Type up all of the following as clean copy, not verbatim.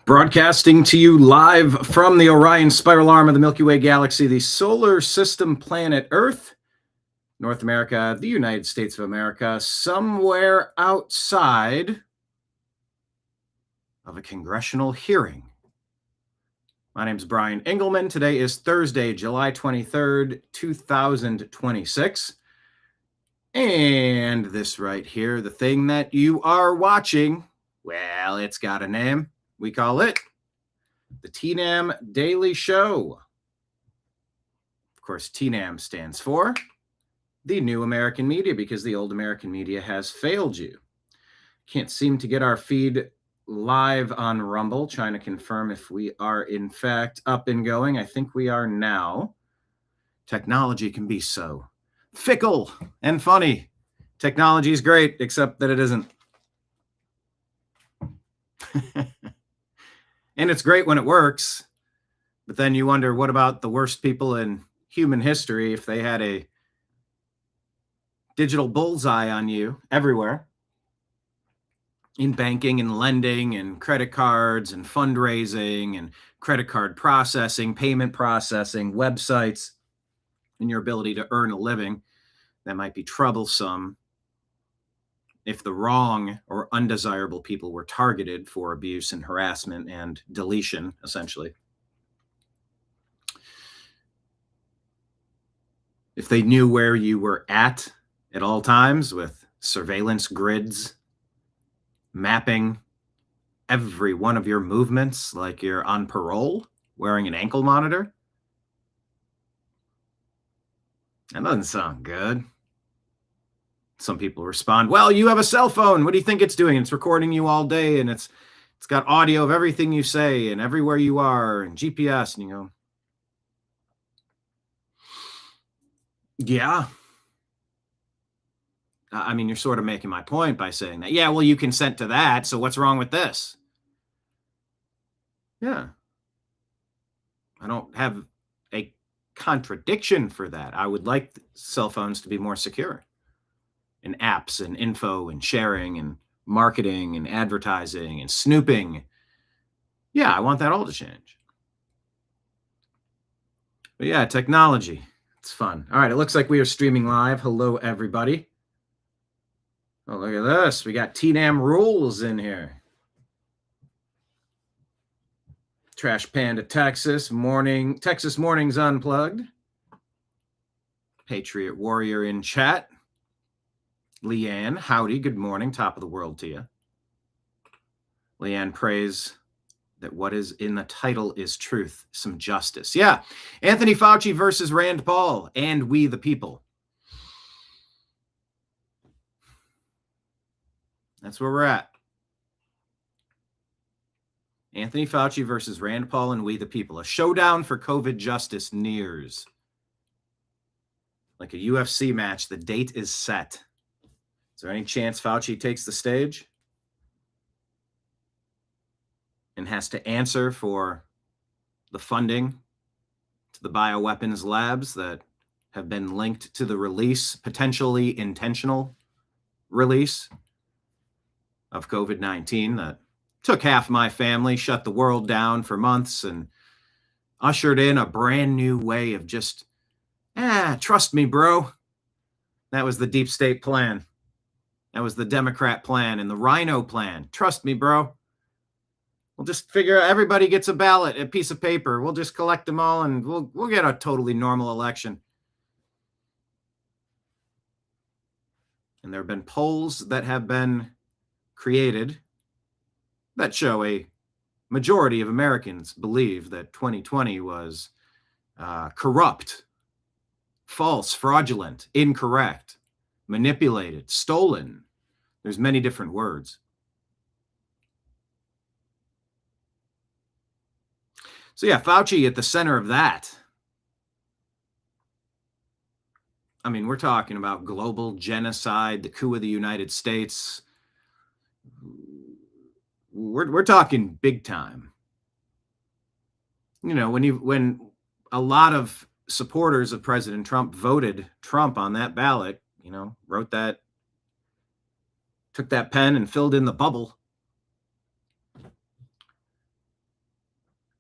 Broadcasting to you live from the Orion spiral arm of the Milky Way galaxy, the solar system planet Earth, North America, the United States of America, somewhere outside of a congressional hearing. My name is Brian Engelman. Today is Thursday, July 23rd, 2026. And this right here, the thing that you are watching, well, it's got a name. We call it the TNAM Daily Show. Of course, TNAM stands for the New American Media, because the old American media has failed you. Can't seem to get our feed live on Rumble. Trying to confirm if we are in fact up and going. I think we are now. Technology can be so fickle and funny. Technology is great, except that it isn't. And it's great when it works, but then you wonder, what about the worst people in human history if they had a digital bullseye on you everywhere, in banking and lending and credit cards and fundraising and credit card processing, payment processing, websites, and your ability to earn a living. That might be troublesome if the wrong or undesirable people were targeted for abuse and harassment and deletion, essentially. If they knew where you were at all times with surveillance grids, mapping every one of your movements like you're on parole, wearing an ankle monitor. That doesn't sound good. Some people respond, well, you have a cell phone. What do you think it's doing? It's recording you all day, and it's got audio of everything you say and everywhere you are and GPS. And you go, yeah. I mean, you're sort of making my point by saying that. Yeah, well, you consent to that, so what's wrong with this? Yeah. I don't have a contradiction for that. I would like cell phones to be more secure. And apps and info and sharing and marketing and advertising and snooping. Yeah, I want that all to change. But yeah, technology. It's fun. All right, it looks like we are streaming live. Hello, everybody. Oh, look at this. We got TNAM rules in here. Trash Panda, Texas Mornings Unplugged. Patriot Warrior in chat. Leanne, howdy, good morning, top of the world to you. Leanne prays that what is in the title is truth, some justice. Yeah, Anthony Fauci versus Rand Paul and we the people. That's where we're at. Anthony Fauci versus Rand Paul and we the people. A showdown for COVID justice nears. Like a UFC match, the date is set. Is there any chance Fauci takes the stage and has to answer for the funding to the bioweapons labs that have been linked to the release, potentially intentional release of COVID-19 that took half my family, shut the world down for months, and ushered in a brand new way of just, trust me, bro. That was the deep state plan. That was the Democrat plan and the Rhino plan. Trust me, bro. We'll just figure out, everybody gets a ballot, a piece of paper. We'll just collect them all and we'll get a totally normal election. And there have been polls that have been created that show a majority of Americans believe that 2020 was corrupt, false, fraudulent, incorrect, manipulated, stolen. There's many different words. So yeah, Fauci at the center of that. I mean, we're talking about global genocide, the coup of the United States. We're talking big time. You know, when a lot of supporters of President Trump voted Trump on that ballot, you know, wrote that, took that pen and filled in the bubble.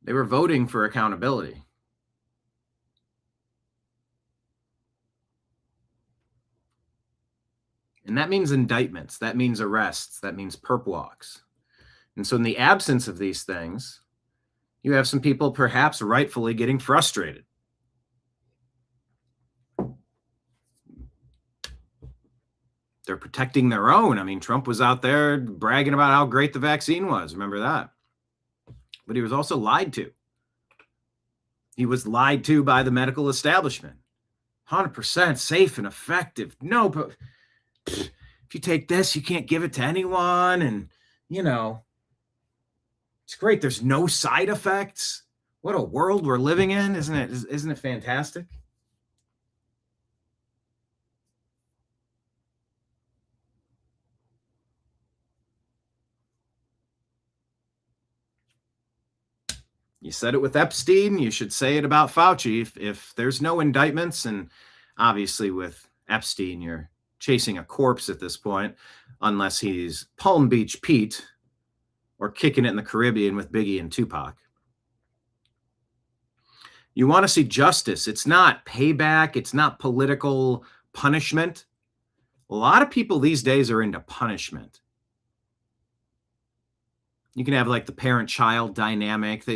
They were voting for accountability. And that means indictments. That means arrests. That means perp walks. And so in the absence of these things, you have some people perhaps rightfully getting frustrated. They're protecting their own. I mean, Trump was out there bragging about how great the vaccine was. Remember that? But he was also lied to. He was lied to by the medical establishment. 100% safe and effective. No, but if you take this, you can't give it to anyone. And, you know, it's great. There's no side effects. What a world we're living in. Isn't it fantastic? You said it with Epstein. You should say it about Fauci. If there's no indictments, and obviously with Epstein, you're chasing a corpse at this point, unless he's Palm Beach Pete or kicking it in the Caribbean with Biggie and Tupac. You want to see justice. It's not payback. It's not political punishment. A lot of people these days are into punishment. You can have like the parent-child dynamic.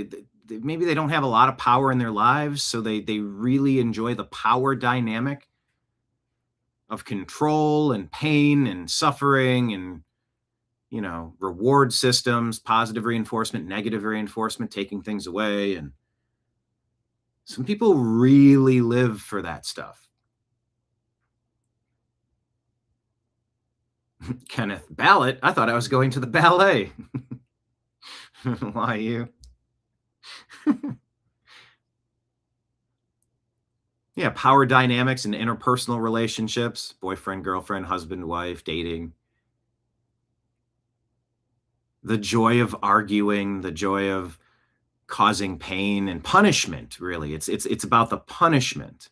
Maybe they don't have a lot of power in their lives, so they really enjoy the power dynamic of control and pain and suffering and, you know, reward systems, positive reinforcement, negative reinforcement, taking things away. And some people really live for that stuff. Kenneth, ballot? I thought I was going to the ballet. Why you? Yeah, power dynamics and interpersonal relationships, boyfriend, girlfriend, husband, wife, dating. The joy of arguing, the joy of causing pain and punishment, really. It's about the punishment.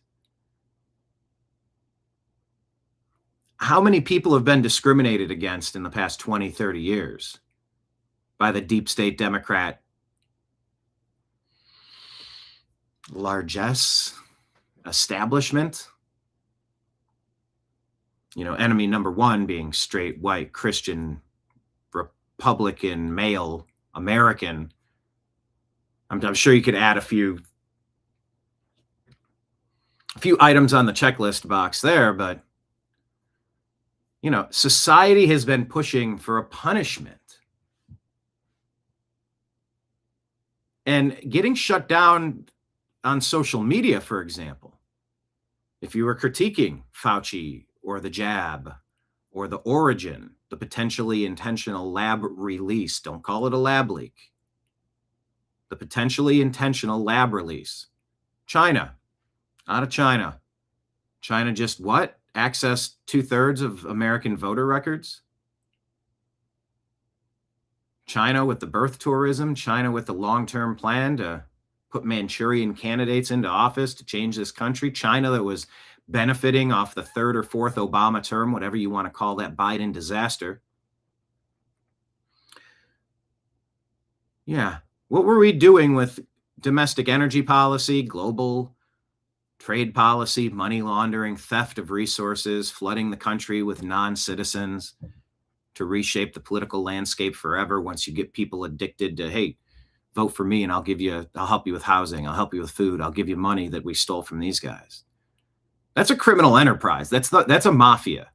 How many people have been discriminated against in the past 20, 30 years by the deep state Democrat largesse establishment? You know, enemy number one being straight, white, Christian, Republican, male, American. I'm sure you could add a few items on the checklist box there, but, you know, society has been pushing for a punishment. And getting shut down on social media, for example, if you were critiquing Fauci or the jab or the origin, the potentially intentional lab release, don't call it a lab leak, the potentially intentional lab release. China, out of China. China just what? Accessed 2/3 of American voter records? China with the birth tourism, China with the long-term plan to put Manchurian candidates into office to change this country, China that was benefiting off the third or fourth Obama term, whatever you want to call that Biden disaster. Yeah. What were we doing with domestic energy policy, global trade policy, money laundering, theft of resources, flooding the country with non-citizens to reshape the political landscape forever once you get people addicted to, hey, vote for me and I'll help you with housing, I'll help you with food, I'll give you money that we stole from these guys. That's a criminal enterprise. That's a mafia.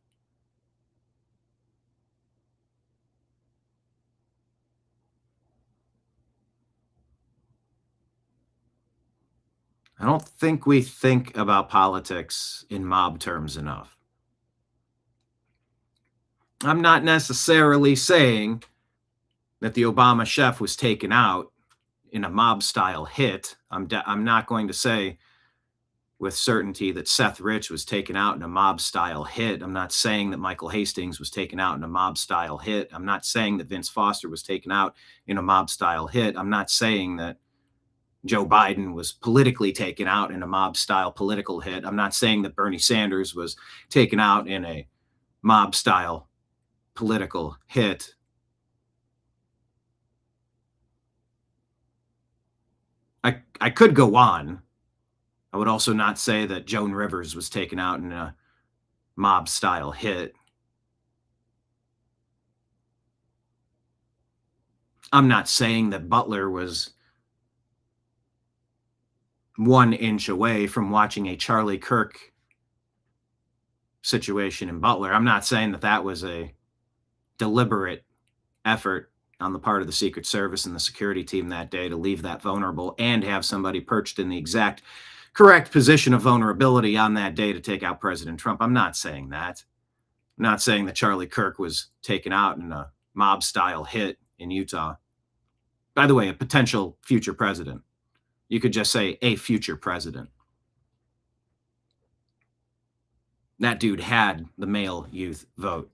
I don't think we think about politics in mob terms enough. I'm not necessarily saying that the Obama chef was taken out in a mob-style hit. I'm not going to say with certainty that Seth Rich was taken out in a mob-style hit. I'm not saying that Michael Hastings was taken out in a mob-style hit. I'm not saying that Vince Foster was taken out in a mob-style hit. I'm not saying that Joe Biden was politically taken out in a mob-style political hit. I'm not saying that Bernie Sanders was taken out in a mob-style political hit. I could go on. I would also not say that Joan Rivers was taken out in a mob-style hit. I'm not saying that Butler was 1 inch away from watching a Charlie Kirk situation in Butler. I'm not saying that that was a deliberate effort on the part of the Secret Service and the security team that day to leave that vulnerable and have somebody perched in the exact correct position of vulnerability on that day to take out President Trump. I'm not saying that. I'm not saying that Charlie Kirk was taken out in a mob-style hit in Utah. By the way, a potential future president. You could just say a future president. That dude had the male youth vote.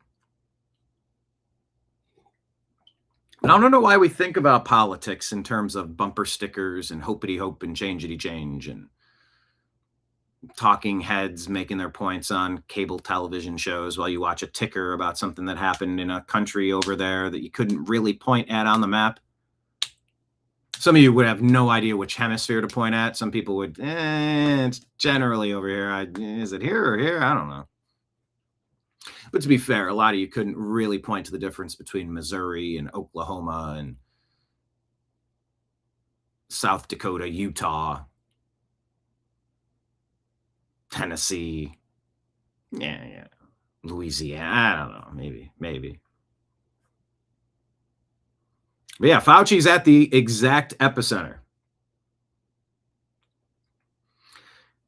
And I don't know why we think about politics in terms of bumper stickers and hoppity hope and changety change and talking heads making their points on cable television shows while you watch a ticker about something that happened in a country over there that you couldn't really point at on the map. Some of you would have no idea which hemisphere to point at. Some people would, it's generally over here. Is it here or here? I don't know. But to be fair, a lot of you couldn't really point to the difference between Missouri and Oklahoma and South Dakota, Utah, Tennessee, Louisiana. I don't know, maybe. But yeah, Fauci's at the exact epicenter.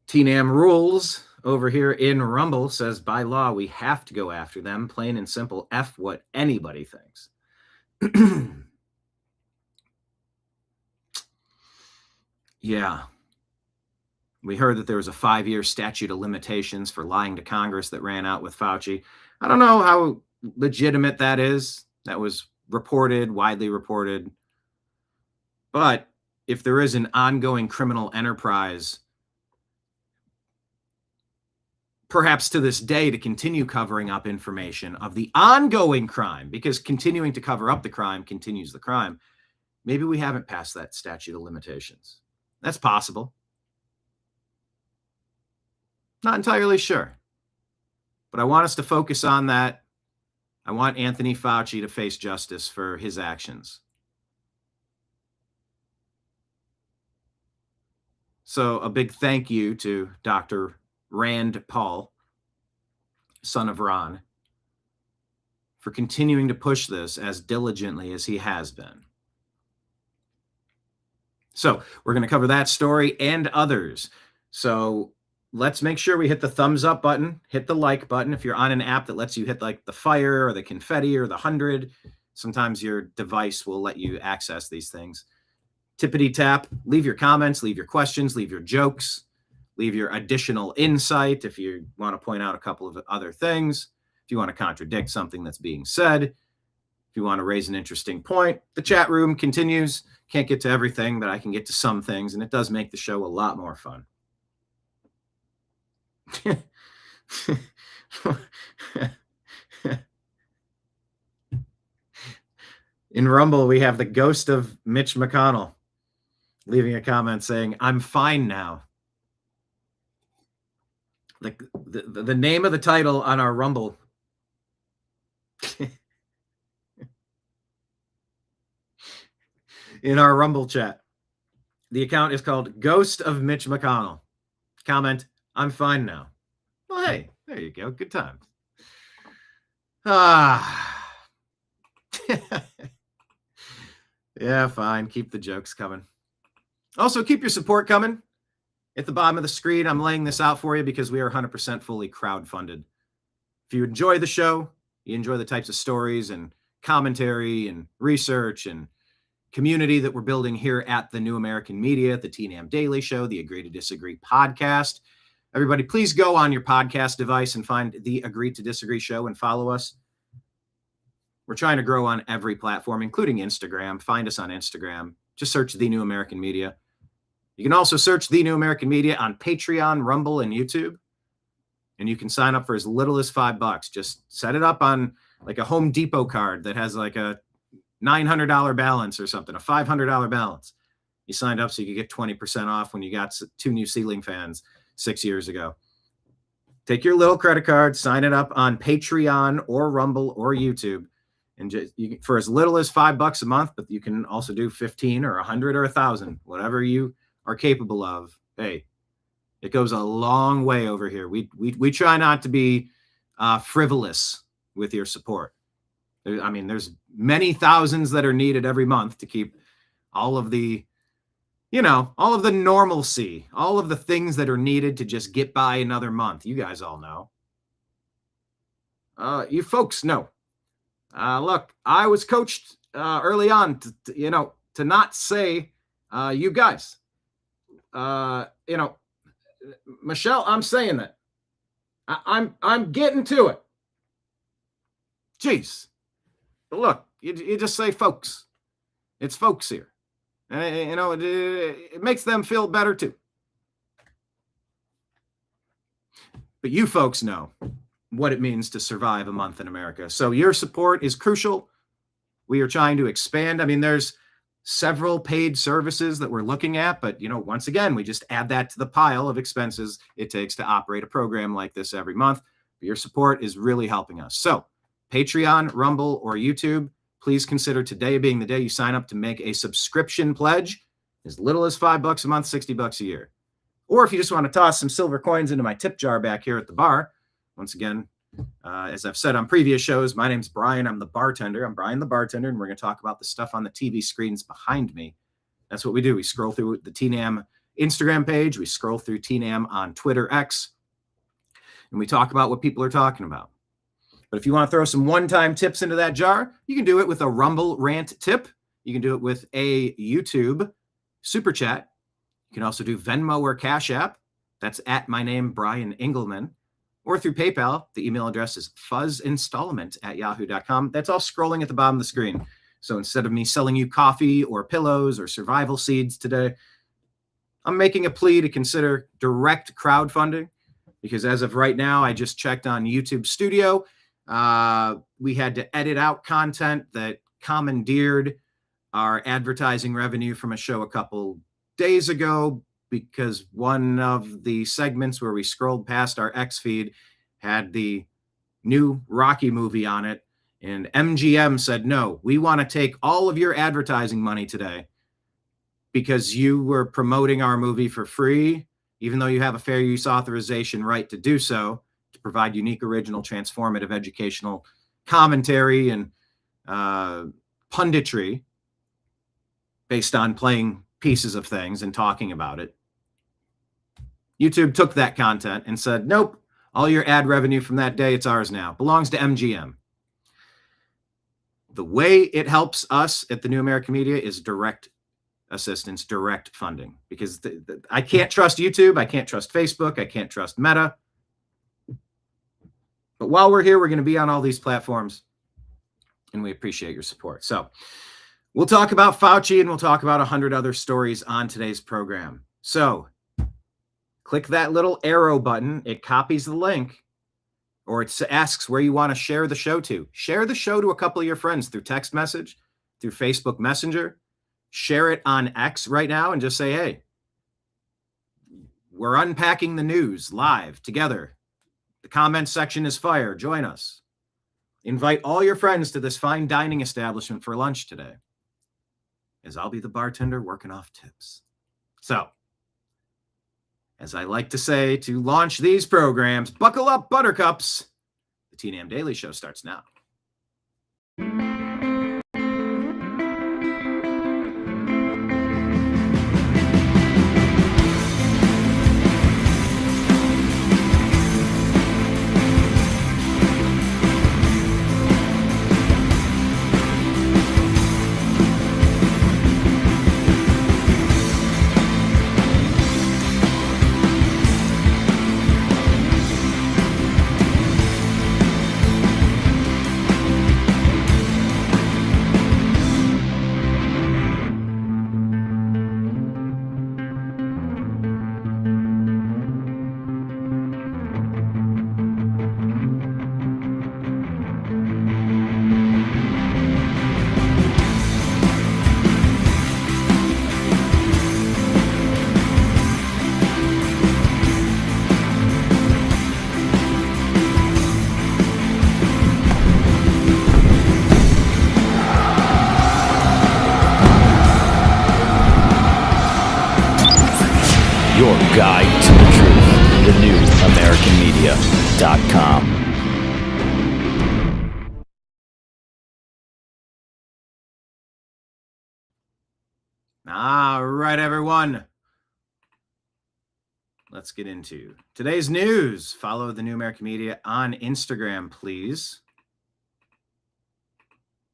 TNAM rules over here in Rumble says, by law, we have to go after them. Plain and simple, F what anybody thinks. Yeah. We heard that there was a 5-year statute of limitations for lying to Congress that ran out with Fauci. I don't know how legitimate that is. That was reported, widely reported. But if there is an ongoing criminal enterprise, perhaps to this day, to continue covering up information of the ongoing crime, because continuing to cover up the crime continues the crime, maybe we haven't passed that statute of limitations. That's possible. Not entirely sure. But I want us to focus on that. I want Anthony Fauci to face justice for his actions. So a big thank you to Dr. Rand Paul, son of Ron, for continuing to push this as diligently as he has been. So we're going to cover that story and others. So let's make sure we hit the thumbs up button, hit the like button. If you're on an app that lets you hit like the fire or the confetti or the 100, sometimes your device will let you access these things. Tippity tap, leave your comments, leave your questions, leave your jokes, leave your additional insight if you want to point out a couple of other things, if you want to contradict something that's being said, if you want to raise an interesting point. The chat room continues. Can't get to everything, but I can get to some things, and it does make the show a lot more fun. In Rumble, we have the ghost of Mitch McConnell leaving a comment saying, I'm fine now. Like the name of the title on our Rumble. In our Rumble chat. The account is called Ghost of Mitch McConnell. Comment, I'm fine now. Well, hey, there you go. Good times. Yeah, fine. Keep the jokes coming. Also, keep your support coming. At the bottom of the screen, I'm laying this out for you because we are 100% fully crowdfunded. If you enjoy the show, you enjoy the types of stories and commentary and research and community that we're building here at the New American Media, the TNAM Daily Show, the Agree to Disagree podcast. Everybody, please go on your podcast device and find the Agree to Disagree show and follow us. We're trying to grow on every platform, including Instagram. Find us on Instagram. Just search The New American Media. You can also search The New American Media on Patreon, Rumble, and YouTube. And you can sign up for as little as $5. Just set it up on like a Home Depot card that has like a $900 balance or something, a $500 balance. You signed up so you could get 20% off when you got 2 new ceiling fans 6 years ago. Take your little credit card, sign it up on Patreon or Rumble or YouTube, and for as little as $5 a month, but you can also do 15 or 100 or 1,000, whatever you are capable of. Hey, it goes a long way over here. We try not to be frivolous with your support. I mean, there's many thousands that are needed every month to keep all of the, all of the normalcy, all of the things that are needed to just get by another month. You guys all know. You folks know. Look, I was coached early on to not say you guys. Michelle, I'm saying that. I'm getting to it. Jeez. Look, you just say folks. It's folks here. It makes them feel better too. But you folks know what it means to survive a month in America. So your support is crucial. We are trying to expand. I mean, there's several paid services that we're looking at, but once again, we just add that to the pile of expenses it takes to operate a program like this every month. But your support is really helping us. So Patreon, Rumble, or YouTube, please consider today being the day you sign up to make a subscription pledge, as little as $5 a month, $60 a year. Or if you just want to toss some silver coins into my tip jar back here at the bar. Once again, as I've said on previous shows, my name's Brian. I'm the bartender. I'm Brian the bartender, and we're going to talk about the stuff on the TV screens behind me. That's what we do. We scroll through the TNAM Instagram page. We scroll through TNAM on Twitter X, and we talk about what people are talking about. But if you want to throw some one-time tips into that jar, you can do it with a Rumble rant tip. You can do it with a YouTube super chat. You can also do Venmo or Cash App. That's at my name, Brian Engelman. Or through PayPal. The email address is fuzzinstallment@yahoo.com. That's all scrolling at the bottom of the screen. So instead of me selling you coffee or pillows or survival seeds today, I'm making a plea to consider direct crowdfunding, because as of right now, I just checked on YouTube Studio. We had to edit out content that commandeered our advertising revenue from a show a couple days ago, because one of the segments where we scrolled past our X feed had the new Rocky movie on it. And MGM said, no, we want to take all of your advertising money today because you were promoting our movie for free, even though you have a fair use authorization right to do so, to provide unique, original, transformative, educational commentary and punditry based on playing pieces of things and talking about it. YouTube took that content and said, nope, all your ad revenue from that day, it's ours now. Belongs to MGM. The way it helps us at the New American Media is direct assistance, direct funding, because I can't trust YouTube. I can't trust Facebook. I can't trust Meta. But while we're here, we're going to be on all these platforms, and we appreciate your support. So we'll talk about Fauci, and we'll talk about 100 other stories on today's program. So click that little arrow button. It copies the link, or it asks where you want to share the show to. Share the show to a couple of your friends through text message, through Facebook Messenger. Share it on X right now and just say, hey, we're unpacking the news live together. The comment section is fire. Join us. Invite all your friends to this fine dining establishment for lunch today, as I'll be the bartender working off tips. So, as I like to say to launch these programs, buckle up, buttercups. The TNAM Daily Show starts now. your guide to the truth. thenewamericanmedia.com. All right, everyone. Let's get into today's news. Follow the New American Media on Instagram, please.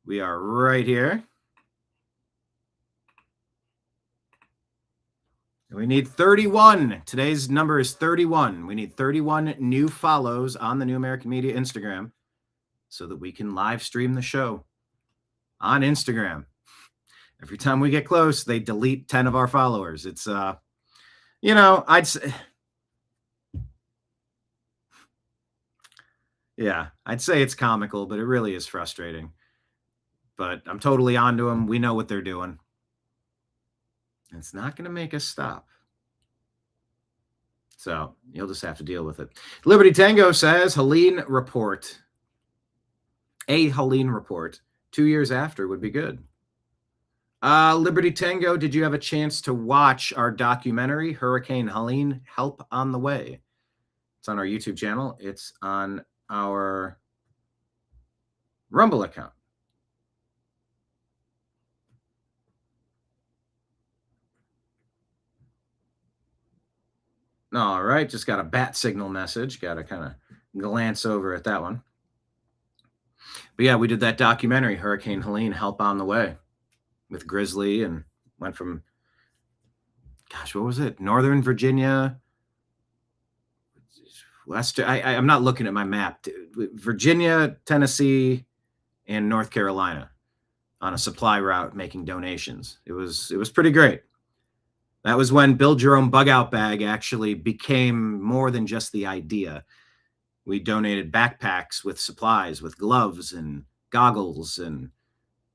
We are right here. We need 31. Today's number is 31. We need 31 new follows on the New American Media Instagram so that we can live stream the show on Instagram. Every time we get close, they delete 10 of our followers. It's, I'd say, I'd say it's comical, but it really is frustrating. But I'm totally onto them. We know what they're doing. It's not going to make us stop. So you'll just have to deal with it. Liberty Tango says Helene report. A Helene report 2 years after would be good. Liberty Tango, did you have a chance to watch our documentary, Hurricane Helene, Help on the Way? It's on our YouTube channel. It's on our Rumble account. All right, just got a bat signal message. Got to kind of glance over at that one. But yeah, we did that documentary, Hurricane Helene, Help on the Way, with Grizzly, and went from, what was it? Northern Virginia, I'm not looking at my map. Virginia, Tennessee, and North Carolina on a supply route making donations. It was pretty great. That was when Build Your Own Bug Out Bag actually became more than just the idea. We donated backpacks with supplies, with gloves and goggles and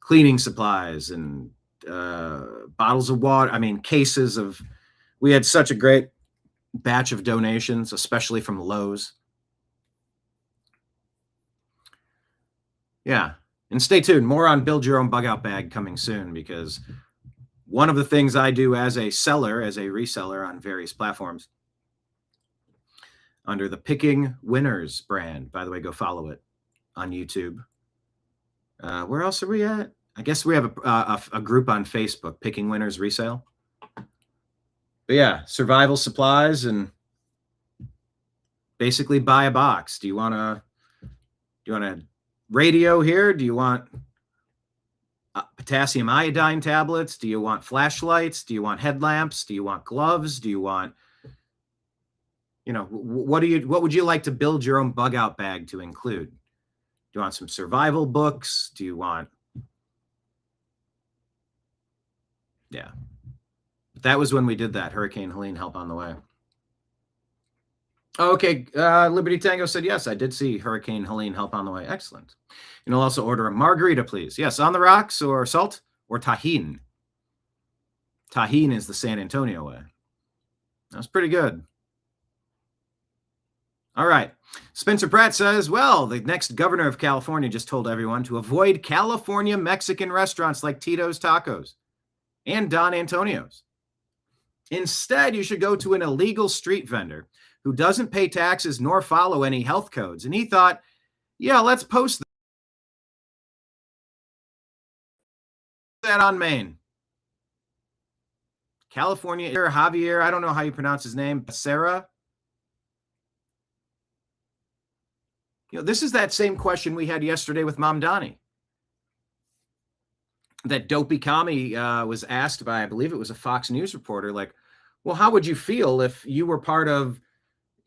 cleaning supplies and bottles of water. Cases of, we had such a great batch of donations, especially from Lowe's. Yeah. And stay tuned. More on Build Your Own Bug Out Bag coming soon, because one of the things I do as a seller, as a reseller on various platforms, under the Picking Winners brand. By the way, go follow it on YouTube. Where else are we at? I guess we have a group on Facebook, Picking Winners Resale. But yeah, survival supplies, and basically buy a box. Do you want a radio here? Do you want potassium iodine tablets? Do you want flashlights? Do you want headlamps? Do you want gloves? Do you want, what would you like to build your own bug out bag to include? Do you want some survival books? Do you want, yeah. That was when we did that, Hurricane Helene, Help on the Way. Okay, Liberty Tango said, yes, I did see Hurricane Helene, Help on the Way. Excellent. And I'll also order a margarita, please. Yes, on the rocks or salt or tajin. Tajin is the San Antonio way. That's pretty good. All right. Spencer Pratt says, well, the next governor of California just told everyone to avoid California Mexican restaurants like Tito's Tacos and Don Antonio's. Instead, you should go to an illegal street vendor who doesn't pay taxes nor follow any health codes. And he thought, yeah, let's post that on Maine. California, Javier, I don't know how you pronounce his name, Becerra. This is that same question we had yesterday with Mom Donnie. That dopey commie was asked by, I believe it was a Fox News reporter, like, well, how would you feel if you were part of,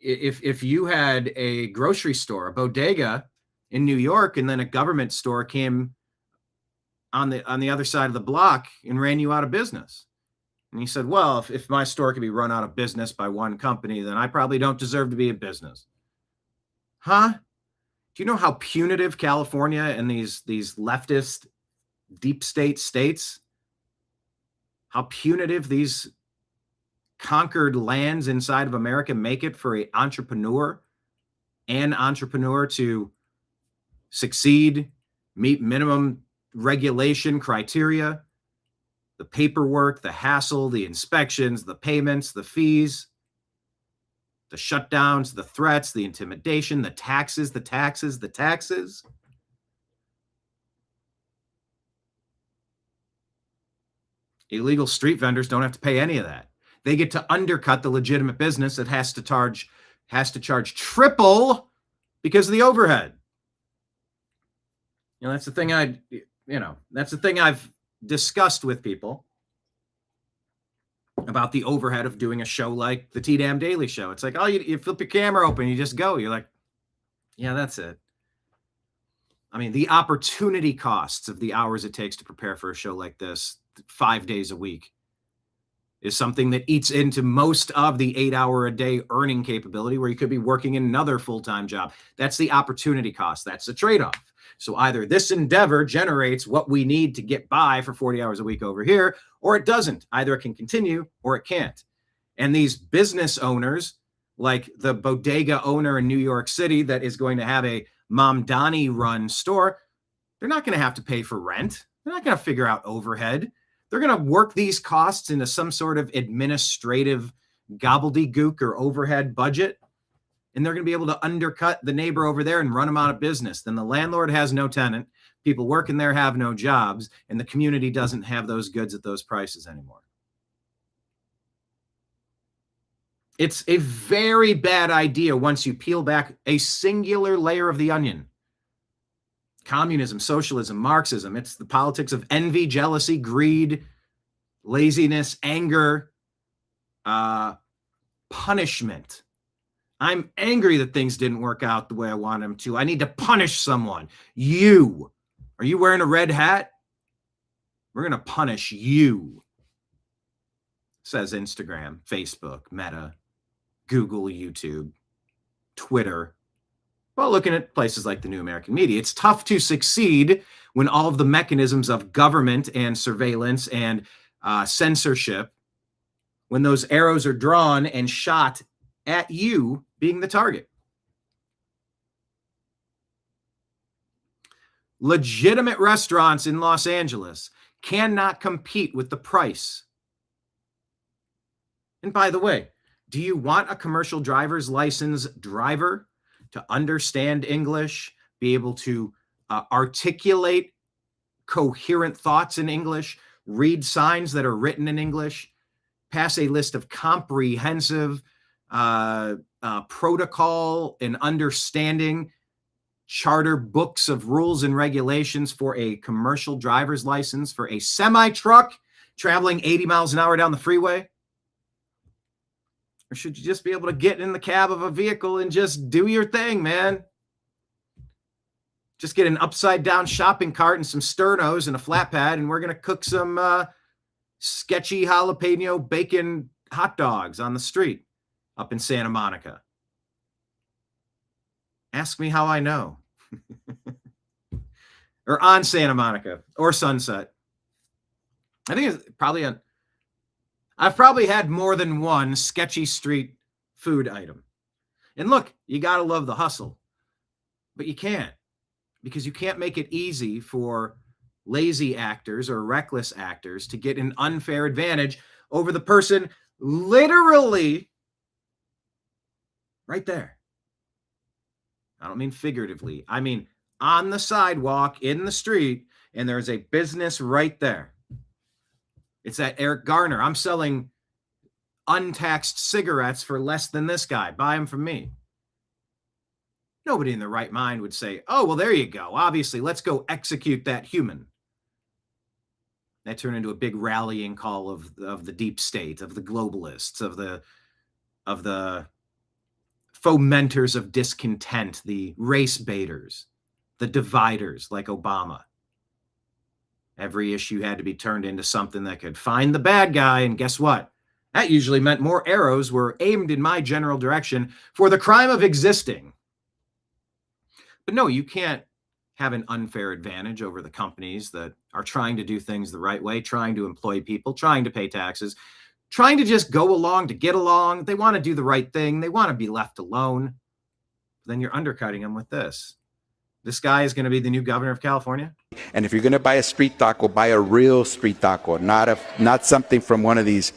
if you had a grocery store, a bodega in New York, and then a government store came on the other side of the block and ran you out of business? And he said, well, if my store could be run out of business by one company, then I probably don't deserve to be in business. Huh? Do you know how punitive California and these leftist deep state states, how punitive these conquered lands inside of America make it for an entrepreneur to succeed, meet minimum regulation criteria, the paperwork, the hassle, the inspections, the payments, the fees. The shutdowns, the threats, the intimidation, the taxes. Illegal street vendors don't have to pay any of that. They get to undercut the legitimate business that has to charge triple because of the overhead. That's the thing I've discussed with people about the overhead of doing a show like the TNAM Daily Show. It's like, oh, you flip your camera open, you just go. You're like, yeah, that's it. I mean, the opportunity costs of the hours it takes to prepare for a show like this 5 days a week is something that eats into most of the 8-hour-a-day earning capability where you could be working another full-time job. That's the opportunity cost. That's the trade-off. So either this endeavor generates what we need to get by for 40 hours a week over here, or it doesn't. Either it can continue or it can't. And these business owners, like the bodega owner in New York City that is going to have a Mamdani run store, they're not going to have to pay for rent. They're not going to figure out overhead. They're going to work these costs into some sort of administrative gobbledygook or overhead budget. And they're going to be able to undercut the neighbor over there and run them out of business. Then the landlord has no tenant. People working there have no jobs. And the community doesn't have those goods at those prices anymore. It's a very bad idea once you peel back a singular layer of the onion. Communism, socialism, Marxism. It's the politics of envy, jealousy, greed, laziness, anger, punishment. I'm angry that things didn't work out the way I want them to. I need to punish someone. You. Are you wearing a red hat? We're going to punish you. Says Instagram, Facebook, Meta, Google, YouTube, Twitter. Well, looking at places like the New American Media, it's tough to succeed when all of the mechanisms of government and surveillance and censorship, when those arrows are drawn and shot at you being the target. Legitimate restaurants in Los Angeles cannot compete with the price. And by the way, do you want a commercial driver's license driver to understand English, be able to articulate coherent thoughts in English, read signs that are written in English, pass a list of comprehensive protocol and understanding charter books of rules and regulations for a commercial driver's license for a semi-truck traveling 80 miles an hour down the freeway? Or should you just be able to get in the cab of a vehicle and just do your thing, man? Just get an upside down shopping cart and some sternos and a flat pad, and we're going to cook some sketchy jalapeno bacon hot dogs on the street up in Santa Monica. Ask me how I know. Or on Santa Monica or Sunset. I think it's probably I've probably had more than one sketchy street food item. And look, you got to love the hustle, but you can't, because you can't make it easy for lazy actors or reckless actors to get an unfair advantage over the person literally right there. I don't mean figuratively. I mean on the sidewalk, in the street, and there's a business right there. It's that Eric Garner. I'm selling untaxed cigarettes for less than this guy. Buy them from me. Nobody in their right mind would say, oh, well, there you go. Obviously, let's go execute that human. That turned into a big rallying call of the deep state, of the globalists, of the fomenters of discontent, the race baiters, the dividers like Obama. Every issue had to be turned into something that could find the bad guy. And guess what? That usually meant more arrows were aimed in my general direction for the crime of existing. But no, you can't have an unfair advantage over the companies that are trying to do things the right way, trying to employ people, trying to pay taxes, trying to just go along to get along. They want to do the right thing. They want to be left alone. Then you're undercutting them with this. This guy is going to be the new governor of California. And if you're going to buy a street taco, buy a real street taco, not something from one of these,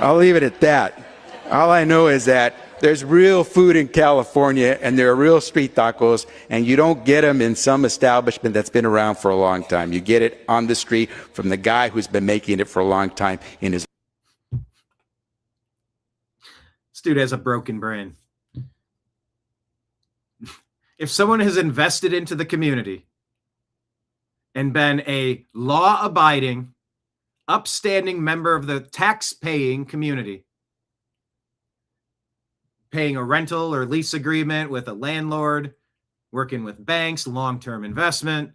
I'll leave it at that. All I know is that there's real food in California, and there are real street tacos, and you don't get them in some establishment that's been around for a long time. You get it on the street from the guy who's been making it for a long time in his. This dude has a broken brain. If someone has invested into the community and been a law-abiding, upstanding member of the tax-paying community, paying a rental or lease agreement with a landlord, working with banks, long-term investment,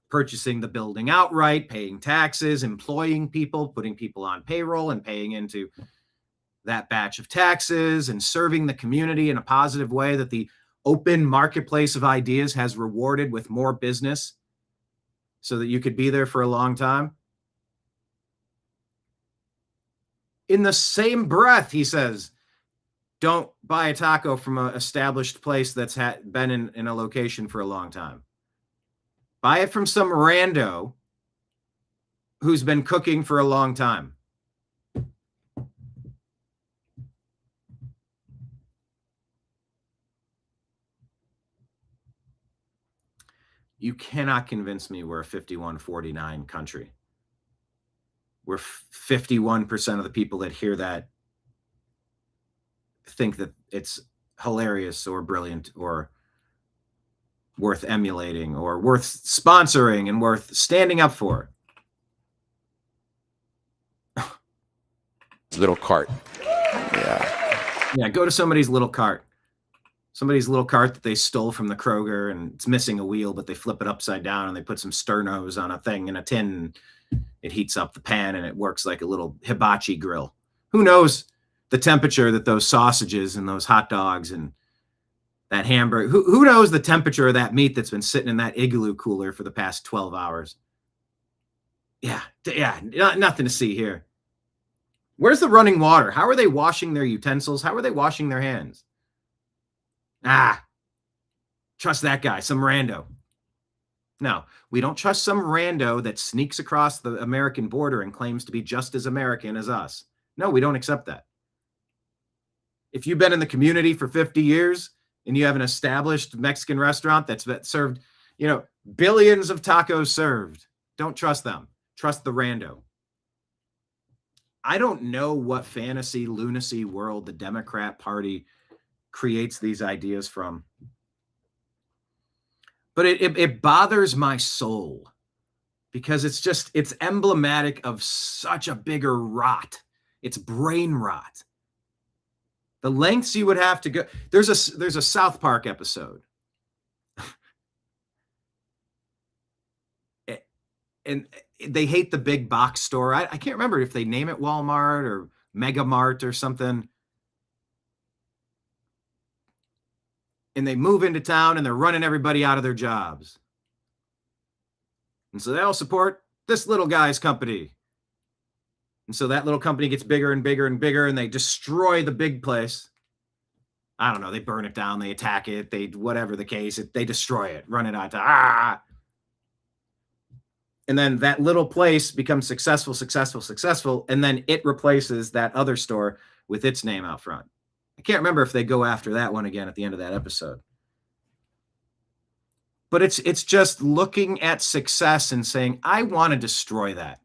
purchasing the building outright, paying taxes, employing people, putting people on payroll and paying into that batch of taxes, and serving the community in a positive way that the open marketplace of ideas has rewarded with more business so that you could be there for a long time. In the same breath, he says, don't buy a taco from an established place that's been in a location for a long time. Buy it from some rando who's been cooking for a long time. You cannot convince me we're a 51-49 country. Where 51% of the people that hear that think that it's hilarious or brilliant or worth emulating or worth sponsoring and worth standing up for. Little cart. Yeah, go to somebody's little cart. Somebody's little cart that they stole from the Kroger, and it's missing a wheel, but they flip it upside down and they put some sternos on a thing in a tin. And it heats up the pan and it works like a little hibachi grill. Who knows the temperature that those sausages and those hot dogs and that hamburger, who knows the temperature of that meat that's been sitting in that igloo cooler for the past 12 hours? Yeah, nothing to see here. Where's the running water? How are they washing their utensils? How are they washing their hands? Trust that guy, some rando. No, we don't trust some rando that sneaks across the American border and claims to be just as American as us. No, we don't accept that. If you've been in the community for 50 years and you have an established Mexican restaurant that's served, billions of tacos served, don't trust them. Trust the rando. I don't know what fantasy, lunacy world the Democrat Party creates these ideas from. But it bothers my soul because it's emblematic of such a bigger rot. It's brain rot. The lengths you would have to go. There's a South Park episode. And they hate the big box store. I can't remember if they name it Walmart or Mega Mart or something. And they move into town and they're running everybody out of their jobs. And so they all support this little guy's company. And so that little company gets bigger and bigger and bigger, and they destroy the big place. I don't know. They burn it down. They attack it. They, whatever the case, they destroy it, run it out to, And then that little place becomes successful. And then it replaces that other store with its name out front. I can't remember if they go after that one again at the end of that episode. But it's just looking at success and saying, I want to destroy that.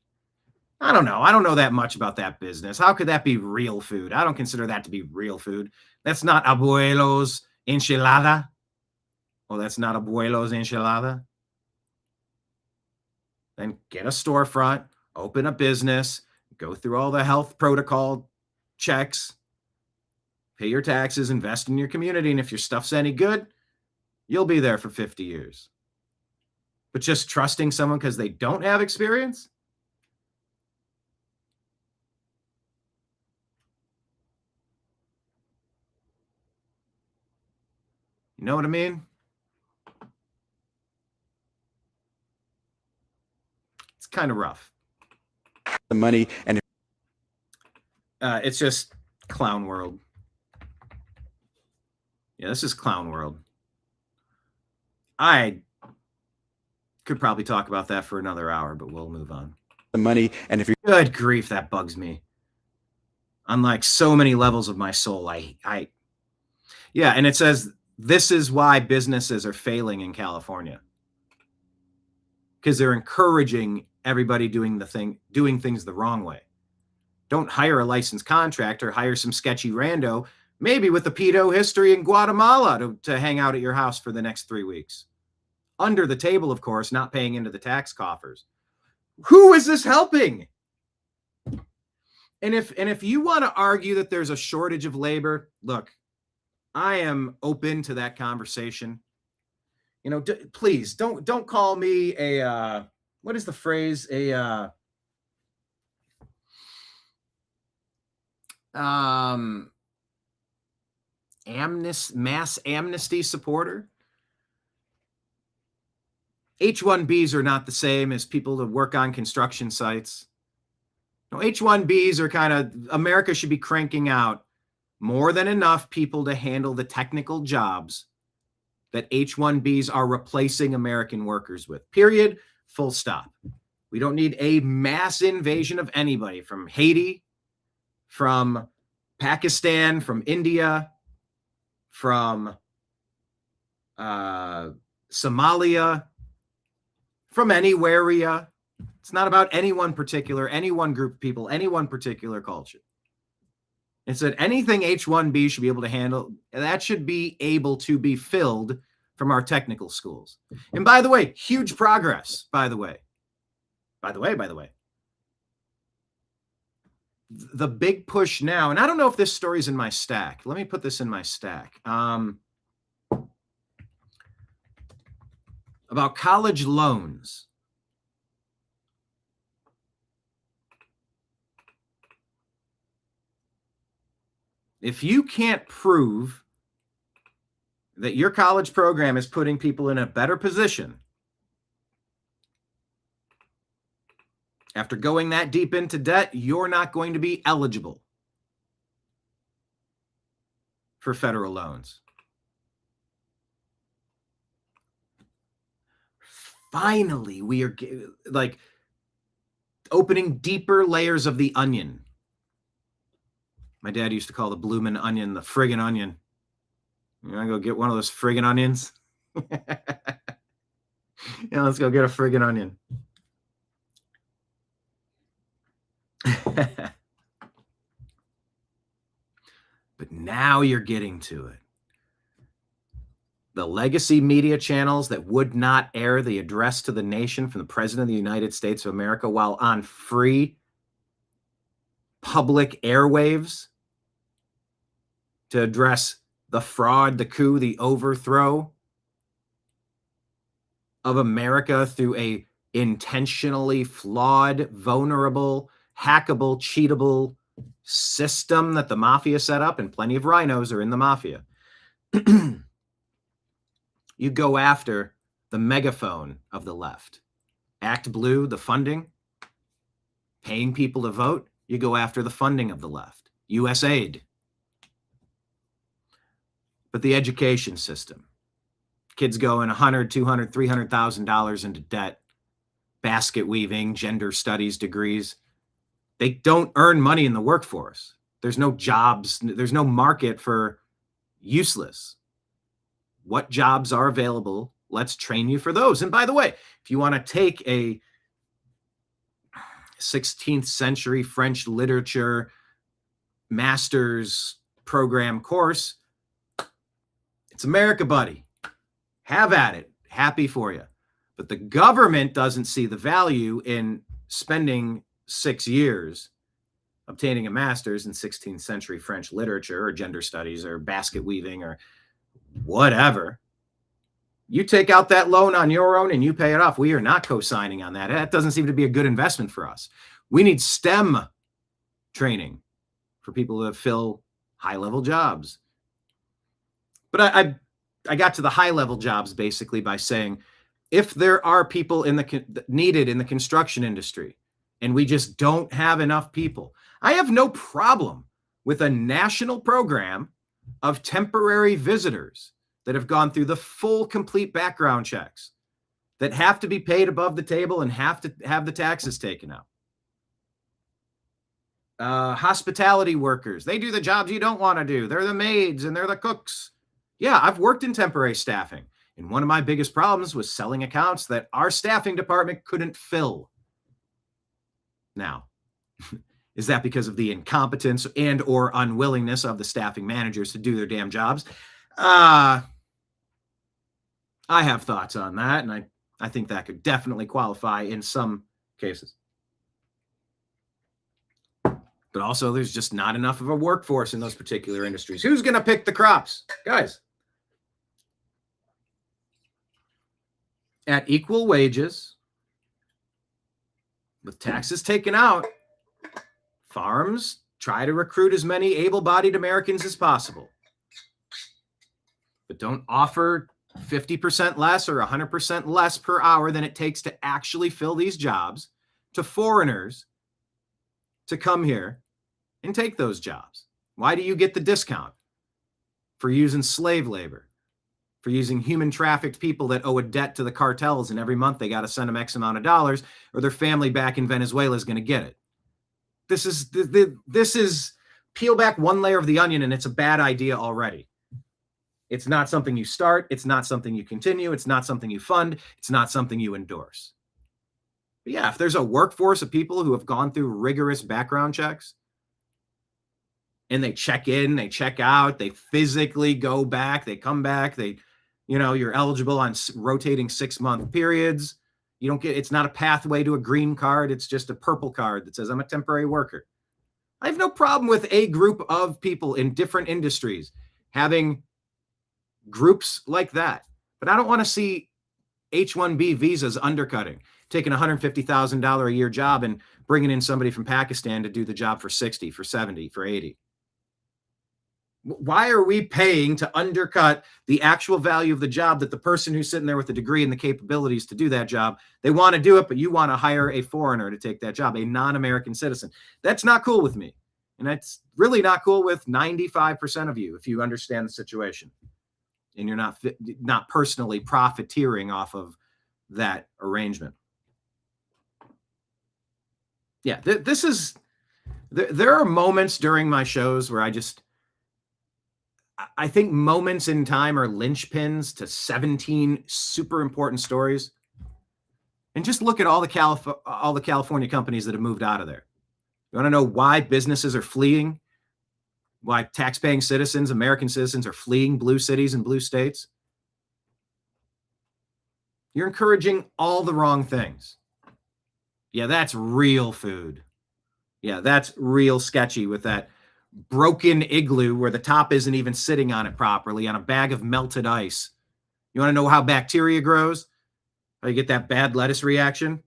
I don't know. I don't know that much about that business. How could that be real food? I don't consider that to be real food. That's not Abuelo's enchilada. Oh, that's not Abuelo's enchilada. Then get a storefront, open a business, go through all the health protocol checks, pay your taxes, invest in your community. And if your stuff's any good, you'll be there for 50 years. But just trusting someone because they don't have experience? You know what I mean? It's kind of rough. The money and it's just clown world. Yeah, this is clown world. I could probably talk about that for another hour, but we'll move on. The money, and if you're Good grief, that bugs me. on like so many levels of my soul. Yeah. And it says, this is why businesses are failing in California. Because they're encouraging everybody doing things the wrong way. Don't hire a licensed contractor, hire some sketchy rando, maybe with a pedo history in Guatemala to hang out at your house for the next 3 weeks. Under the table, of course, not paying into the tax coffers. Who is this helping? And if you want to argue that there's a shortage of labor, look, I am open to that conversation. You know, please don't call me a what is the phrase? Mass amnesty supporter. H-1Bs are not the same as people that work on construction sites. No, H-1Bs are kind of, America should be cranking out more than enough people to handle the technical jobs that H-1Bs are replacing American workers with. Period. Full stop. We don't need a mass invasion of anybody from Haiti, from Pakistan, from India, from Somalia, from anywhere. It's not about any one particular, any one group of people, any one particular culture. It said anything H-1B should be able to handle, that should be able to be filled from our technical schools. And by the way, huge progress, by the way. The big push now, and I don't know if this story's in my stack. Let me put this in my stack. About college loans. If you can't prove that your college program is putting people in a better position after going that deep into debt, you're not going to be eligible for federal loans. Finally, we are like opening deeper layers of the onion. My dad used to call the bloomin' onion the friggin' onion. You want to go get one of those friggin' onions? Yeah, let's go get a friggin' onion. But now you're getting to it. The legacy media channels that would not air the address to the nation from the President of the United States of America while on free public airwaves to address the fraud, the coup, the overthrow of America through a intentionally flawed, vulnerable, hackable, cheatable system that the mafia set up, and plenty of rhinos are in the mafia. You go after the megaphone of the left. Act Blue, the funding, paying people to vote. You go after the funding of the left. USAID. But the education system. Kids going $100,000, $200,000, $300,000 into debt. Basket weaving, gender studies degrees. They don't earn money in the workforce. There's no jobs. There's no market for useless. What jobs are available? Let's train you for those. And by the way, if you want to take a 16th century French literature master's program course, it's America, buddy. Have at it. Happy for you. But the government doesn't see the value in spending 6 years obtaining a master's in 16th century French literature or gender studies or basket weaving or whatever. You take out that loan on your own and you pay it off. We are not co-signing on that. That doesn't seem to be a good investment for us. We need STEM training for people to fill high-level jobs. But I got to the high-level jobs basically by saying, if there are people needed in the construction industry and we just don't have enough people, I have no problem with a national program of temporary visitors that have gone through the full, complete background checks, that have to be paid above the table and have to have the taxes taken out. Hospitality workers. They do the jobs you don't want to do. They're the maids and they're the cooks. Yeah, I've worked in temporary staffing. And one of my biggest problems was selling accounts that our staffing department couldn't fill. Now, is that because of the incompetence and or unwillingness of the staffing managers to do their damn jobs? I have thoughts on that, and I think that could definitely qualify in some cases. But also, there's just not enough of a workforce in those particular industries. Who's going to pick the crops? Guys, at equal wages, with taxes taken out, farms try to recruit as many able-bodied Americans as possible. But don't offer 50% less or 100% less per hour than it takes to actually fill these jobs to foreigners to come here and take those jobs. Why do you get the discount? For using slave labor, for using human trafficked people that owe a debt to the cartels, and every month they got to send them X amount of dollars or their family back in Venezuela is going to get it. This is peel back one layer of the onion and it's a bad idea already. It's not something you start. It's not something you continue. It's not something you fund. It's not something you endorse. But yeah, if there's a workforce of people who have gone through rigorous background checks and they check in, they check out, they physically go back, they come back, you're eligible on rotating 6-month periods. You don't get, it's not a pathway to a green card. It's just a purple card that says I'm a temporary worker. I have no problem with a group of people in different industries having groups like that. But I don't want to see H-1B visas undercutting, taking a $150,000 a year job and bringing in somebody from Pakistan to do the job for 60, for 70, for 80. Why are we paying to undercut the actual value of the job that the person who's sitting there with the degree and the capabilities to do that job, they want to do it, but you want to hire a foreigner to take that job, a non-American citizen? That's not cool with me. And that's really not cool with 95% of you if you understand the situation and you're not personally profiteering off of that arrangement. Yeah, there are moments during my shows where I think moments in time are linchpins to 17 super important stories. And just look at all the California companies that have moved out of there. You want to know why businesses are fleeing? Why tax-paying citizens, American citizens, are fleeing blue cities and blue states? You're encouraging all the wrong things. Yeah, that's real food. Yeah, that's real sketchy with that broken igloo where the top isn't even sitting on it properly on a bag of melted ice. You want to know how bacteria grows? How you get that bad lettuce reaction?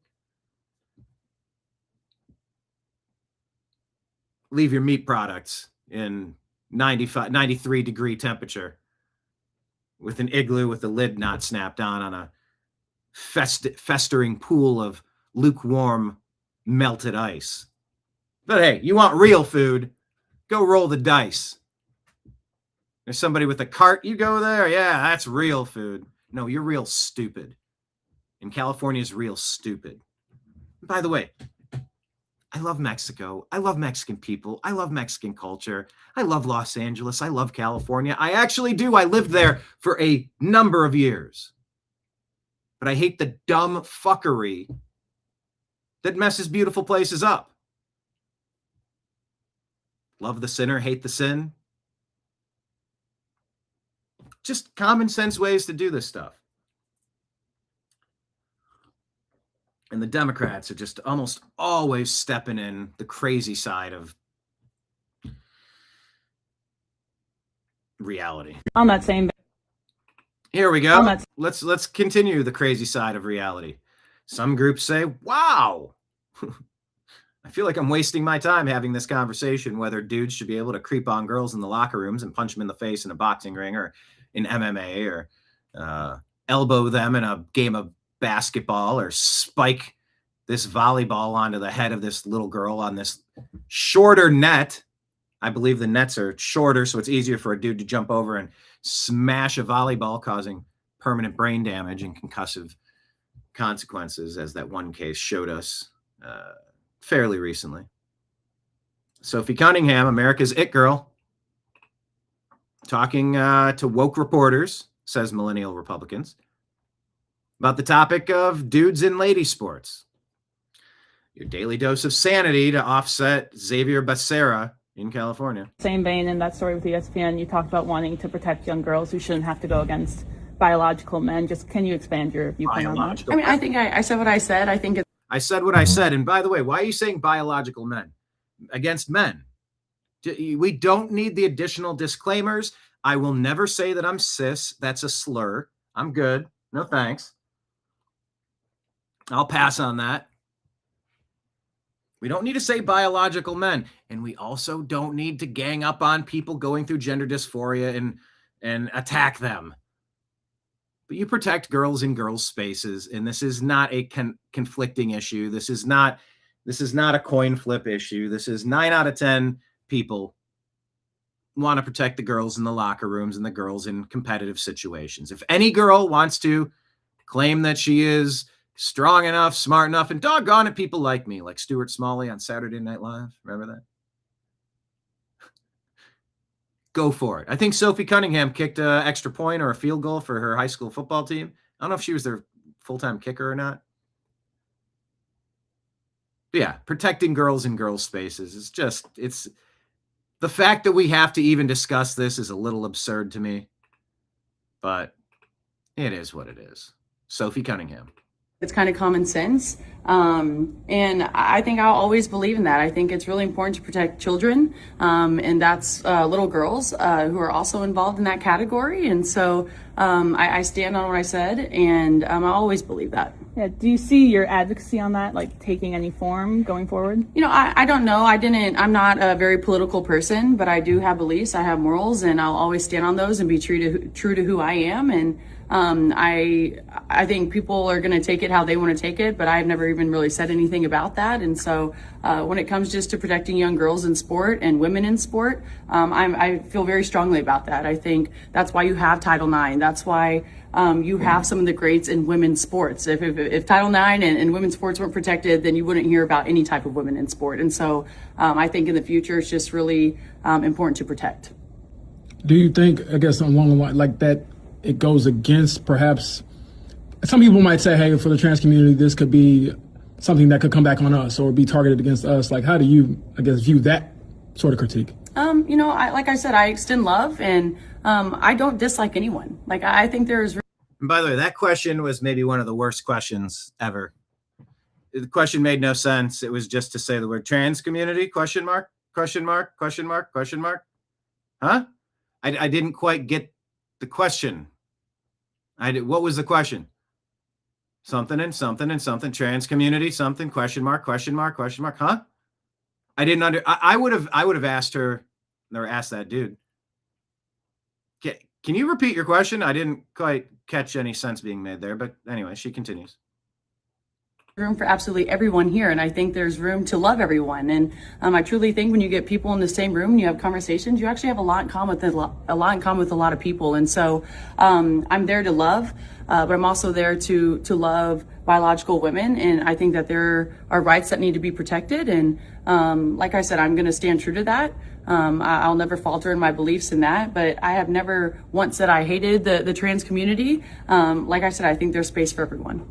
Leave your meat products in 93 degree temperature with an igloo with the lid not snapped on a festering pool of lukewarm melted ice. But hey, you want real food? Go roll the dice. There's somebody with a cart. You go there. Yeah, that's real food. No, you're real stupid. And California's real stupid. And by the way, I love Mexico. I love Mexican people. I love Mexican culture. I love Los Angeles. I love California. I actually do. I lived there for a number of years. But I hate the dumb fuckery that messes beautiful places up. Love the sinner, hate the sin. Just common sense ways to do this stuff. And the Democrats are just almost always stepping in the crazy side of reality. On that same. Here we go. Let's continue the crazy side of reality. Some groups say, wow. I feel like I'm wasting my time having this conversation whether dudes should be able to creep on girls in the locker rooms and punch them in the face in a boxing ring or in MMA or elbow them in a game of basketball or spike this volleyball onto the head of this little girl on this shorter net. I believe the nets are shorter, so it's easier for a dude to jump over and smash a volleyball, causing permanent brain damage and concussive consequences, as that one case showed us fairly recently. Sophie Cunningham, America's it girl, talking to woke reporters, says millennial Republicans, about the topic of dudes in lady sports. Your daily dose of sanity to offset Xavier Becerra in California. Same vein, in that story with ESPN, you talked about wanting to protect young girls who shouldn't have to go against biological men. Just can you expand your viewpoint on that? I mean, I think I said what I said. I think I said what I said. And by the way, why are you saying biological men against men? We don't need the additional disclaimers. I will never say that I'm cis. That's a slur. I'm good. No thanks. I'll pass on that. We don't need to say biological men. And we also don't need to gang up on people going through gender dysphoria and attack them. But you protect girls in girls' spaces. And this is not a conflicting issue. This is not a coin flip issue. This is 9 out of 10 people want to protect the girls in the locker rooms and the girls in competitive situations. If any girl wants to claim that she is strong enough, smart enough, and doggone it, people like me, like Stuart Smalley on Saturday Night Live. Remember that? Go for it. I think Sophie Cunningham kicked an extra point or a field goal for her high school football team. I don't know if she was their full-time kicker or not. But yeah, protecting girls in girls' spaces is it's the fact that we have to even discuss this is a little absurd to me, but it is what it is. Sophie Cunningham. it's kind of common sense. And I think I'll always believe in that. I think it's really important to protect children. And that's little girls who are also involved in that category. And so I stand on what I said, and I always believe that. Yeah. Do you see your advocacy on that, like, taking any form going forward? You know, I don't know. I'm not a very political person, but I do have beliefs. I have morals, and I'll always stand on those and be true to who I am. And I think people are going to take it how they want to take it, but I've never even really said anything about that. And so when it comes just to protecting young girls in sport and women in sport, I feel very strongly about that. I think that's why you have Title IX. That's why you have some of the greats in women's sports. If Title IX and women's sports weren't protected, then you wouldn't hear about any type of women in sport. And so I think in the future, it's just really important to protect. Do you think, I guess, along the line like that, it goes against perhaps some people might say, hey, for the trans community, this could be something that could come back on us or be targeted against us. Like, how do you, I guess, view that sort of critique? You know, like I said, I extend love, and I don't dislike anyone. Like, I think there's. And by the way, that question was maybe one of the worst questions ever. The question made no sense. It was just to say the word trans community, question mark, question mark, question mark, question mark. Huh? I didn't quite get the question. What was the question? Something and something and something, trans community, something, question mark, question mark, question mark. Huh? I didn't I would have asked her, or asked that dude. Can you repeat your question? I didn't quite catch any sense being made there, but anyway, she continues. Room for absolutely everyone here, and I think there's room to love everyone. And I truly think when you get people in the same room and you have conversations, you actually have a lot in common with a lot of people. And so I'm there to love, but I'm also there to love biological women, and I think that there are rights that need to be protected. And like I said, I'm going to stand true to that. I'll never falter in my beliefs in that, but I have never once said I hated the trans community. Like I said, I think there's space for everyone.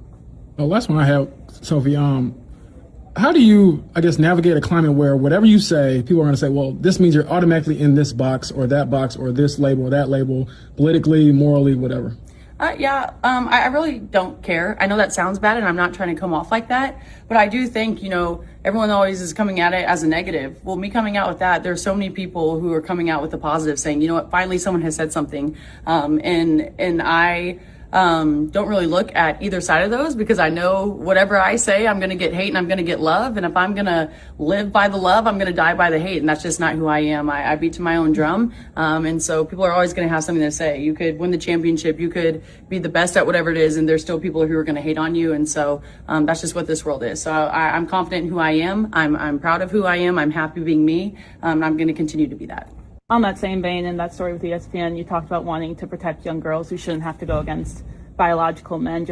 The last one I have, Sophie, how do you, I guess, navigate a climate where whatever you say, people are going to say, well, this means you're automatically in this box or this label or that label, politically, morally, whatever? I really don't care. I know that sounds bad, and I'm not trying to come off like that, but I do think, you know, everyone always is coming at it as a negative. Well, me coming out with that, there's so many people who are coming out with the positive, saying, you know what, finally someone has said something, and I don't really look at either side of those, because I know whatever I say, I'm going to get hate and I'm going to get love. And if I'm going to live by the love, I'm going to die by the hate. And that's just not who I am. I beat to my own drum. And so people are always going to have something to say. You could win the championship. You could be the best at whatever it is. And there's still people who are going to hate on you. And so that's just what this world is. So I'm confident in who I am. I'm proud of who I am. I'm happy being me. And I'm going to continue to be that. On that same vein, in that story with ESPN, you talked about wanting to protect young girls who shouldn't have to go against biological men.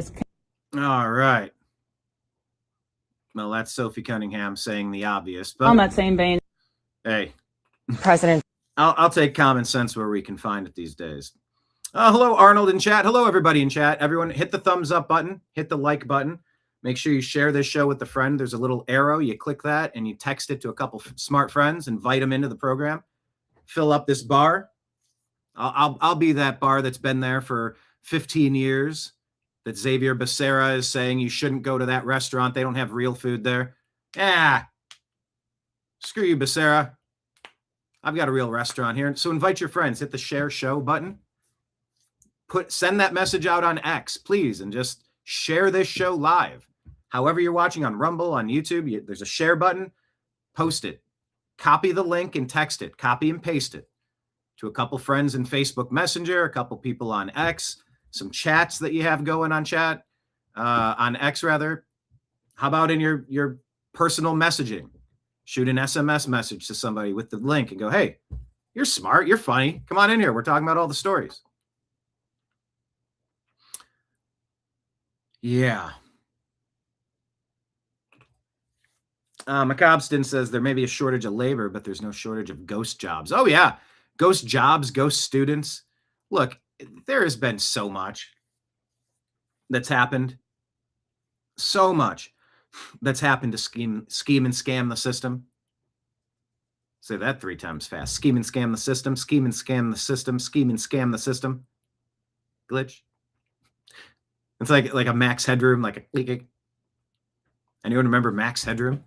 All right. Well, that's Sophie Cunningham saying the obvious. But on that same vein. Hey, President. I'll take common sense where we can find it these days. Hello, Arnold in chat. Hello, everybody in chat. Everyone, hit the thumbs up button. Hit the like button. Make sure you share this show with a friend. There's a little arrow. You click that and you text it to a couple smart friends. Invite them into the program. Fill up this bar. I'll be that bar that's been there for 15 years. That Xavier Becerra is saying you shouldn't go to that restaurant. They don't have real food there. Screw you, Becerra. I've got a real restaurant here. So invite your friends. Hit the share show button. Send that message out on X, please, and just share this show live. However you're watching on Rumble, on YouTube, there's a share button. Post it. Copy the link and text it. Copy and paste it to a couple friends in Facebook Messenger, a couple people on X, some chats that you have going on on X rather. How about in your personal messaging? Shoot an SMS message to somebody with the link and go, hey, you're smart, you're funny. Come on in here. We're talking about all the stories. Yeah. McCobston says there may be a shortage of labor, but there's no shortage of ghost jobs. Oh, yeah. Ghost jobs, ghost students. Look, there has been so much that's happened. So much that's happened to scheme and scam the system. Say that 3 times fast. Scheme and scam the system. Scheme and scam the system. Scheme and scam the system. Glitch. It's like a Max Headroom, like a click. Anyone remember Max Headroom?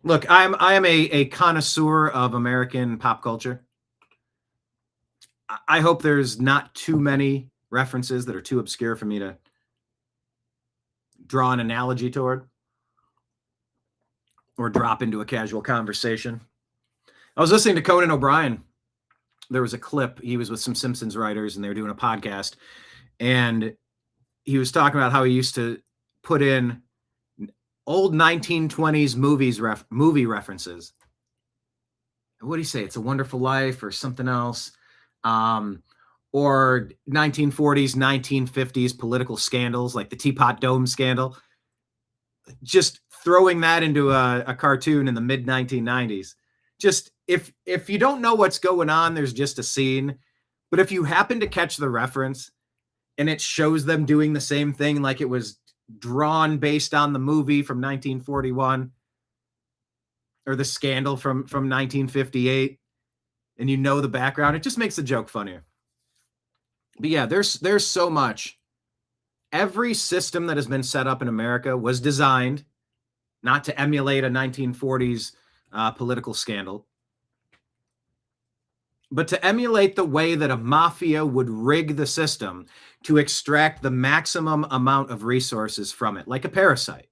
Look, I am a connoisseur of American pop culture. I hope there's not too many references that are too obscure for me to draw an analogy toward or drop into a casual conversation. I was listening to Conan O'Brien. There was a clip. He was with some Simpsons writers and they were doing a podcast. And he was talking about how he used to put in old 1920s movie references. What do you say? It's a Wonderful Life or something else. Or 1940s, 1950s political scandals like the Teapot Dome scandal. Just throwing that into a cartoon in the mid 1990s. Just if you don't know what's going on, there's just a scene. But if you happen to catch the reference and it shows them doing the same thing, like it was drawn based on the movie from 1941 or the scandal from 1958, and you know the background, it just makes the joke funnier. But yeah, there's so much. Every system that has been set up in America was designed not to emulate a 1940s political scandal, but to emulate the way that a mafia would rig the system to extract the maximum amount of resources from it, like a parasite.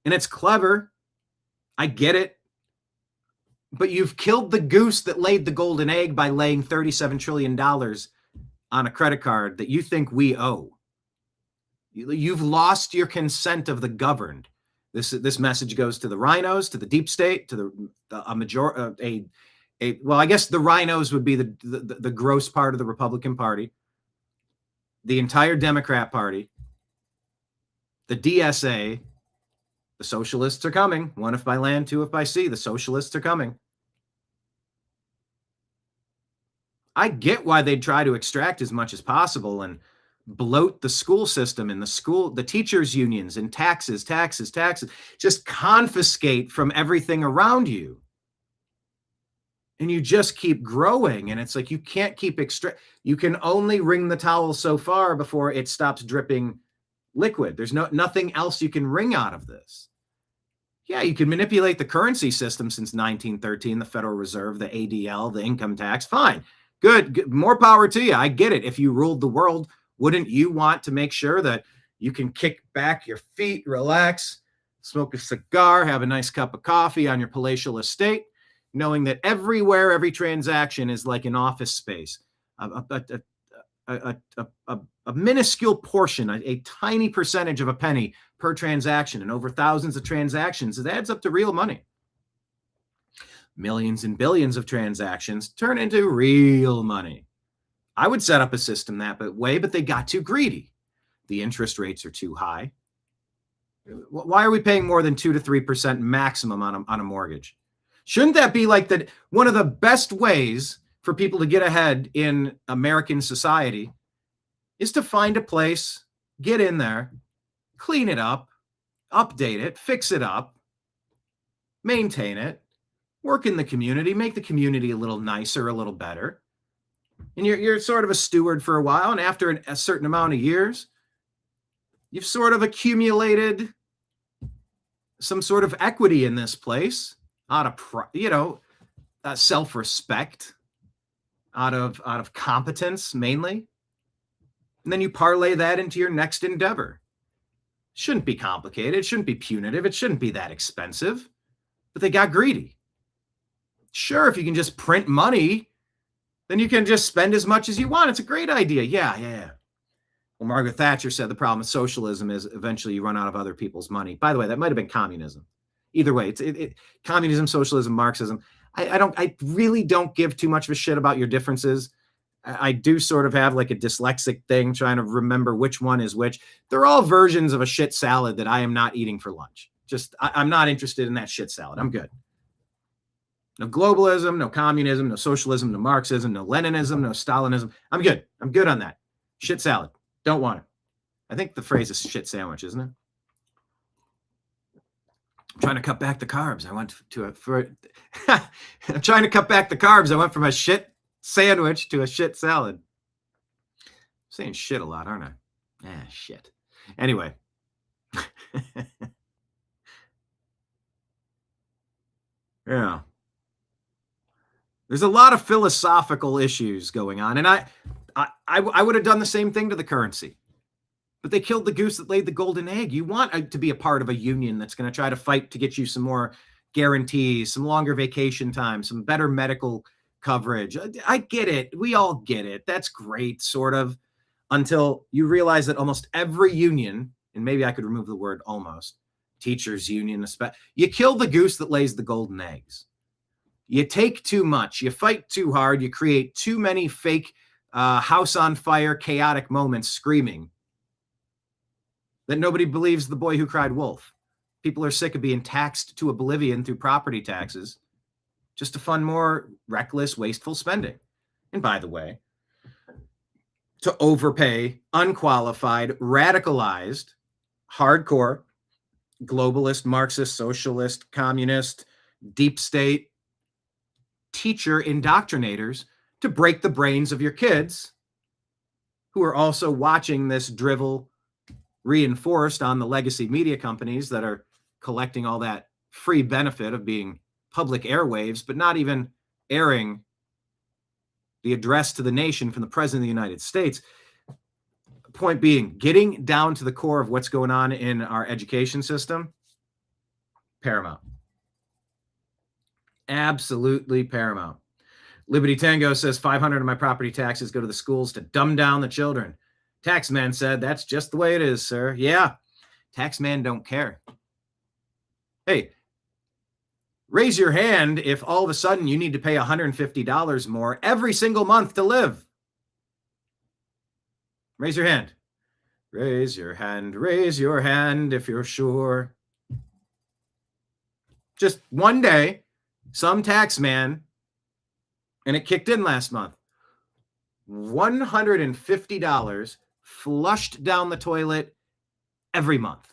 And it's clever. I get it. But you've killed the goose that laid the golden egg by laying $37 trillion on a credit card that you think we owe. You've lost your consent of the governed. This message goes to the rhinos, to the deep state, to well, I guess the rhinos would be the gross part of the Republican Party, the entire Democrat Party, the DSA, the socialists are coming. 1 if by land, 2 if by sea. The socialists are coming. I get why they'd try to extract as much as possible and bloat the school system and the teachers unions and taxes, just confiscate from everything around you. And you just keep growing. And it's like, you can't keep you can only wring the towel so far before it stops dripping liquid. There's nothing else you can wring out of this. Yeah, you can manipulate the currency system since 1913, the Federal Reserve, the ADL, the income tax. Fine. Good. More power to you. I get it. If you ruled the world, wouldn't you want to make sure that you can kick back your feet, relax, smoke a cigar, have a nice cup of coffee on your palatial estate, knowing that everywhere, every transaction is like an office space, a minuscule portion, a tiny percentage of a penny per transaction, and over thousands of transactions, it adds up to real money. Millions and billions of transactions turn into real money. I would set up a system that way, but they got too greedy. The interest rates are too high. Why are we paying more than 2 to 3% maximum on a mortgage? Shouldn't that be like one of the best ways for people to get ahead in American society is to find a place, get in there, clean it up, update it, fix it up, maintain it, work in the community, make the community a little nicer, a little better. And you're sort of a steward for a while, and after a certain amount of years, you've sort of accumulated some sort of equity in this place out of self-respect, out of competence mainly. And then you parlay that into your next endeavor. Shouldn't be complicated. It shouldn't be punitive. It shouldn't be that expensive. But they got greedy. Sure, if you can just print money, then you can just spend as much as you want. It's a great idea. Yeah. Well, Margaret Thatcher said the problem with socialism is eventually you run out of other people's money. By the way, that might have been communism. Either way, it's communism, socialism, Marxism. I really don't give too much of a shit about your differences. I do sort of have like a dyslexic thing trying to remember which one is which. They're all versions of a shit salad that I am not eating for lunch. I'm not interested in that shit salad. I'm good. No globalism, no communism, no socialism, no Marxism, no Leninism, no Stalinism. I'm good. I'm good on that. Shit salad. Don't want it. I think the phrase is shit sandwich, isn't it? I'm trying to cut back the carbs. I'm trying to cut back the carbs. I went from a shit sandwich to a shit salad. I'm saying shit a lot, aren't I? Shit. Anyway. Yeah. There's a lot of philosophical issues going on. And I would have done the same thing to the currency. But they killed the goose that laid the golden egg. You want to be a part of a union that's going to try to fight to get you some more guarantees, some longer vacation time, some better medical coverage. I get it. We all get it. That's great, sort of, until you realize that almost every union, and maybe I could remove the word almost, teachers union, you kill the goose that lays the golden eggs. You take too much. You fight too hard. You create too many fake house on fire, chaotic moments screaming that nobody believes the boy who cried wolf. People are sick of being taxed to oblivion through property taxes just to fund more reckless, wasteful spending. And by the way, to overpay unqualified, radicalized, hardcore, globalist, Marxist, socialist, communist, deep state teacher indoctrinators to break the brains of your kids who are also watching this drivel reinforced on the legacy media companies that are collecting all that free benefit of being public airwaves, but not even airing the address to the nation from the President of the United States. Point being, getting down to the core of what's going on in our education system, paramount. Absolutely paramount. Liberty Tango says 500 of my property taxes go to the schools to dumb down the children. Taxman said, that's just the way it is, sir. Yeah, taxman don't care. Hey, raise your hand if all of a sudden you need to pay $150 more every single month to live. Raise your hand. Raise your hand. Raise your hand if you're sure. Just one day, some tax man, and it kicked in last month, $150 flushed down the toilet every month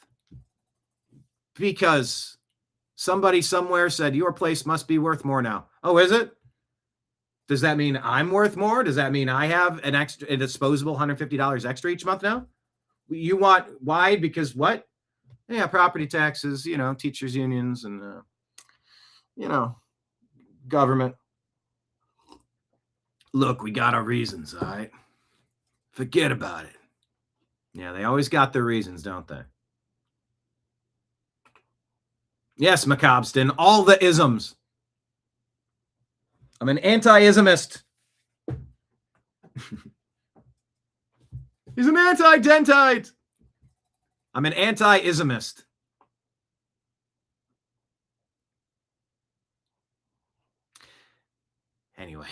because somebody somewhere said your place must be worth more now. Oh, is it? Does that mean I'm worth more? Does that mean I have a disposable $150 extra each month now? You want why? Because what? Yeah, property taxes, teachers unions and, government. Look, we got our reasons, all right? Forget about it. Yeah, they always got their reasons, don't they? Yes, Macabston, all the isms. I'm an anti-ismist. He's an anti-dentite. I'm an anti-ismist. Anyway.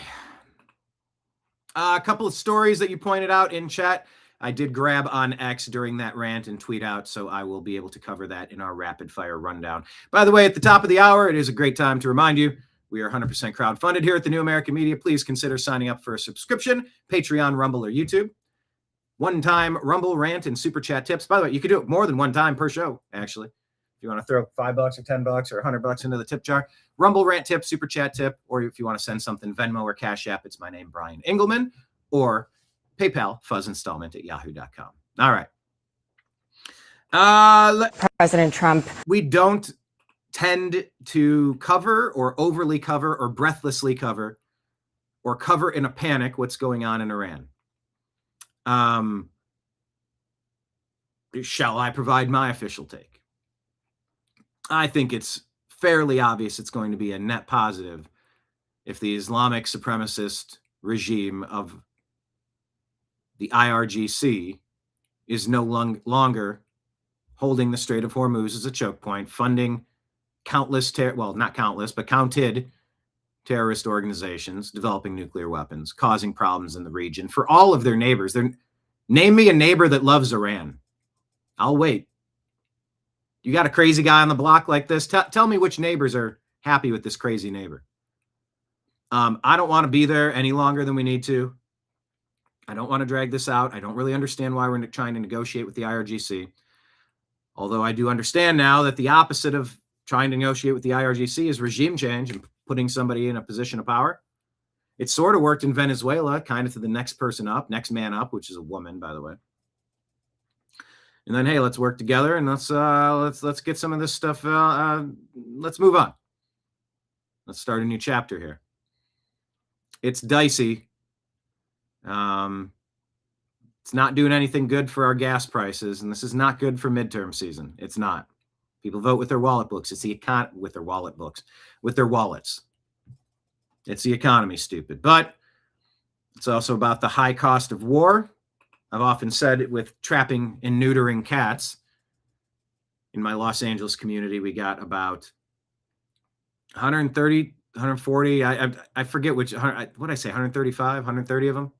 A couple of stories that you pointed out in chat. I did grab on X during that rant and tweet out, so I will be able to cover that in our rapid fire rundown. By the way, at the top of the hour, it is a great time to remind you We are 100% crowdfunded here at the New American Media. Please consider signing up for a subscription, Patreon, Rumble, or YouTube. One-time Rumble rant and super chat tips. By the way, you can do it more than one time per show, actually. If you want to throw $5 or $10 or $100 into the tip jar, Rumble rant tip, super chat tip, or if you want to send something, Venmo or Cash App, it's my name, Brian Engelman, or PayPal, fuzzinstallment@yahoo.com. All right. President Trump. We don't tend to cover or overly cover or breathlessly cover or cover in a panic what's going on in Iran. Shall I provide my official take? I think it's fairly obvious it's going to be a net positive if the Islamic supremacist regime of the IRGC is no longer holding the Strait of Hormuz as a choke point, funding countless, not countless, but counted terrorist organizations, developing nuclear weapons, causing problems in the region for all of their neighbors. Name me a neighbor that loves Iran. I'll wait. You got a crazy guy on the block like this? Tell me which neighbors are happy with this crazy neighbor. I don't want to be there any longer than we need to. I don't want to drag this out. I don't really understand why we're trying to negotiate with the IRGC. Although I do understand now that the opposite of trying to negotiate with the IRGC is regime change and putting somebody in a position of power. It sort of worked in Venezuela, kind of to the next person up, next man up, which is a woman, by the way. And then, hey, let's work together and let's get some of this stuff. Let's move on. Let's start a new chapter here. It's dicey. It's not doing anything good for our gas prices, and this is not good for midterm season. It's not. People vote with their wallet books. It's the economy with their wallet books, with their wallets. It's the economy, stupid. But it's also about the high cost of war. I've often said it with trapping and neutering cats. In my Los Angeles community, we got about 130, 140. I forget which. What did I say? 135, 130 of them.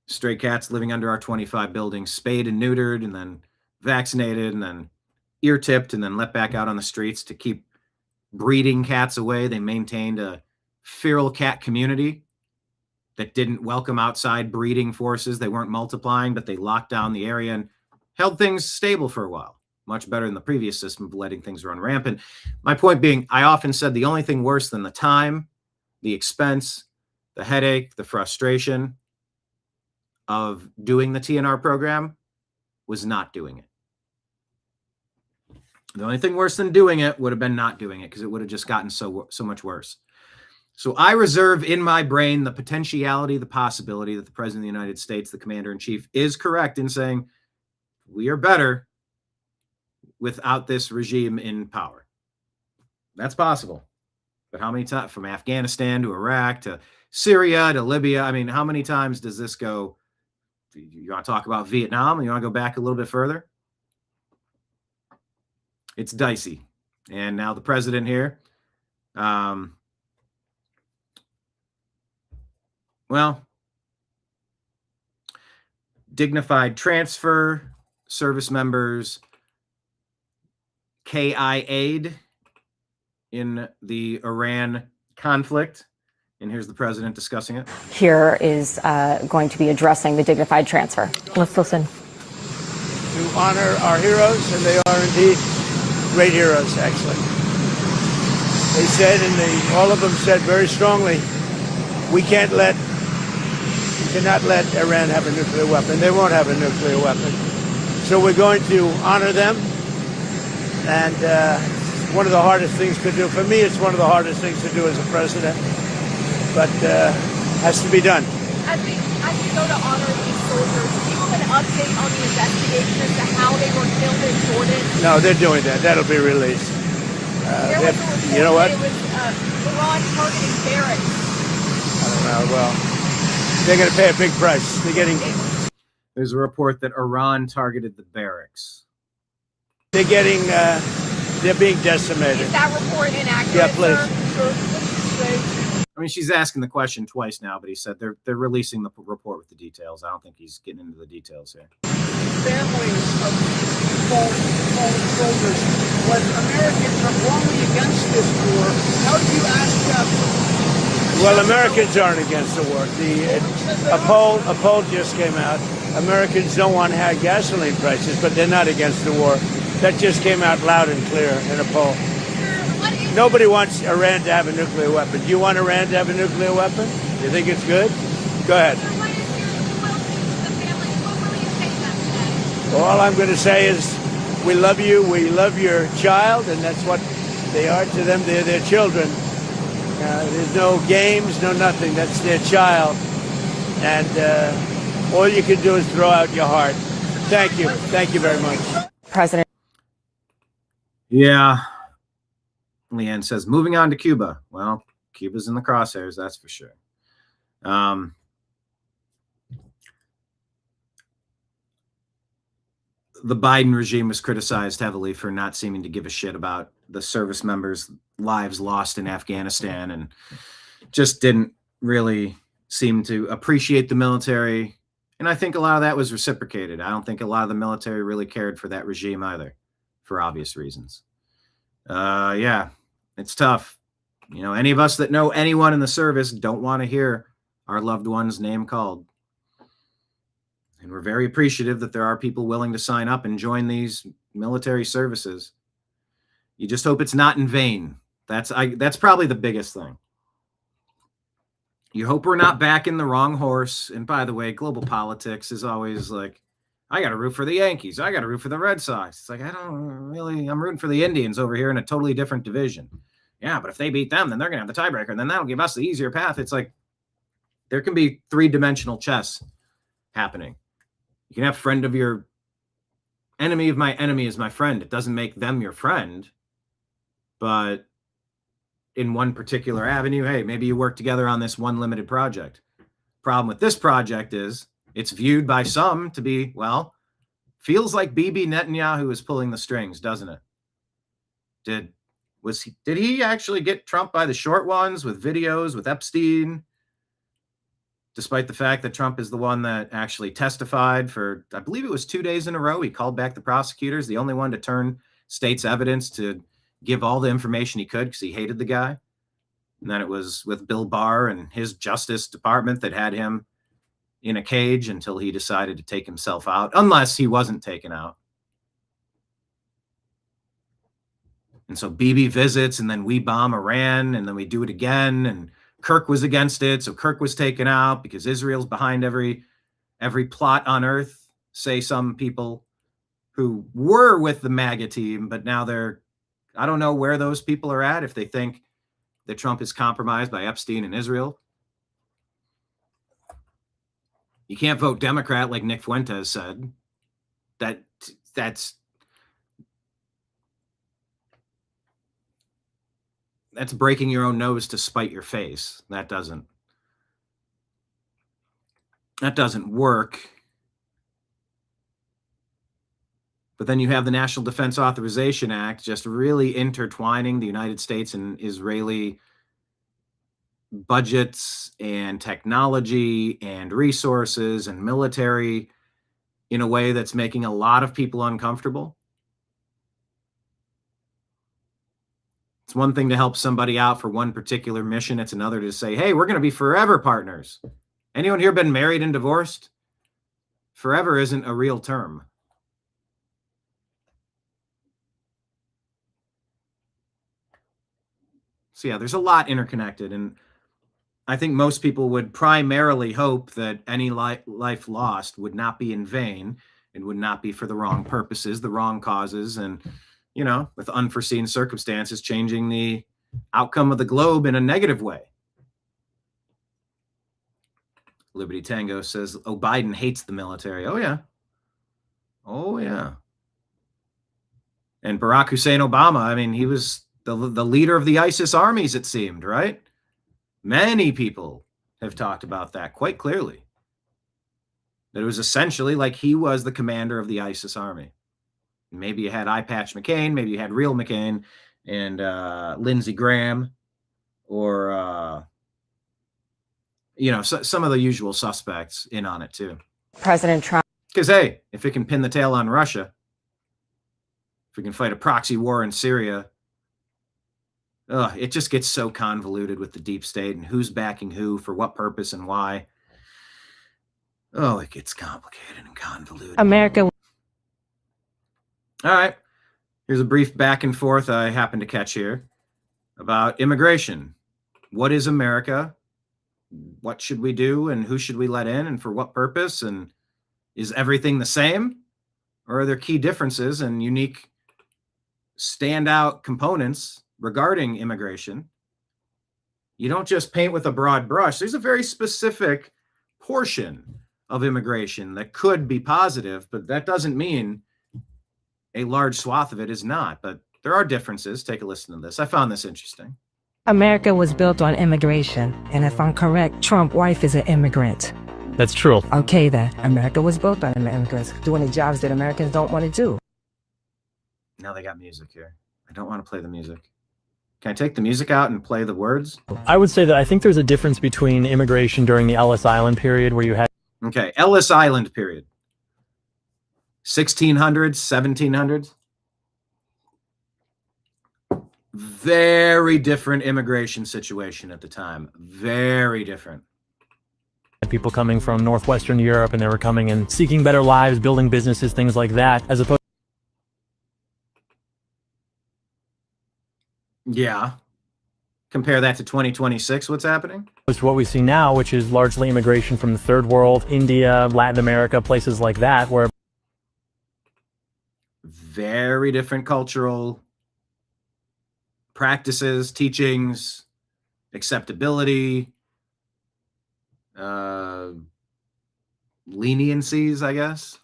Stray cats living under our 25 buildings, spayed and neutered, and then vaccinated, and then ear tipped, and then let back out on the streets to keep breeding cats away. They maintained a feral cat community that didn't welcome outside breeding forces. They weren't multiplying, but they locked down the area and held things stable for a while. Much better than the previous system of letting things run rampant. My point being, I often said the only thing worse than the time, the expense, the headache, the frustration of doing the TNR program was not doing it. The only thing worse than doing it would have been not doing it, because it would have just gotten so much worse. So I reserve in my brain the potentiality, the possibility that the President of the United States, the Commander-in-Chief, is correct in saying we are better without this regime in power. That's possible. But how many times, from Afghanistan to Iraq to Syria to Libya, I mean, how many times does this go? You want to talk about Vietnam? You want to go back a little bit further? It's dicey. And now the president here, dignified transfer, service members, KI aid in the Iran conflict. And here's the president discussing it. Here is going to be addressing the dignified transfer. Let's listen. To honor our heroes, and they are indeed great heroes, actually. They said, and all of them said very strongly, we cannot let Iran have a nuclear weapon. They won't have a nuclear weapon. So we're going to honor them. And one of the hardest things to do, for me, it's one of the hardest things to do as a president, but has to be done. As we go to honor these soldiers, do you have an update on the investigation as to how they were killed in Jordan? No, they're doing that. That'll be released. You know what? It was Iran targeting barracks. I don't know. Well, they're going to pay a big price. There's a report that Iran targeted the barracks. They're being decimated. Is that report inaccurate? Yeah, please. Sir? I mean, she's asking the question twice now, but he said they're releasing the report with the details. I don't think he's getting into the details here. Families of fallen soldiers, when Americans are wrongly against this war, how do you ask them? Well, Americans aren't against the war. A poll just came out. Americans don't want high gasoline prices, but they're not against the war. That just came out loud and clear in a poll. Nobody wants Iran to have a nuclear weapon. Do you want Iran to have a nuclear weapon? You think it's good? Go ahead. All I'm going to say is we love you. We love your child, and that's what they are to them. They're their children. There's no games, no nothing. That's their child. And all you can do is throw out your heart. Thank you. Thank you very much. President. Yeah. Leanne says, moving on to Cuba. Well, Cuba's in the crosshairs, that's for sure. The Biden regime was criticized heavily for not seeming to give a shit about the service members' lives lost in Afghanistan, and just didn't really seem to appreciate the military. And I think a lot of that was reciprocated. I don't think a lot of the military really cared for that regime either, for obvious reasons. Yeah, it's tough. You know, any of us that know anyone in the service don't want to hear our loved one's name called. And we're very appreciative that there are people willing to sign up and join these military services. You just hope it's not in vain. That's probably the biggest thing. You hope we're not backing the wrong horse. And by the way, global politics is always like, I got to root for the Yankees. I got to root for the Red Sox. It's like, I'm rooting for the Indians over here in a totally different division. Yeah, but if they beat them, then they're going to have the tiebreaker, and then that'll give us the easier path. It's like there can be three-dimensional chess happening. You can have friend of your enemy of my enemy is my friend. It doesn't make them your friend. But in one particular avenue, hey, maybe you work together on this one limited project. Problem with this project is it's viewed by some to be, well, feels like Bibi Netanyahu is pulling the strings, doesn't it? Did he actually get Trump by the short ones with videos with Epstein? Despite the fact that Trump is the one that actually testified for, I believe it was 2 days in a row. He called back the prosecutors, the only one to turn state's evidence to give all the information he could because he hated the guy. And then it was with Bill Barr and his Justice Department that had him in a cage until he decided to take himself out, unless he wasn't taken out. And so Bibi visits, and then we bomb Iran, and then we do it again, and Kirk was against it, so Kirk was taken out because Israel's behind every plot on earth, say some people who were with the MAGA team, but now I don't know where those people are at, if they think that Trump is compromised by Epstein and Israel. You can't vote Democrat like Nick Fuentes said. That's breaking your own nose to spite your face. That doesn't work. But then you have the National Defense Authorization Act just really intertwining the United States and Israeli budgets and technology and resources and military in a way that's making a lot of people uncomfortable. It's one thing to help somebody out for one particular mission. It's another to say, hey, we're going to be forever partners. Anyone here been married and divorced? Forever isn't a real term. So yeah, there's a lot interconnected. And I think most people would primarily hope that any life lost would not be in vain and would not be for the wrong purposes, the wrong causes, and, you know, with unforeseen circumstances, changing the outcome of the globe in a negative way. Liberty Tango says, oh, Biden hates the military. Oh, yeah. Oh, yeah. And Barack Hussein Obama, I mean, he was the leader of the ISIS armies, it seemed, right? Many people have talked about that quite clearly. That it was essentially like he was the commander of the ISIS army. Maybe you had Eye Patch McCain, maybe you had real McCain and Lindsey Graham, or you know, some of the usual suspects in on it too. President Trump. Because, hey, if it can pin the tail on Russia, if we can fight a proxy war in Syria, it just gets so convoluted with the deep state and who's backing who for what purpose and why. Oh, it gets complicated and convoluted. America. All right. Here's a brief back and forth I happened to catch here about immigration. What is America? What should we do and who should we let in and for what purpose? And is everything the same? Or are there key differences and unique standout components regarding immigration? You don't just paint with a broad brush. There's a very specific portion of immigration that could be positive, but that doesn't mean a large swath of it is not. But there are differences. Take a listen to this. I found this interesting. America was built on immigration, and if I'm correct, Trump's wife is an immigrant. That's true. Okay then, America was built on immigrants doing the jobs that Americans don't want to do. Now they got music here. I don't want to play the music. Can I take the music out and play the words? I would say that I think there's a difference between immigration during the Ellis Island period where you had... Okay, Ellis Island period. 1600s, 1700s. Very different immigration situation at the time. Very different. people coming from Northwestern Europe, and they were coming and seeking better lives, building businesses, things like that, as opposed... Yeah. Compare that to 2026, what's happening? to what we see now, which is largely immigration from the third world, India, Latin America, places like that, where... Very different cultural practices, teachings, acceptability, leniencies, I guess.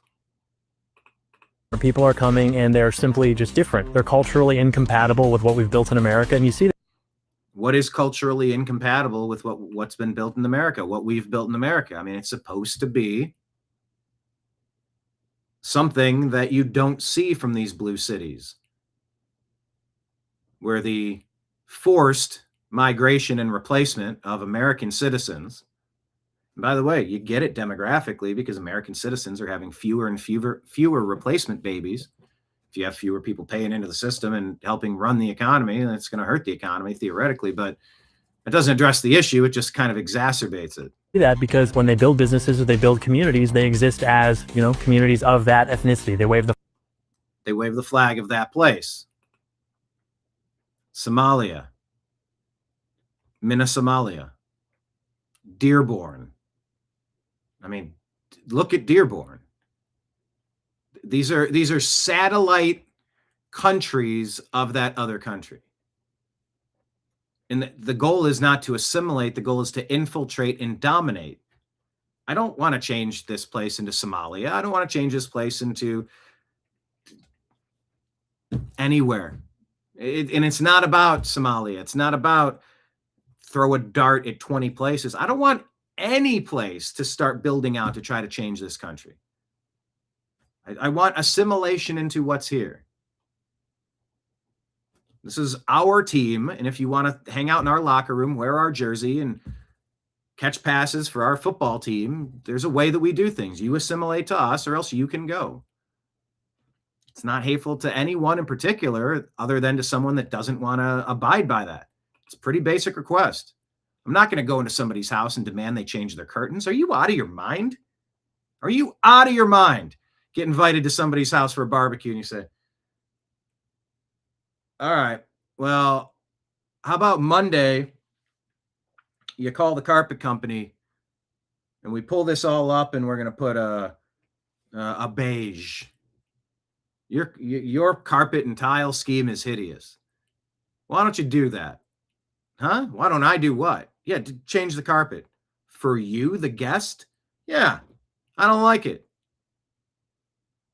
People are coming and they're simply just different. They're culturally incompatible with what we've built in America, and you see that. What is culturally incompatible with what's been built in America, what we've built in America? I mean, it's supposed to be something that you don't see from these blue cities, where the forced migration and replacement of American citizens. And by the way, you get it demographically because American citizens are having fewer and fewer replacement babies. If you have fewer people paying into the system and helping run the economy, then it's going to hurt the economy theoretically, but it doesn't address the issue. It just kind of exacerbates it. That because when they build businesses or they build communities, they exist as, you know, communities of that ethnicity. They wave the flag of that place. Somalia, Somalia, Dearborn. I mean, look at Dearborn. These are satellite countries of that other country. And the goal is not to assimilate. The goal is to infiltrate and dominate. I don't want to change this place into Somalia. I don't want to change this place into anywhere. And it's not about Somalia. It's not about throw a dart at 20 places. I don't want any place to start building out to try to change this country. I want assimilation into what's here. This is our team, and if you want to hang out in our locker room, wear our jersey, and catch passes for our football team, there's a way that we do things. You assimilate to us, or else you can go. It's not hateful to anyone in particular, other than to someone that doesn't want to abide by that. It's a pretty basic request. I'm not going to go into somebody's house and demand they change their curtains. Are you out of your mind? Are you out of your mind? Get invited to somebody's house for a barbecue and you say, all right, well, how about Monday, you call the carpet company and we pull this all up and we're going to put a beige. Your carpet and tile scheme is hideous. Why don't you do that? Huh? Why don't I do what? Yeah, to change the carpet. For you, the guest? Yeah, I don't like it.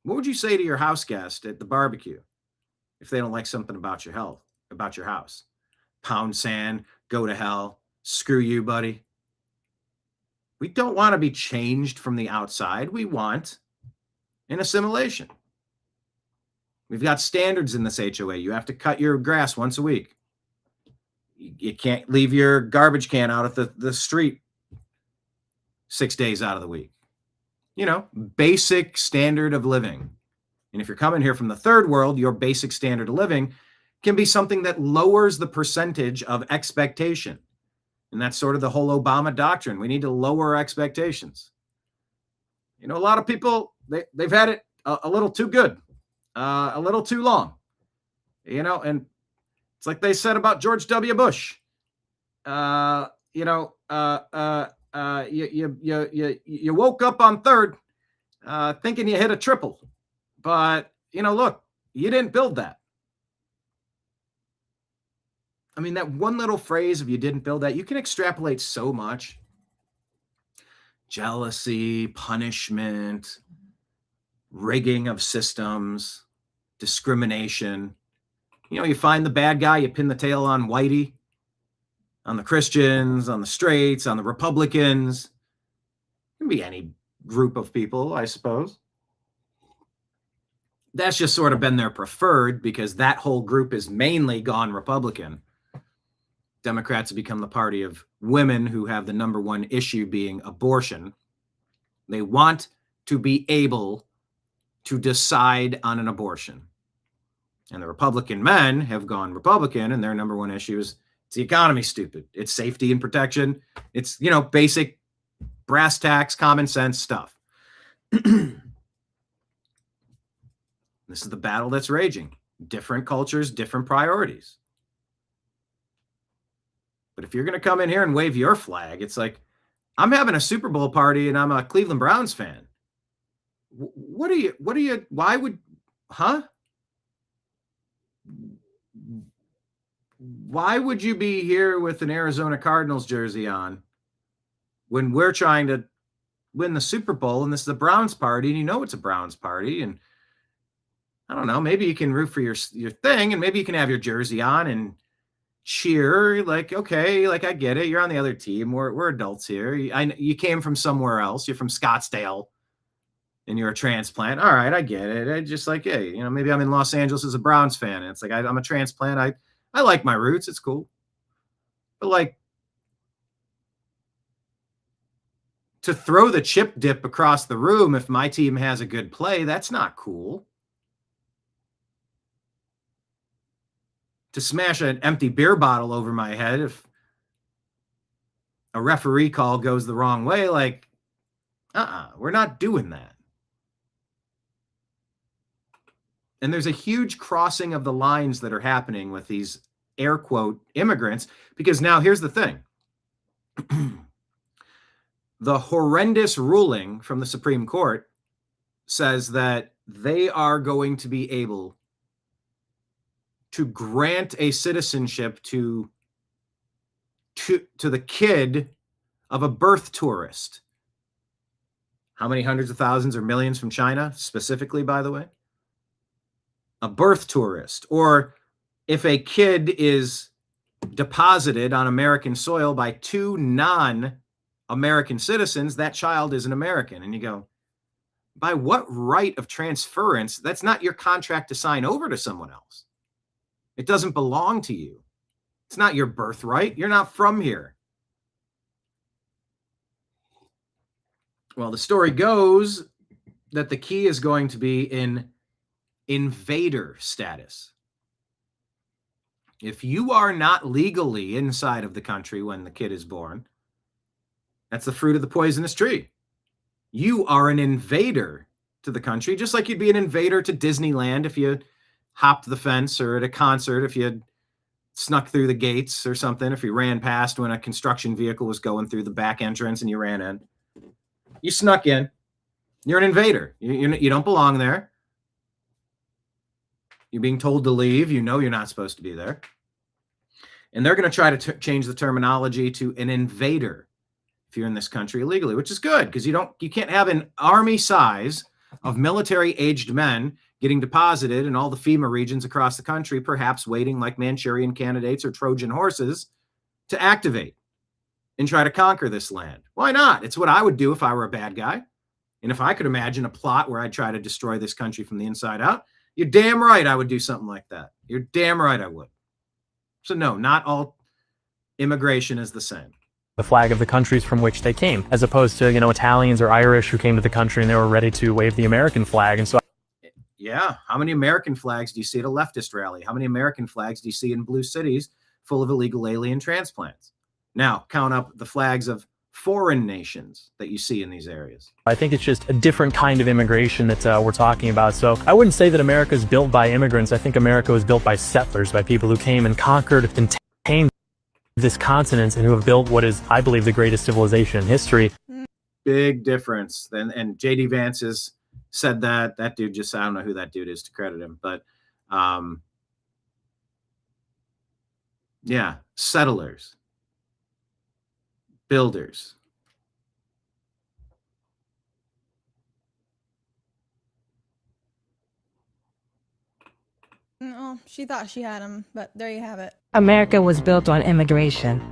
What would you say to your house guest at the barbecue if they don't like something about your house? Pound sand, go to hell, screw you, buddy. We don't want to be changed from the outside. We want an assimilation. We've got standards in this HOA. You have to cut your grass once a week. You can't leave your garbage can out at the street 6 days out of the week. Basic standard of living. And if you're coming here from the third world, your basic standard of living can be something that lowers the percentage of expectation. And that's sort of the whole Obama doctrine. We need to lower expectations. A lot of people, they've had it a little too good, a little too long, and it's like they said about George W. Bush. You woke up on third thinking you hit a triple, but look, you didn't build that. I mean, that one little phrase of "you didn't build that," you can extrapolate so much. Jealousy, punishment, rigging of systems, discrimination. You find the bad guy, you pin the tail on Whitey, on the Christians, on the straights, on the Republicans. It can be any group of people, I suppose. That's just sort of been their preferred because that whole group is mainly gone Republican. Democrats have become the party of women who have the number one issue being abortion. They want to be able to decide on an abortion. And the Republican men have gone Republican, and their number one issue is it's the economy, stupid. It's safety and protection. It's, basic brass tacks, common sense stuff. This is the battle that's raging. Different cultures, different priorities. But if you're going to come in here and wave your flag, it's like, I'm having a Super Bowl party and I'm a Cleveland Browns fan. Why would you be here with an Arizona Cardinals jersey on when we're trying to win the Super Bowl and this is a Browns party and it's a Browns party? And I don't know, maybe you can root for your thing and maybe you can have your jersey on and cheer, like, okay, like I get it. You're on the other team. We're adults here. You came from somewhere else. You're from Scottsdale and you're a transplant. All right, I get it. I just like, hey, maybe I'm in Los Angeles as a Browns fan. And it's like, I'm a transplant. I like my roots. It's cool. But like to throw the chip dip across the room if my team has a good play, that's not cool. To smash an empty beer bottle over my head if a referee call goes the wrong way, like, we're not doing that. And there's a huge crossing of the lines that are happening with these air quote immigrants, because now here's the thing. The horrendous ruling from the Supreme Court says that they are going to be able to grant a citizenship to the kid of a birth tourist. How many hundreds of thousands or millions from China, specifically, by the way? A birth tourist. Or if a kid is deposited on American soil by two non-American citizens, that child is an American. And you go, by what right of transference? That's not your contract to sign over to someone else. It doesn't belong to you. It's not your birthright. You're not from here. Well, the story goes that the key is going to be in invader status. If you are not legally inside of the country when the kid is born, that's the fruit of the poisonous tree. You are an invader to the country, just like you'd be an invader to Disneyland if you hopped the fence, or at a concert if you had snuck through the gates or something, if you ran past when a construction vehicle was going through the back entrance and you ran in. You snuck in. You're an invader. You don't belong there. You're being told to leave. You're not supposed to be there. And they're going to try to change the terminology to an invader if you're in this country illegally, which is good because you can't have an army size of military-aged men getting deposited in all the FEMA regions across the country, perhaps waiting like Manchurian candidates or Trojan horses to activate and try to conquer this land. Why not? It's what I would do if I were a bad guy. And if I could imagine a plot where I'd try to destroy this country from the inside out, you're damn right I would do something like that. You're damn right I would. So no, not all immigration is the same. the flag of the countries from which they came, as opposed to, Italians or Irish who came to the country and they were ready to wave the American flag. And so, yeah, how many American flags do you see at a leftist rally? How many American flags do you see in blue cities full of illegal alien transplants? Now, count up the flags of foreign nations that you see in these areas. I think it's just a different kind of immigration that we're talking about. So I wouldn't say that America is built by immigrants. I think America was built by settlers, by people who came and conquered and tamed this continent and who have built what is, I believe, the greatest civilization in history. Big difference. And J.D. Vance has said that. That dude just, I don't know who that dude is to credit him, but yeah, settlers, builders. No, she thought she had him, but there you have it. America was built on immigration.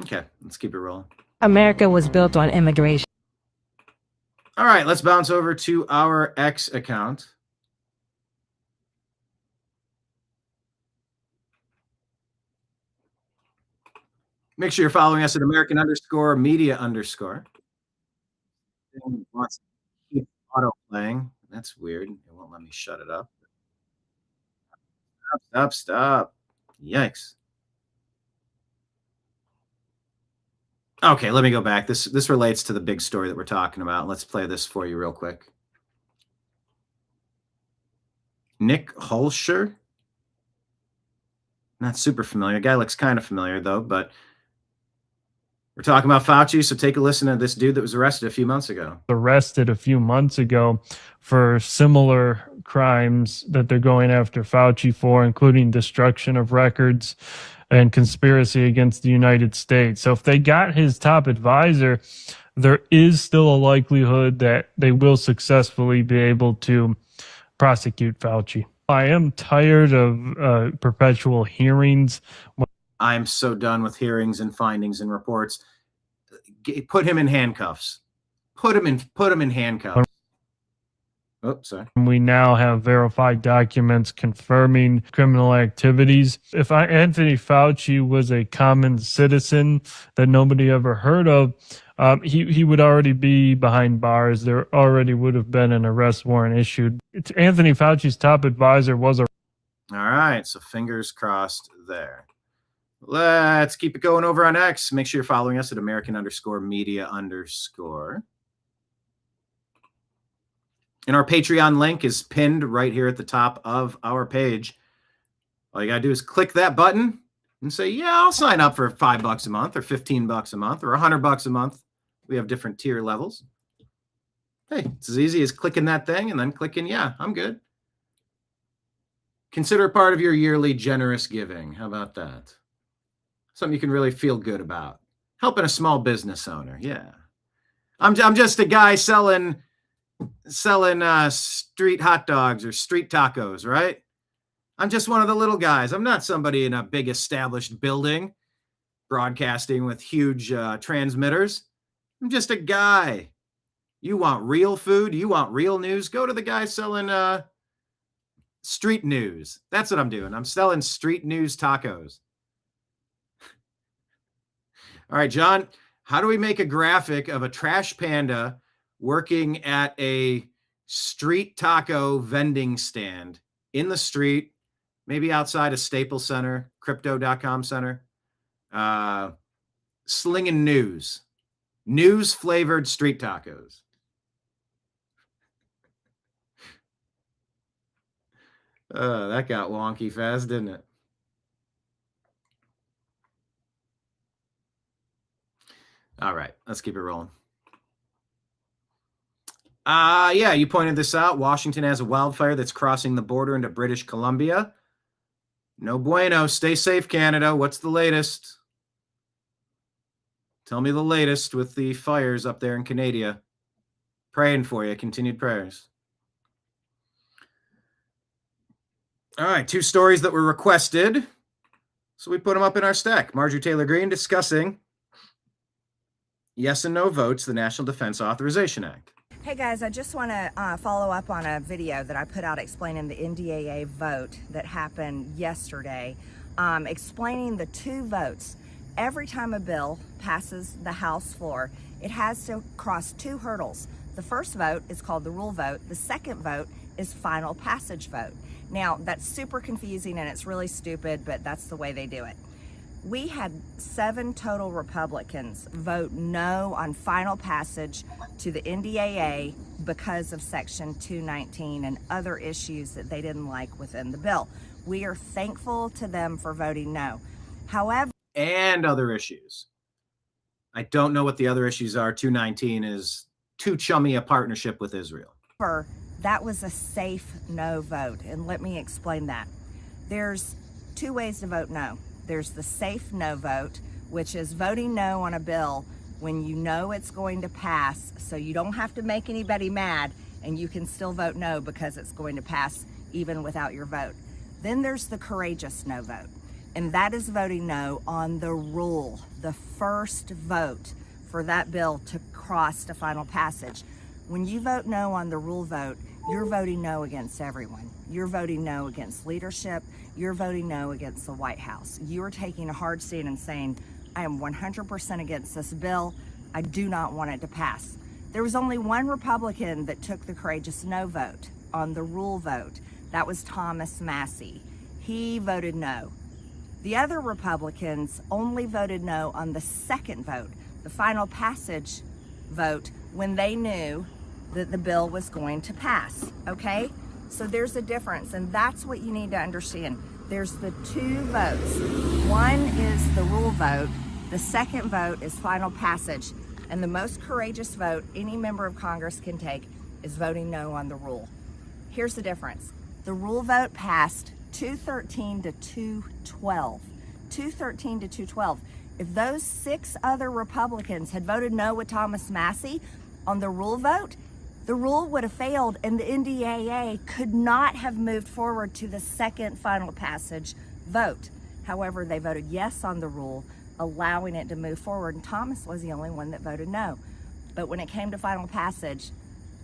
Okay, let's keep it rolling. America was built on immigration. All right, let's bounce over to our X account. Make sure you're following us at American_media_. Wants to keep auto playing. That's weird. It won't let me shut it up. Stop. Yikes. Okay, let me go back. This relates to the big story that we're talking about. Let's play this for you real quick. Nick Holscher. Not super familiar. Guy looks kind of familiar, though, but we're talking about Fauci, so take a listen to this dude that was arrested a few months ago. Arrested a few months ago for similar crimes that they're going after Fauci for, including destruction of records and conspiracy against the United States. So if they got his top advisor, there is still a likelihood that they will successfully be able to prosecute Fauci. I am tired of perpetual hearings. I'm so done with hearings and findings and reports. Put him in handcuffs. Put him in handcuffs. Oh, sorry. We now have verified documents confirming criminal activities. If Anthony Fauci was a common citizen that nobody ever heard of, he would already be behind bars. There already would have been an arrest warrant issued. Anthony Fauci's top advisor was a... All right, so fingers crossed there. Let's keep it going over on X. Make sure you're following us at American_media_. And our Patreon link is pinned right here at the top of our page. All you got to do is click that button and say, yeah, I'll sign up for $5 a month or $15 a month or $100 a month. We have different tier levels. Hey, it's as easy as clicking that thing and then clicking, yeah, I'm good. Consider it part of your yearly generous giving. How about that? Something you can really feel good about. Helping a small business owner. Yeah. I'm just a guy selling street hot dogs or street tacos, right? I'm just one of the little guys. I'm not somebody in a big established building broadcasting with huge transmitters. I'm just a guy. You want real food? You want real news? Go to the guy selling street news. That's what I'm doing. I'm selling street news tacos. All right, John, how do we make a graphic of a trash panda working at a street taco vending stand in the street, maybe outside a Staples Center, Crypto.com Center, slinging news-flavored street tacos? That got wonky fast, didn't it? All right, let's keep it rolling. Yeah, you pointed this out. Washington has a wildfire that's crossing the border into British Columbia. No bueno. Stay safe, Canada. What's the latest? Tell me the latest with the fires up there in Canada. Praying for you. Continued prayers. All right, 2 stories that were requested. So we put them up in our stack. Marjorie Taylor Greene discussing yes and no votes, the National Defense Authorization Act. Hey guys, I just want to follow up on a video that I put out explaining the NDAA vote that happened yesterday explaining the 2 votes. Every time a bill passes the House floor, it has to cross 2 hurdles. The first vote is called the rule vote. The second vote is final passage vote. Now, that's super confusing and it's really stupid, but that's the way they do it. We had 7 total Republicans vote no on final passage to the NDAA because of Section 219 and other issues that they didn't like within the bill. We are thankful to them for voting no. However, and other issues. I don't know what the other issues are. 219 is too chummy a partnership with Israel. that was a safe no vote, and let me explain that. There's 2 ways to vote no. There's the safe no vote, which is voting no on a bill when you know it's going to pass, so you don't have to make anybody mad and you can still vote no because it's going to pass even without your vote. Then there's the courageous no vote, and that is voting no on the rule, the first vote for that bill to cross to final passage. When you vote no on the rule vote, you're voting no against everyone. You're voting no against leadership. You're voting no against the White House. You're taking a hard stand and saying, I am 100% against this bill. I do not want it to pass. There was only one Republican that took the courageous no vote on the rule vote. That was Thomas Massie. He voted no. The other Republicans only voted no on the second vote, the final passage vote, when they knew that the bill was going to pass, okay? So there's a difference, and that's what you need to understand. There's the 2 votes. One is the rule vote, the second vote is final passage, and the most courageous vote any member of Congress can take is voting no on the rule. Here's the difference. The rule vote passed 213 to 212. 213 to 212. If those 6 other Republicans had voted no with Thomas Massie on the rule vote, the rule would have failed and the NDAA could not have moved forward to the second final passage vote. However, they voted yes on the rule, allowing it to move forward, and Thomas was the only one that voted no. But when it came to final passage,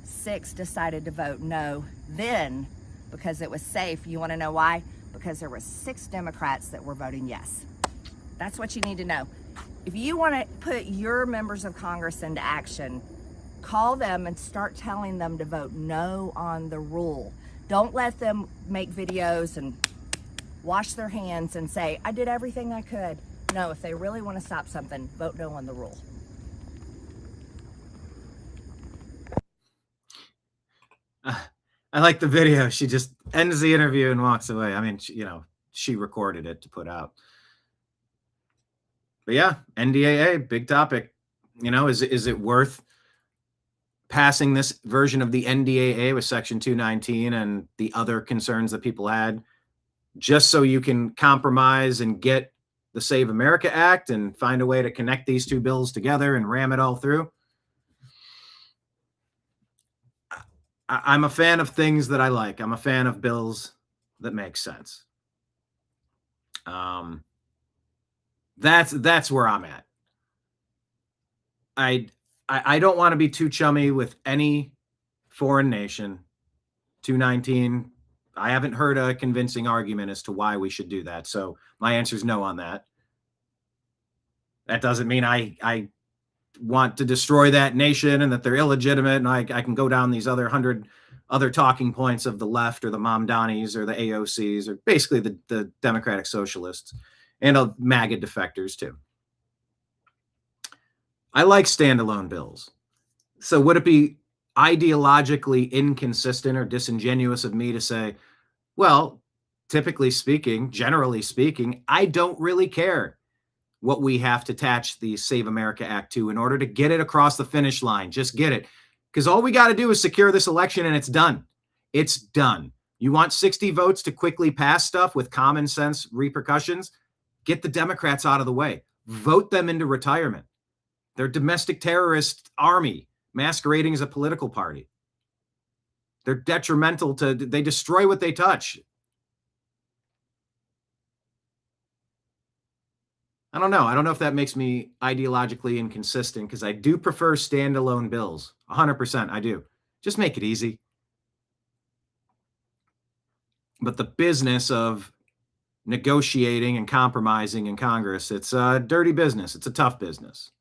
6 decided to vote no then because it was safe. You want to know why? Because there were 6 Democrats that were voting yes. That's what you need to know. If you want to put your members of Congress into action, call them and start telling them to vote no on the rule. Don't let them make videos and wash their hands and say, I did everything I could. No, if they really want to stop something, vote no on the rule. I like the video. She just ends the interview and walks away. I mean, she recorded it to put out. But yeah, NDAA, big topic. Is it worth passing this version of the NDAA with Section 219 and the other concerns that people had just so you can compromise and get the Save America Act and find a way to connect these 2 bills together and ram it all through? I'm a fan of things that I like. I'm a fan of bills that make sense. That's where I'm at. I don't want to be too chummy with any foreign nation. 219, I haven't heard a convincing argument as to why we should do that. So my answer is no on that. That doesn't mean I want to destroy that nation and that they're illegitimate. And I can go down these 100 other talking points of the left or the Mamdanis or the AOCs or basically the Democratic Socialists and MAGA defectors too. I like standalone bills. So would it be ideologically inconsistent or disingenuous of me to say, well, typically speaking, generally speaking, I don't really care what we have to attach the Save America Act to in order to get it across the finish line. Just get it. Because all we got to do is secure this election and it's done. It's done. You want 60 votes to quickly pass stuff with common sense repercussions? Get the Democrats out of the way. Vote them into retirement. They're domestic terrorist army masquerading as a political party. They're detrimental they destroy what they touch. I don't know. I don't know if that makes me ideologically inconsistent because I do prefer standalone bills. 100%, I do. Just make it easy. But the business of negotiating and compromising in Congress. It's a dirty business. It's a tough business.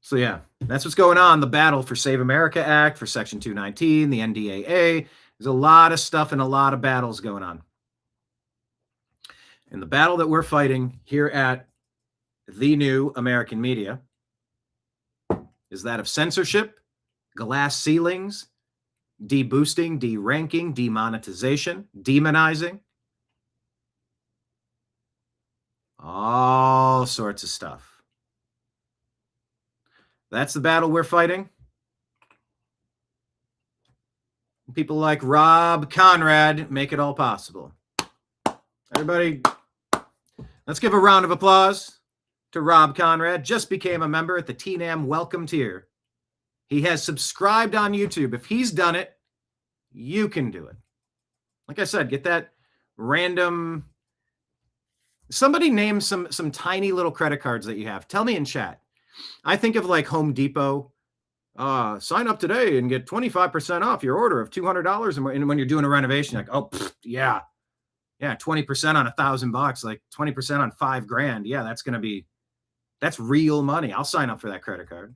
So yeah, that's what's going on. The battle for Save America Act, for Section 219, the NDAA. There's a lot of stuff and a lot of battles going on. And the battle that we're fighting here at the New American Media is that of censorship, glass ceilings, deboosting, deranking, demonetization, demonizing, all sorts of stuff. That's the battle we're fighting. People like Rob Conrad make it all possible. Everybody, let's give a round of applause to Rob Conrad. Just became a member at the TNAM Welcome tier. He has subscribed on YouTube. If he's done it, you can do it. Like I said, get that random. Somebody name some tiny little credit cards that you have. Tell me in chat. I think of like Home Depot. Sign up today and get 25% off your order of $200. And when you're doing a renovation, like, oh, yeah, 20% on $1,000, like 20% on $5,000. Yeah, that's real money. I'll sign up for that credit card.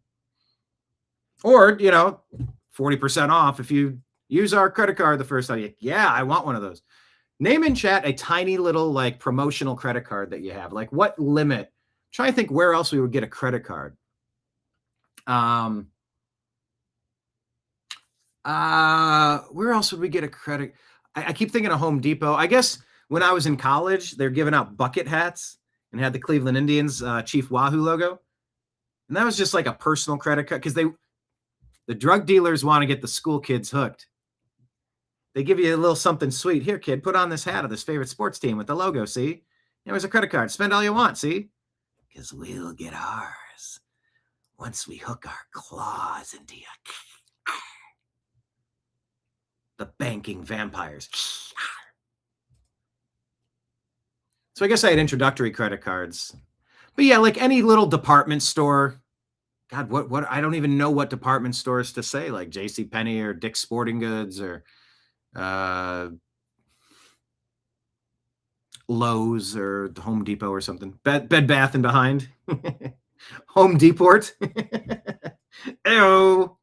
Or, 40% off if you use our credit card the first time. Yeah, I want one of those. Name in chat a tiny little like promotional credit card that you have. Like what limit? Try to think where else we would get a credit card. Where else would we get a credit? I keep thinking of Home Depot. I guess when I was in college, they're giving out bucket hats and had the Cleveland Indians Chief Wahoo logo. And that was just like a personal credit card because the drug dealers want to get the school kids hooked. They give you a little something sweet. Here, kid, put on this hat of this favorite sports team with the logo, see? There's a credit card. Spend all you want, see? Because we'll get ours once we hook our claws into you. The banking vampires. So I guess I had introductory credit cards. But yeah, like any little department store. God, what I don't even know what department stores to say, like JCPenney or Dick's Sporting Goods or Lowe's or Home Depot or something. Bed Bath and Behind. Home Depot. Ew.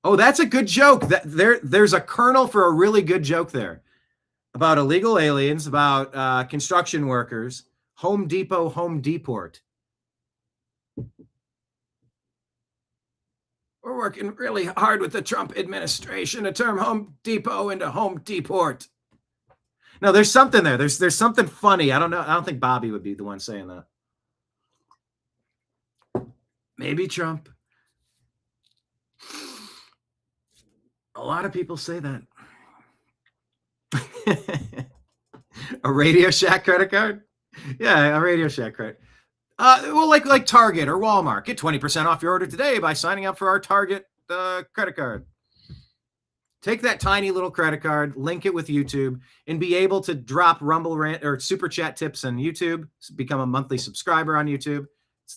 Oh, that's a good joke. There's a kernel for a really good joke there about illegal aliens, about construction workers. Home Depot, Home Depot. We're working really hard with the Trump administration to turn Home Depot into Home Depot. No, there's something there. There's something funny. I don't know. I don't think Bobby would be the one saying that. Maybe Trump. A lot of people say that. A Radio Shack credit card? Yeah, a Radio Shack credit. Well, like Target or Walmart. Get 20% off your order today by signing up for our Target credit card. Take that tiny little credit card, link it with YouTube, and be able to drop Rumble rant or Super Chat tips on YouTube. Become a monthly subscriber on YouTube.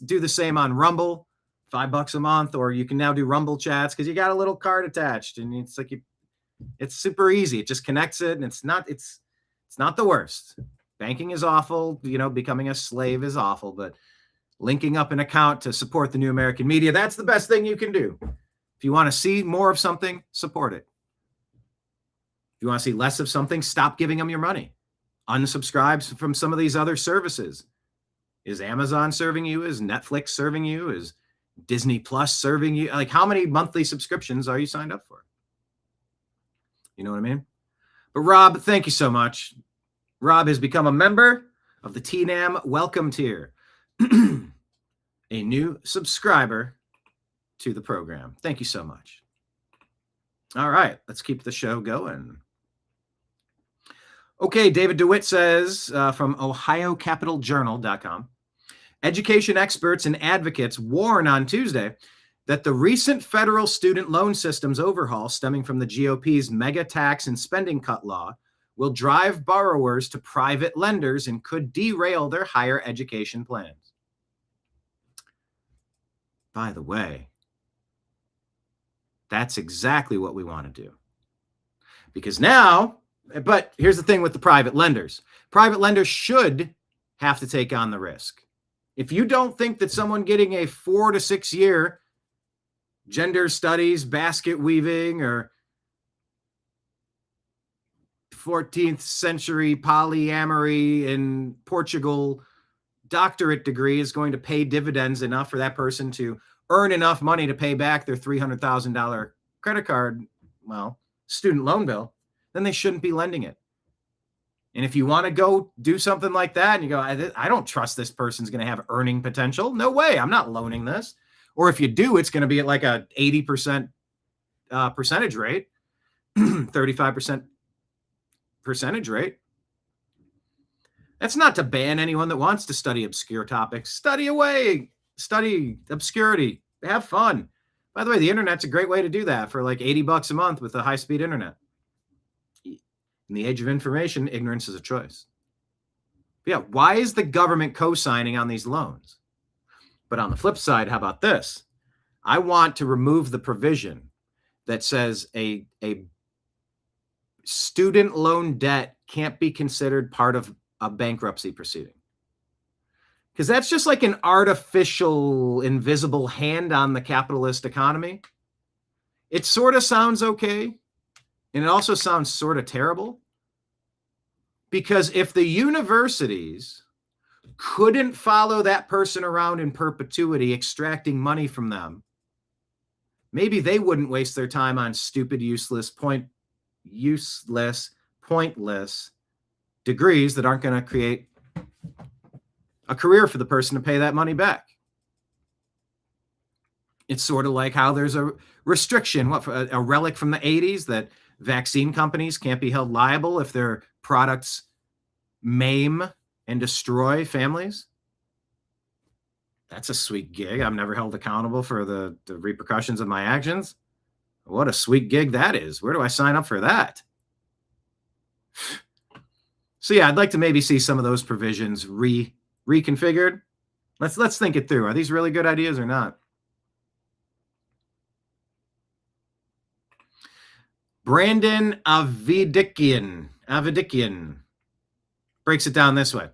Do the same on Rumble, $5 a month, or you can now do Rumble chats because you got a little card attached, and it's like it's super easy. It just connects it, and it's not the worst. Banking is awful. Becoming a slave is awful, but linking up an account to support the New American Media, that's the best thing you can do. If you want to see more of something, support it. If you want to see less of something, stop giving them your money. Unsubscribe from some of these other services. Is Amazon serving you? Is Netflix serving you? Is Disney Plus serving you? Like, how many monthly subscriptions are you signed up for? You know what I mean? But Rob, thank you so much. Rob has become a member of the TNAM Welcome tier. A new subscriber to the program. Thank you so much. All right, let's keep the show going. Okay, David DeWitt says from OhioCapitalJournal.com, education experts and advocates warn on Tuesday that the recent federal student loan system's overhaul stemming from the GOP's mega tax and spending cut law will drive borrowers to private lenders and could derail their higher education plans. By the way, that's exactly what we want to do. Because now But here's the thing with the private lenders. Private lenders should have to take on the risk. If you don't think that someone getting a 4 to 6 year gender studies, basket weaving, or 14th century polyamory in Portugal doctorate degree is going to pay dividends enough for that person to earn enough money to pay back their $300,000 credit card, student loan bill, then they shouldn't be lending it. And if you want to go do something like that and you go, I don't trust this person's going to have earning potential. No way. I'm not loaning this. Or if you do, it's going to be at like a 80% percentage rate, 35% percentage rate. That's not to ban anyone that wants to study obscure topics. Study away, study obscurity, have fun. By the way, the internet's a great way to do that for like $80 a month with a high-speed internet. In the age of information, ignorance is a choice. But yeah, why is the government co-signing on these loans? But on the flip side, how about this? I want to remove the provision that says a student loan debt can't be considered part of a bankruptcy proceeding. Because that's just like an artificial, invisible hand on the capitalist economy. It sort of sounds okay. And it also sounds sort of terrible. Because if the universities couldn't follow that person around in perpetuity, extracting money from them, maybe they wouldn't waste their time on stupid, pointless degrees that aren't going to create a career for the person to pay that money back. It's sort of like how there's a restriction, a relic from the 80s, that vaccine companies can't be held liable if their products maim and destroy families. That's a sweet gig. I'm never held accountable for the repercussions of my actions. What a sweet gig that is. Where do I sign up for that? So yeah, I'd like to maybe see some of those provisions reconfigured. Let's think it through. Are these really good ideas or not? Brandon Avidikian breaks it down this way.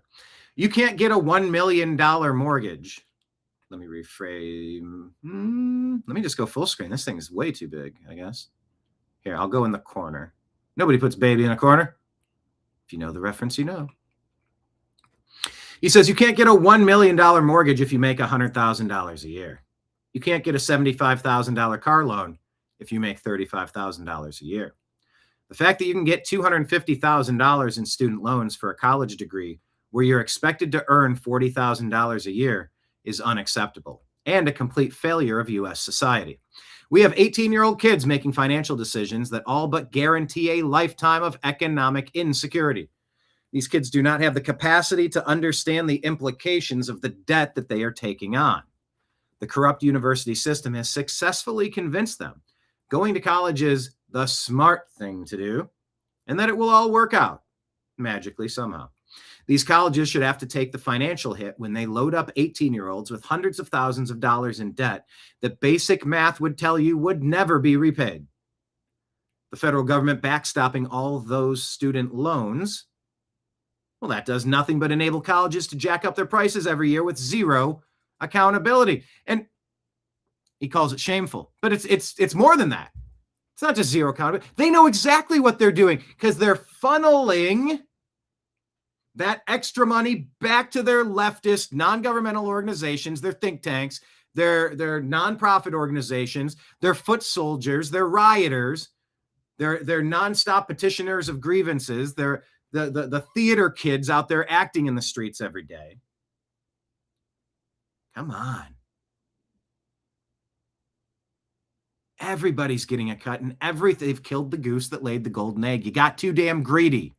You can't get a $1 million mortgage. Let me reframe. Let me just go full screen. This thing is way too big, I guess. Here, I'll go in the corner. Nobody puts baby in a corner. If you know the reference, you know. He says you can't get a $1 million mortgage if you make $100,000 a year. You can't get a $75,000 car loan if you make $35,000 a year. The fact that you can get $250,000 in student loans for a college degree where you're expected to earn $40,000 a year is unacceptable and a complete failure of U.S. society. We have 18-year-old kids making financial decisions that all but guarantee a lifetime of economic insecurity. These kids do not have the capacity to understand the implications of the debt that they are taking on. The corrupt university system has successfully convinced them going to college is the smart thing to do and that it will all work out magically somehow. These colleges should have to take the financial hit when they load up 18-year-olds with hundreds of thousands of dollars in debt that basic math would tell you would never be repaid. The federal government backstopping all those student loans, well, that does nothing but enable colleges to jack up their prices every year with zero accountability. And he calls it shameful, but it's more than that. It's not just zero accountability. They know exactly what they're doing because they're funneling that extra money back to their leftist non-governmental organizations, their think tanks, their nonprofit organizations, their foot soldiers, their rioters, their nonstop petitioners of grievances, the theater kids out there acting in the streets every day. Come on. Everybody's getting a cut, and they've killed the goose that laid the golden egg. You got too damn greedy.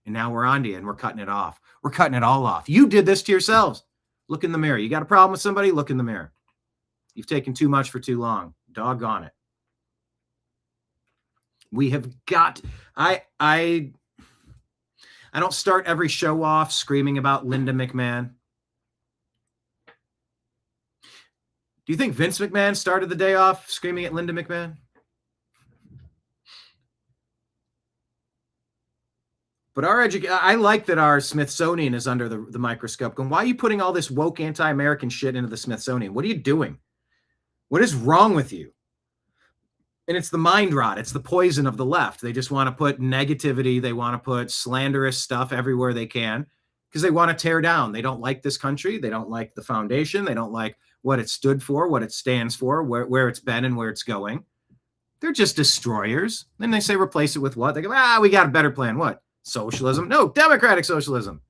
And now we're on to you and we're cutting it off. We're cutting it all off. You did this to yourselves. Look in the mirror. You got a problem with somebody? Look in the mirror. You've taken too much for too long. Doggone it. We have got, I don't start every show off screaming about Linda McMahon. Do you think Vince McMahon started the day off screaming at Linda McMahon? But I like that our Smithsonian is under the microscope. Going, why are you putting all this woke anti-American shit into the Smithsonian? What are you doing? What is wrong with you? And it's the mind rot. It's the poison of the left. They just want to put negativity. They want to put slanderous stuff everywhere they can because they want to tear down. They don't like this country. They don't like the foundation. They don't like what it stood for, what it stands for, where it's been and where it's going. They're just destroyers. Then they say replace it with what? They go, we got a better plan. What? Socialism? No, democratic socialism.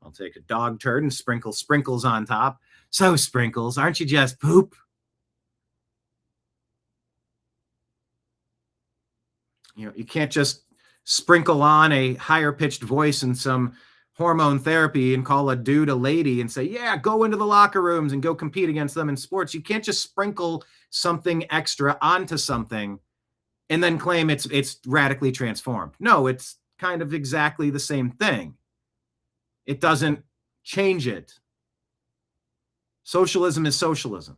I'll take a dog turd and sprinkle sprinkles on top. So sprinkles, aren't you just poop? You know, you can't just sprinkle on a higher pitched voice and some hormone therapy and call a dude a lady and say, yeah, go into the locker rooms and go compete against them in sports. You can't just sprinkle something extra onto something and then claim it's radically transformed. No, it's kind of exactly the same thing. It doesn't change it. Socialism is socialism.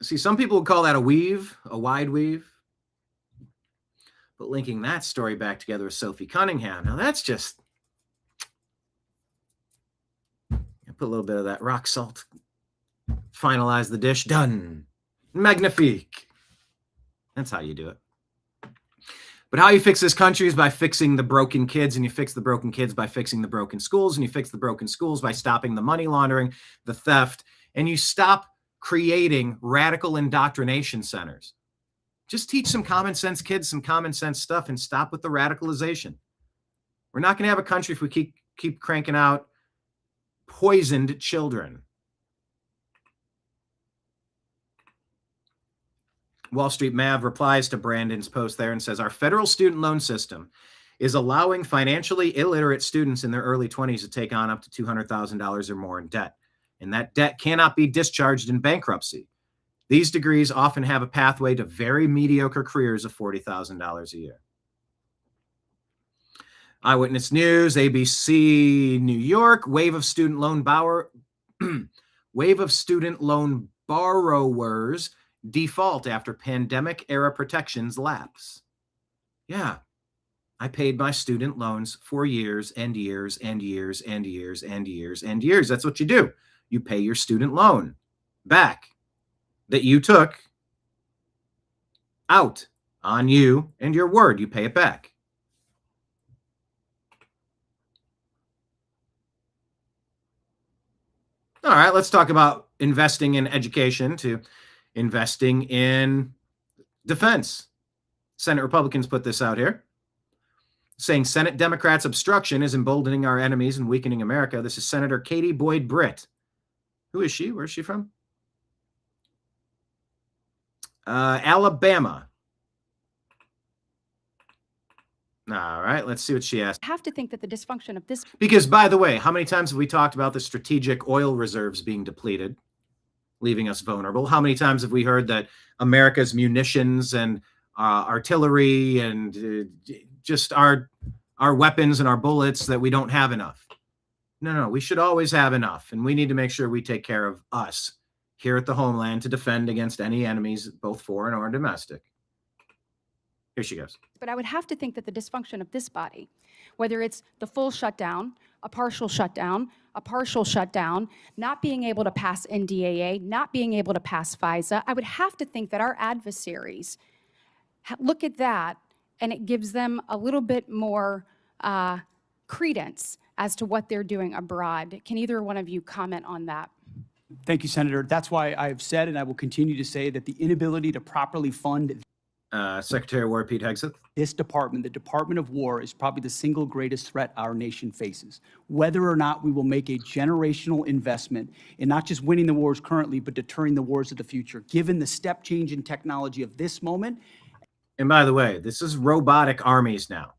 See, some people would call that a weave, a wide weave. But linking that story back together with Sophie Cunningham, now that's just, put a little bit of that rock salt, finalize the dish, done. Magnifique. That's how you do it. But how you fix this country is by fixing the broken kids, and you fix the broken kids by fixing the broken schools, and you fix the broken schools by stopping the money laundering, the theft, and you stop creating radical indoctrination centers. Just teach some common sense kids some common sense stuff and stop with the radicalization. We're not going to have a country if we keep cranking out poisoned children. Wall Street Mav replies to Brandon's post there and says, our federal student loan system is allowing financially illiterate students in their early 20s to take on up to $200,000 or more in debt. And that debt cannot be discharged in bankruptcy. These degrees often have a pathway to very mediocre careers of $40,000 a year. Eyewitness News, ABC, New York, wave of student loan borrowers default after pandemic era protections lapse. Yeah, I paid my student loans for years and years and years and years and years and years. That's what you do. You pay your student loan back that you took out on you and your word. You pay it back. All right, let's talk about investing in education to investing in defense. Senate Republicans put this out here, saying Senate Democrats' obstruction is emboldening our enemies and weakening America. This is Senator Katie Boyd Britt. Who is she? Where is she from? Alabama. All right, let's see what she asked. I have to think that the dysfunction of this... Because, by the way, how many times have we talked about the strategic oil reserves being depleted, leaving us vulnerable? How many times have we heard that America's munitions and artillery and just our weapons and our bullets, that we don't have enough? No, we should always have enough. And we need to make sure we take care of us here at the homeland to defend against any enemies, both foreign or domestic. Here she goes. But I would have to think that the dysfunction of this body, whether it's the full shutdown, a partial shutdown, not being able to pass NDAA, not being able to pass FISA, I would have to think that our adversaries look at that and it gives them a little bit more credence as to what they're doing abroad. Can either one of you comment on that? Thank you, Senator. That's why I've said, and I will continue to say, that the inability to properly fund Secretary of War Pete Hegseth. This department, the Department of War, is probably the single greatest threat our nation faces. Whether or not we will make a generational investment in not just winning the wars currently, but deterring the wars of the future, given the step change in technology of this moment. And by the way, this is robotic armies now.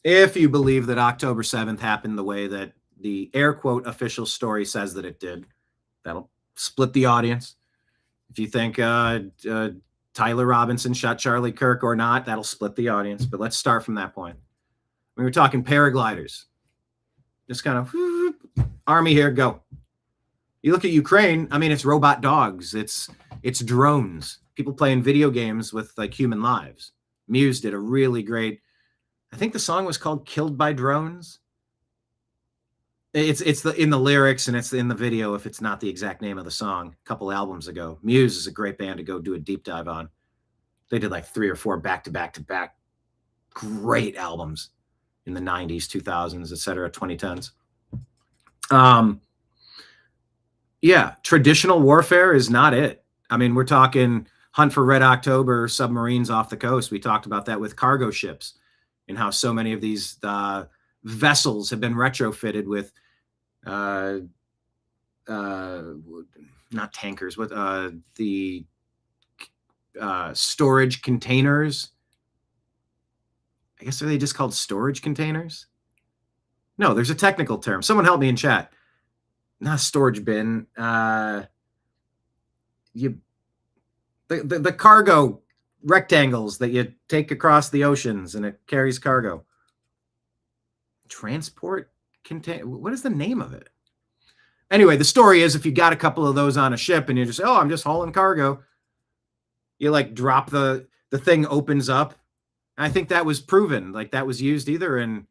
If you believe that October 7th happened the way that the air quote official story says that it did, that'll split the audience. If you think Tyler Robinson shot Charlie Kirk or not, that'll split the audience. But let's start from that point. We were talking paragliders. Just kind of, army here, go. You look at Ukraine, I mean, it's robot dogs, it's drones, people playing video games with like human lives. Muse did a really great, I think the song was called Killed by Drones. It's in the lyrics and it's in the video if it's not the exact name of the song, a couple albums ago. Muse is a great band to go do a deep dive on. They did like 3 or 4 back-to-back-to-back great albums in the 90s, 2000s, etc., 2010s. Yeah, traditional warfare is not it. I mean, we're talking hunt for Red October submarines off the coast. We talked about that with cargo ships and how so many of these vessels have been retrofitted with not tankers, with the storage containers. I guess are they just called storage containers? No, there's a technical term. Someone help me in chat. Not a storage bin. The cargo rectangles that you take across the oceans and it carries cargo. Transport container. What is the name of it? Anyway, the story is if you got a couple of those on a ship and you're just, oh, I'm just hauling cargo. You like drop the thing opens up. And I think that was proven. Like that was used either in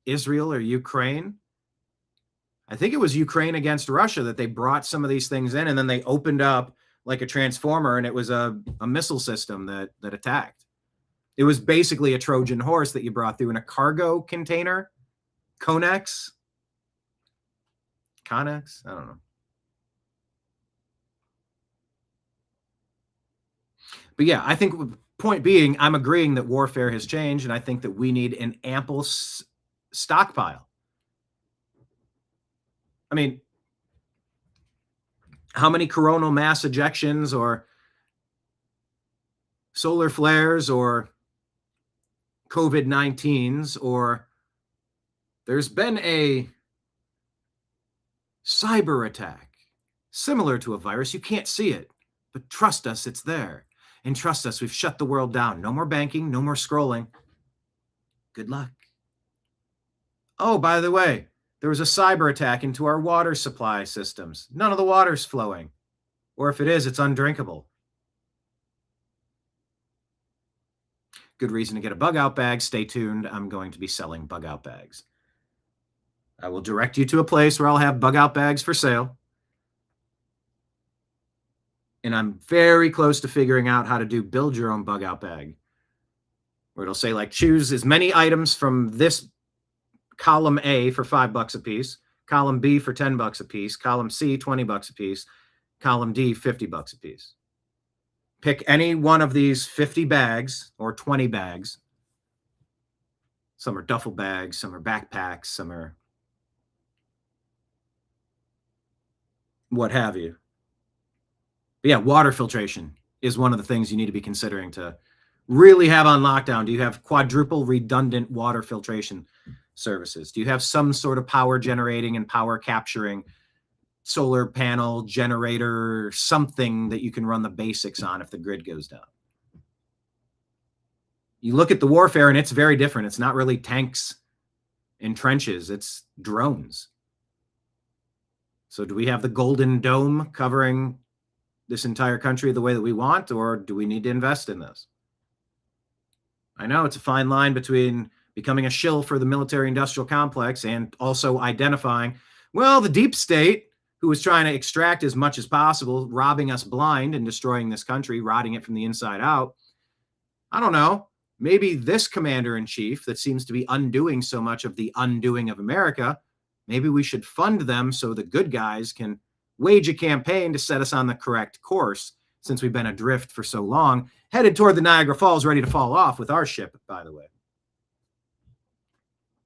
Israel or Ukraine. I think it was Ukraine against Russia that they brought some of these things in and then they opened up like a transformer and it was a missile system that attacked. It was basically a Trojan horse that you brought through in a cargo container. Connex? I don't know. But yeah, I think point being, I'm agreeing that warfare has changed and I think that we need an ample stockpile. I mean, how many coronal mass ejections or solar flares or COVID-19s or there's been a cyber attack similar to a virus. You can't see it, but trust us, it's there. And trust us, we've shut the world down. No more banking, no more scrolling. Good luck. Oh, by the way, there was a cyber attack into our water supply systems. None of the water's flowing. Or if it is, it's undrinkable. Good reason to get a bug out bag. Stay tuned. I'm going to be selling bug out bags. I will direct you to a place where I'll have bug out bags for sale. And I'm very close to figuring out how to do build your own bug out bag. Where it'll say like choose as many items from this column A for $5 a piece, column B for $10 a piece, column C $20 a piece, column D $50 a piece. Pick any one of these 50 bags or 20 bags. Some are duffel bags, some are backpacks, some are what have you. But yeah, water filtration is one of the things you need to be considering to really have on lockdown. Do you have quadruple redundant water filtration services? Do you have some sort of power generating and power capturing solar panel generator, something that you can run the basics on if the grid goes down? You look at the warfare and it's very different. It's not really tanks and trenches, it's drones. So do we have the Golden Dome covering this entire country the way that we want, or do we need to invest in this? I know it's a fine line between becoming a shill for the military-industrial complex and also identifying, well, the deep state, who is trying to extract as much as possible, robbing us blind and destroying this country, rotting it from the inside out. I don't know. Maybe this commander-in-chief that seems to be undoing so much of the undoing of America, maybe we should fund them so the good guys can wage a campaign to set us on the correct course, since we've been adrift for so long, headed toward the Niagara Falls, ready to fall off with our ship, by the way.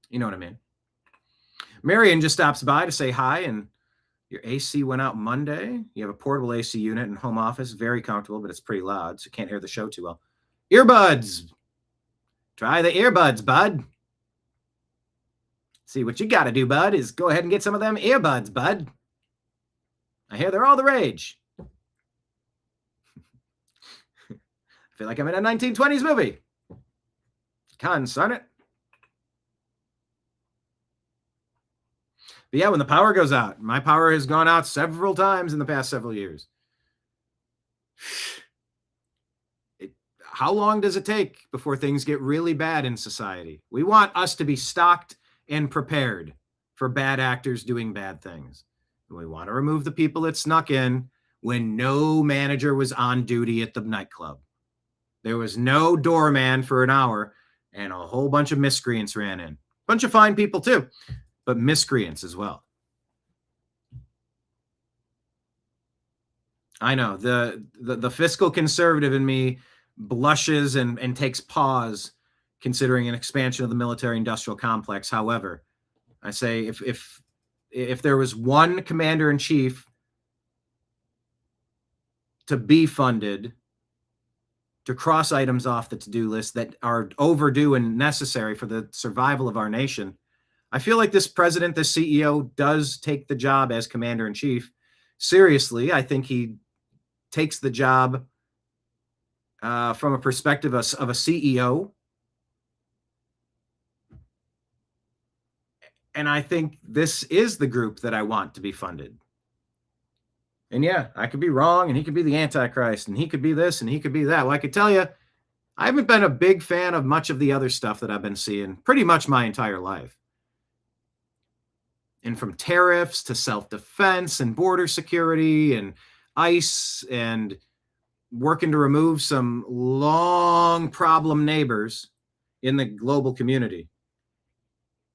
You know what I mean? Marion just stops by to say hi, and your AC went out Monday. You have a portable AC unit in home office, very comfortable, but it's pretty loud, so you can't hear the show too well. Earbuds. Try the earbuds, bud. See, what you got to do, bud, is go ahead and get some of them earbuds, bud. I hear they're all the rage. I feel like I'm in a 1920s movie. Concern it. But yeah, when the power goes out, my power has gone out several times in the past several years. How long does it take before things get really bad in society? We want us to be stocked and prepared for bad actors doing bad things. And we want to remove the people that snuck in when no manager was on duty at the nightclub. There was no doorman for an hour, and a whole bunch of miscreants ran in. Bunch of fine people too, but miscreants as well. I know the fiscal conservative in me blushes and takes pause considering an expansion of the military industrial complex. However, I say if there was one commander in chief to be funded to cross items off the to-do list that are overdue and necessary for the survival of our nation, I feel like this president, this CEO, does take the job as commander in chief seriously. I think he takes the job from a perspective of a CEO. And I think this is the group that I want to be funded. And yeah, I could be wrong, and he could be the Antichrist, and he could be this, and he could be that. Well, I could tell you, I haven't been a big fan of much of the other stuff that I've been seeing pretty much my entire life. And from tariffs to self-defense and border security and ICE and working to remove some long problem neighbors in the global community.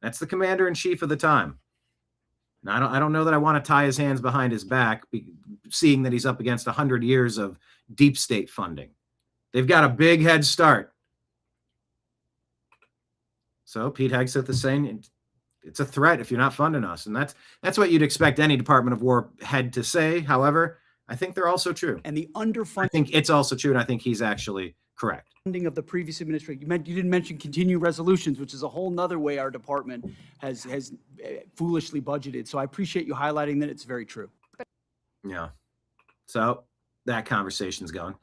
That's the commander in chief of the time. Now, I don't know that I want to tie his hands behind his back, seeing that he's up against 100 years of deep state funding. They've got a big head start. So Pete Hegseth is saying it's a threat if you're not funding us. And that's what you'd expect any Department of War head to say. However, I think they're also true. And the underfunding. I think it's also true, and I think he's actually correct. Of the previous administration, you didn't mention continuing resolutions, which is a whole nother way our department has foolishly budgeted. So I appreciate you highlighting that. It's very true. Yeah. So that conversation's going.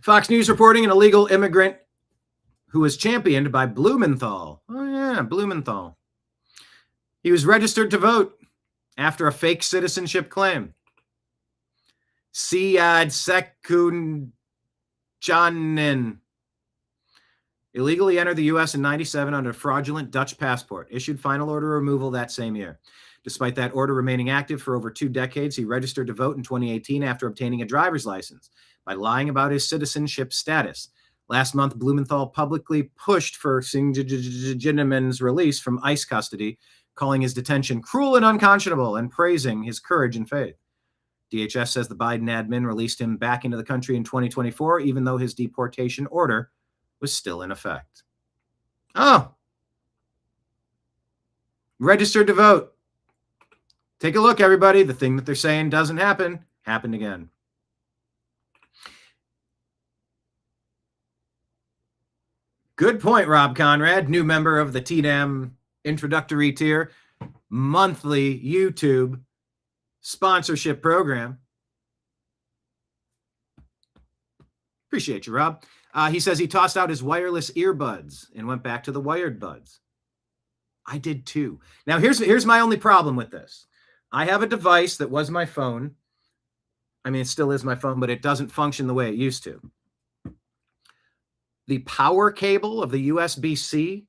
Fox News reporting an illegal immigrant who was championed by Blumenthal. Oh yeah, Blumenthal. He was registered to vote after a fake citizenship claim. Siad Sekunjanin illegally entered the U.S. in 1997 under a fraudulent Dutch passport, issued final order removal that same year. Despite that order remaining active for over 2 decades, he registered to vote in 2018 after obtaining a driver's license by lying about his citizenship status. Last month, Blumenthal publicly pushed for Sekunjanin's release from ICE custody, calling his detention cruel and unconscionable and praising his courage and faith. DHS says the Biden admin released him back into the country in 2024, even though his deportation order was still in effect. Oh. Registered to vote. Take a look, everybody. The thing that they're saying doesn't happen, happened again. Good point, Rob Conrad, new member of the TNAM introductory tier, monthly YouTube sponsorship program. Appreciate you, Rob. He says he tossed out his wireless earbuds and went back to the wired buds. I did too. Now, here's my only problem with this. I have a device that was my phone. I mean, it still is my phone, but it doesn't function the way it used to. The power cable of the USB-C,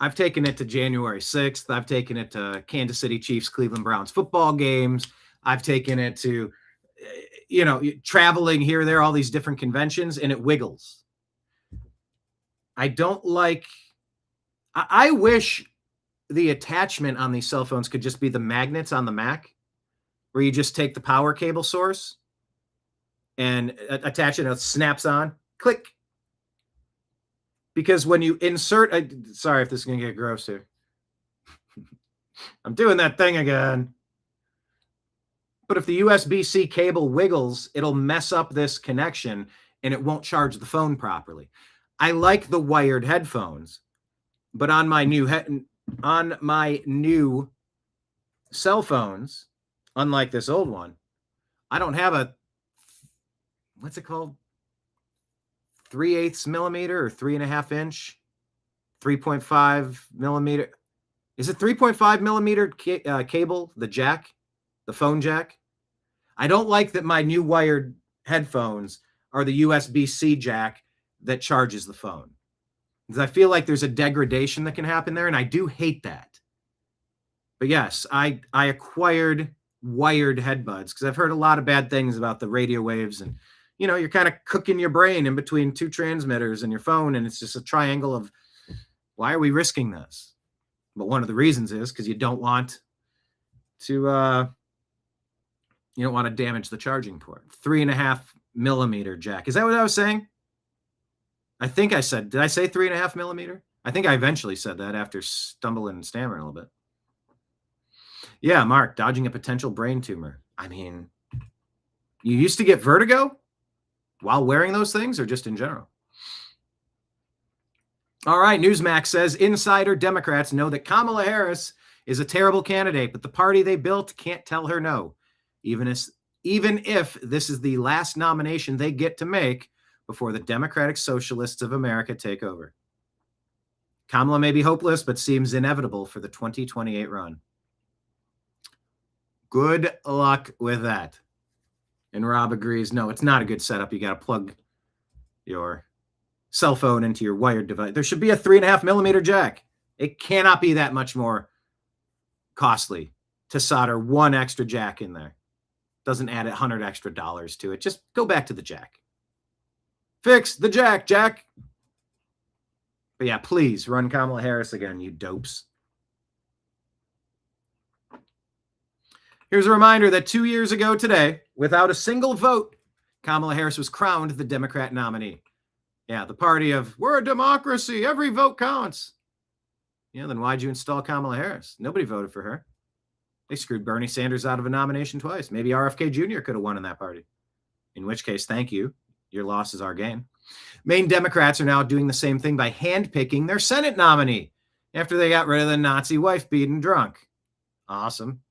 I've taken it to January 6th. I've taken it to Kansas City Chiefs, Cleveland Browns football games. I've taken it to, traveling here, there, all these different conventions, and it wiggles. I don't like, I wish the attachment on these cell phones could just be the magnets on the Mac, where you just take the power cable source and attach it, and it snaps on, click. Because when you insert, sorry if this is going to get gross here. I'm doing that thing again. But if the USB-C cable wiggles, it'll mess up this connection and it won't charge the phone properly. I like the wired headphones, but on my new cell phones, unlike this old one, I don't have a, what's it called? 3/8 millimeter or 3.5 inch, 3.5 millimeter. Is it 3.5 millimeter cable, the jack, the phone jack? I don't like that my new wired headphones are the USB-C jack that charges the phone, because I feel like there's a degradation that can happen there, and I do hate that. But yes, I acquired wired headbuds because I've heard a lot of bad things about the radio waves, and you're kind of cooking your brain in between two transmitters and your phone, and it's just a triangle of, why are we risking this? But one of the reasons is because you don't want to damage the charging port. 3.5 millimeter jack. Is that what I was saying? I think I said, did I say 3.5 millimeter? I think I eventually said that after stumbling and stammering a little bit. Yeah, Mark, dodging a potential brain tumor. I mean, you used to get vertigo while wearing those things, or just in general? All right, Newsmax says insider Democrats know that Kamala Harris is a terrible candidate, but the party they built can't tell her no, even if this is the last nomination they get to make before the Democratic Socialists of America take over. Kamala may be hopeless, but seems inevitable for the 2028 run. Good luck with that. And Rob agrees, no, it's not a good setup. You got to plug your cell phone into your wired device. There should be a 3.5 millimeter jack. It cannot be that much more costly to solder one extra jack in there. Doesn't add $100 extra to it. Just go back to the jack. Fix the jack, Jack. But yeah, please run Kamala Harris again, you dopes. Here's a reminder that 2 years ago today, without a single vote, Kamala Harris was crowned the Democrat nominee. Yeah, the party of, we're a democracy, every vote counts. Yeah, then why'd you install Kamala Harris? Nobody voted for her. They screwed Bernie Sanders out of a nomination twice. Maybe RFK Jr. could have won in that party. In which case, thank you. Your loss is our gain. Maine Democrats are now doing the same thing by handpicking their Senate nominee after they got rid of the Nazi wife beaten drunk. Awesome.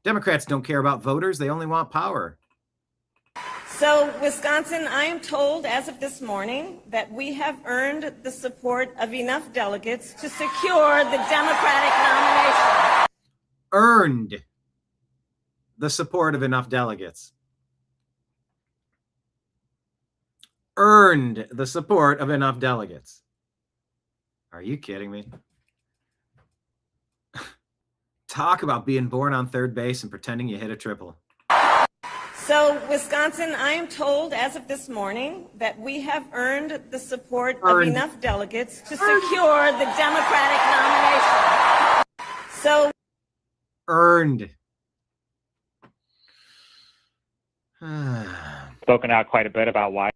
Democrats don't care about voters. They only want power. So, Wisconsin, I am told as of this morning that we have earned the support of enough delegates to secure the Democratic nomination. Earned the support of enough delegates. Earned the support of enough delegates. Are you kidding me? Talk about being born on third base and pretending you hit a triple. So, Wisconsin, I am told as of this morning that we have earned the support of enough delegates to secure the Democratic nomination. So, earned. Spoken out quite a bit about why.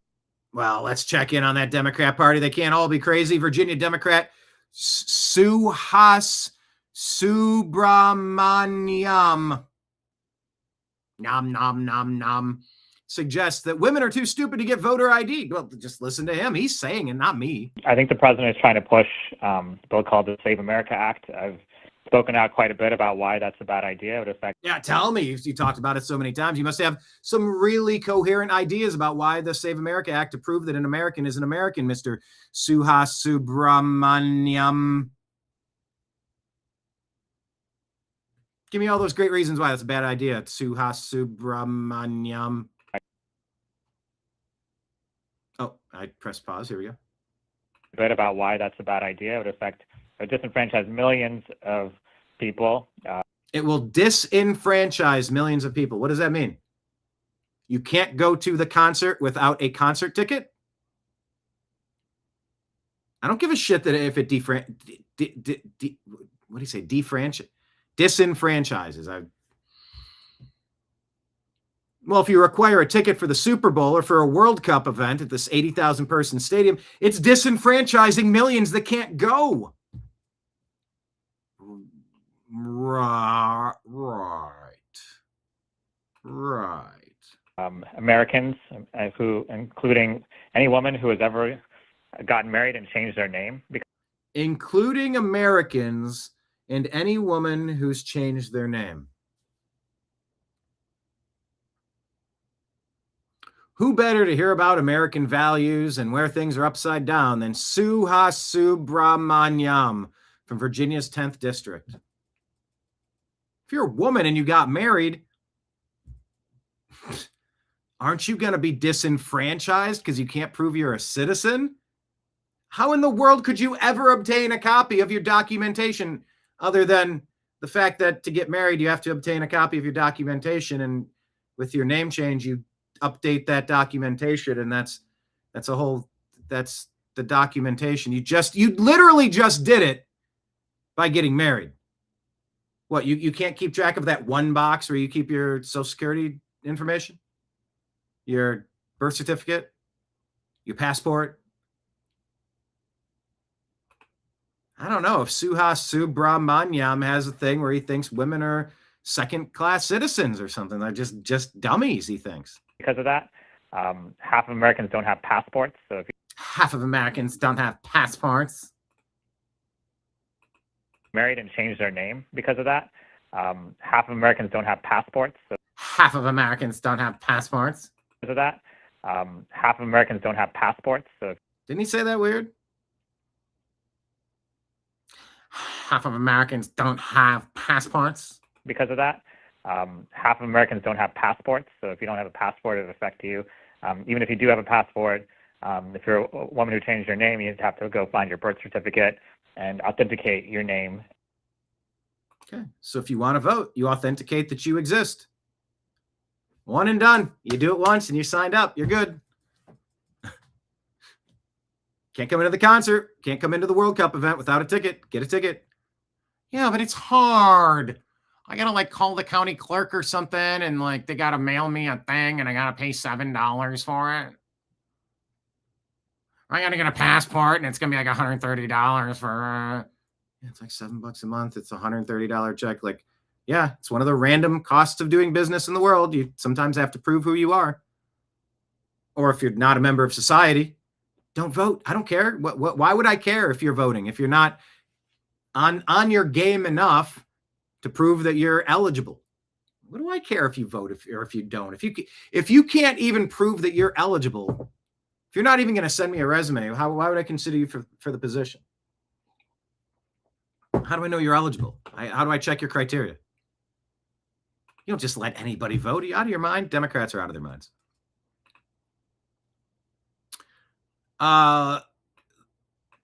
Well, let's check in on that Democrat Party. They can't all be crazy. Virginia Democrat Suhas Subramaniam suggests that women are too stupid to get voter ID. Well, just listen to him. He's saying it, not me. I think the president is trying to push a bill called the Save America Act. I've spoken out quite a bit about why that's a bad idea. It would affect. Yeah, tell me. You talked about it so many times. You must have some really coherent ideas about why the Save America Act to prove that an American is an American, Mr. Suhas Subramaniam. Give me all those great reasons why that's a bad idea, Suhas Subramaniam. Oh, I pressed pause. Here we go. A bit about why that's a bad idea. It would affect or disenfranchise millions of people. It will disenfranchise millions of people. What does that mean? You can't go to the concert without a concert ticket? I don't give a shit that if it what do you say? Disenfranchises. Well, if you require a ticket for the Super Bowl or for a World Cup event at this 80,000 person stadium, it's disenfranchising millions that can't go. Right. Americans who, including any woman who has ever gotten married and changed their name. Including Americans and any woman who's changed their name. Who better to hear about American values and where things are upside down than Suhas Subramaniam, from Virginia's 10th district. If you're a woman and you got married, aren't you going to be disenfranchised because you can't prove you're a citizen? How in the world could you ever obtain a copy of your documentation other than the fact that to get married, you have to obtain a copy of your documentation, and with your name change, you update that documentation, and that's the documentation. You literally just did it by getting married. What, you can't keep track of that one box where you keep your Social Security information, your birth certificate, your passport? I don't know if Suhas Subramanyam has a thing where he thinks women are second-class citizens or something. They're just dummies, he thinks. Because of that, half of Americans don't have passports. So if half of Americans don't have passports. Married and changed their name because of that, half of Americans don't have passports. So half of Americans don't have passports. Because of that, half of Americans don't have passports. So didn't he say that weird? Half of Americans don't have passports. Because of that, half of Americans don't have passports. So if you don't have a passport, it will affect you. Even if you do have a passport, if you're a woman who changed your name, you have to go find your birth certificate and authenticate your name. Okay, so if you want to vote, you authenticate that you exist. One and done. You do it once and you signed up. You're good. Can't come into the concert. Can't come into the World Cup event without a ticket. Get a ticket. Yeah, but it's hard. I gotta call the county clerk or something, and they gotta mail me a thing, and I gotta pay $7 for it. I gotta get a passport, and it's gonna be $130 for. It's $7 a month. It's a $130 check. Yeah, it's one of the random costs of doing business in the world. You sometimes have to prove who you are, or if you're not a member of society, don't vote. I don't care. Why would I care if you're voting? If you're not on your game enough to prove that you're eligible, what do I care if you vote or if you don't? If you can't even prove that you're eligible, if you're not even going to send me a resume, why would I consider you for the position? How do I know you're eligible? How do I check your criteria? You don't just let anybody vote. Are you out of your mind? Democrats are out of their minds.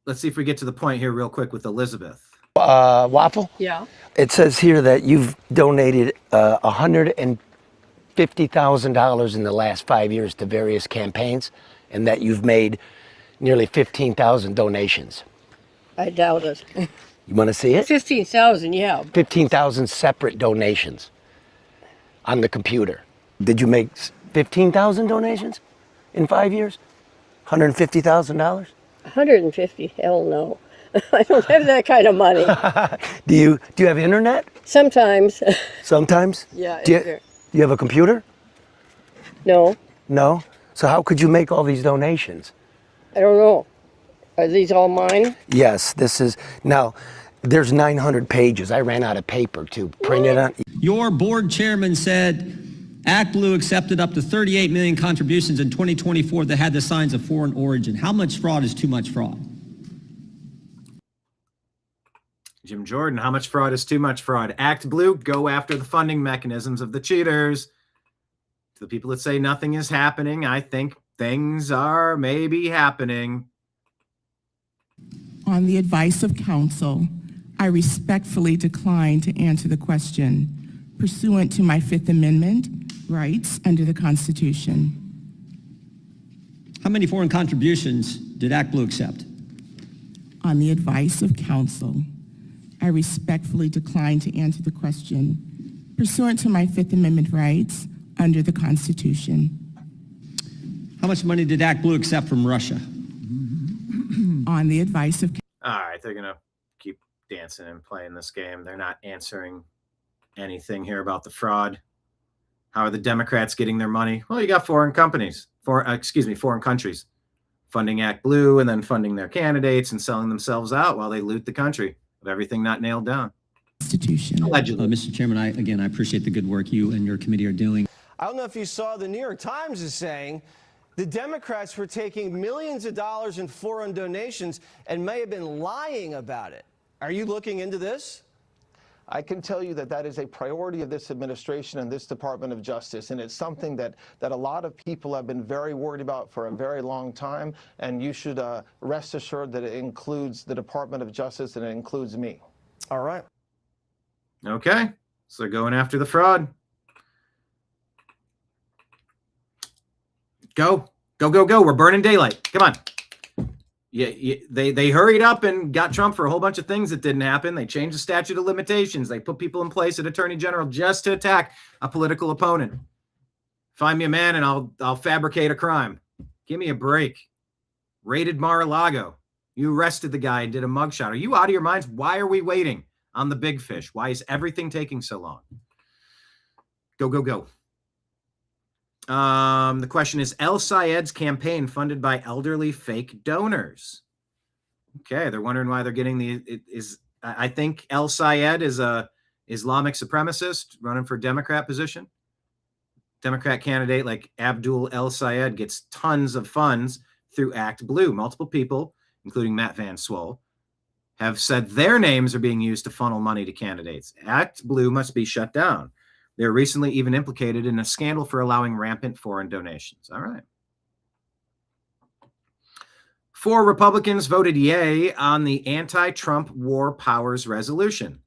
Let's see if we get to the point here real quick with Elizabeth. Waffle? Yeah. It says here that you've donated $150,000 in the last 5 years to various campaigns, and that you've made nearly 15,000 donations. I doubt it. You want to see it? 15,000, yeah. 15,000 separate donations on the computer. Did you make 15,000 donations in 5 years? $150,000? 150? Hell no. I don't have that kind of money. Do you have internet? Sometimes. Sometimes? Yeah. Do you have a computer? No. No? So how could you make all these donations? I don't know. Are these all mine? Yes, this is. Now, there's 900 pages. I ran out of paper to print it on. Your board chairman said ActBlue accepted up to 38 million contributions in 2024 that had the signs of foreign origin. How much fraud is too much fraud? Jim Jordan, how much fraud is too much fraud? ActBlue, go after the funding mechanisms of the cheaters. To the people that say nothing is happening, I think things are maybe happening. On the advice of counsel, I respectfully decline to answer the question pursuant to my Fifth Amendment rights under the Constitution. How many foreign contributions did ActBlue accept? On the advice of counsel, I respectfully decline to answer the question pursuant to my Fifth Amendment rights under the Constitution. How much money did ActBlue accept from Russia? On the advice of... All right, they're going to keep dancing and playing this game. They're not answering anything here about the fraud. How are the Democrats getting their money? Well, you got foreign countries funding ActBlue and then funding their candidates and selling themselves out while they loot the country of everything not nailed down. Constitution. Allegedly. Mr. Chairman, I appreciate the good work you and your committee are doing. I don't know if you saw, the New York Times is saying the Democrats were taking millions of dollars in foreign donations and may have been lying about it. Are you looking into this? I can tell you that that is a priority of this administration and this Department of Justice, and it's something that a lot of people have been very worried about for a very long time, and you should rest assured that it includes the Department of Justice and it includes me. All right. Okay, so they're going after the fraud. Go. We're burning daylight. Come on. Yeah, they hurried up and got Trump for a whole bunch of things that didn't happen. They changed the statute of limitations. They put people in place at Attorney General just to attack a political opponent. Find me a man and I'll fabricate a crime. Give me a break. Raided Mar-a-Lago. You arrested the guy and did a mugshot. Are you out of your minds? Why are we waiting on the big fish? Why is everything taking so long? Go. The question is, El Sayed's campaign funded by elderly fake donors. Okay, they're wondering why they're getting I think El Sayed is a Islamic supremacist running for Democrat position. Democrat candidate like Abdul El Sayed gets tons of funds through Act Blue. Multiple people, including Matt Van Swol, have said their names are being used to funnel money to candidates. Act Blue must be shut down. They were recently even implicated in a scandal for allowing rampant foreign donations. All right. 4 Republicans voted yay on the anti-Trump war powers resolution.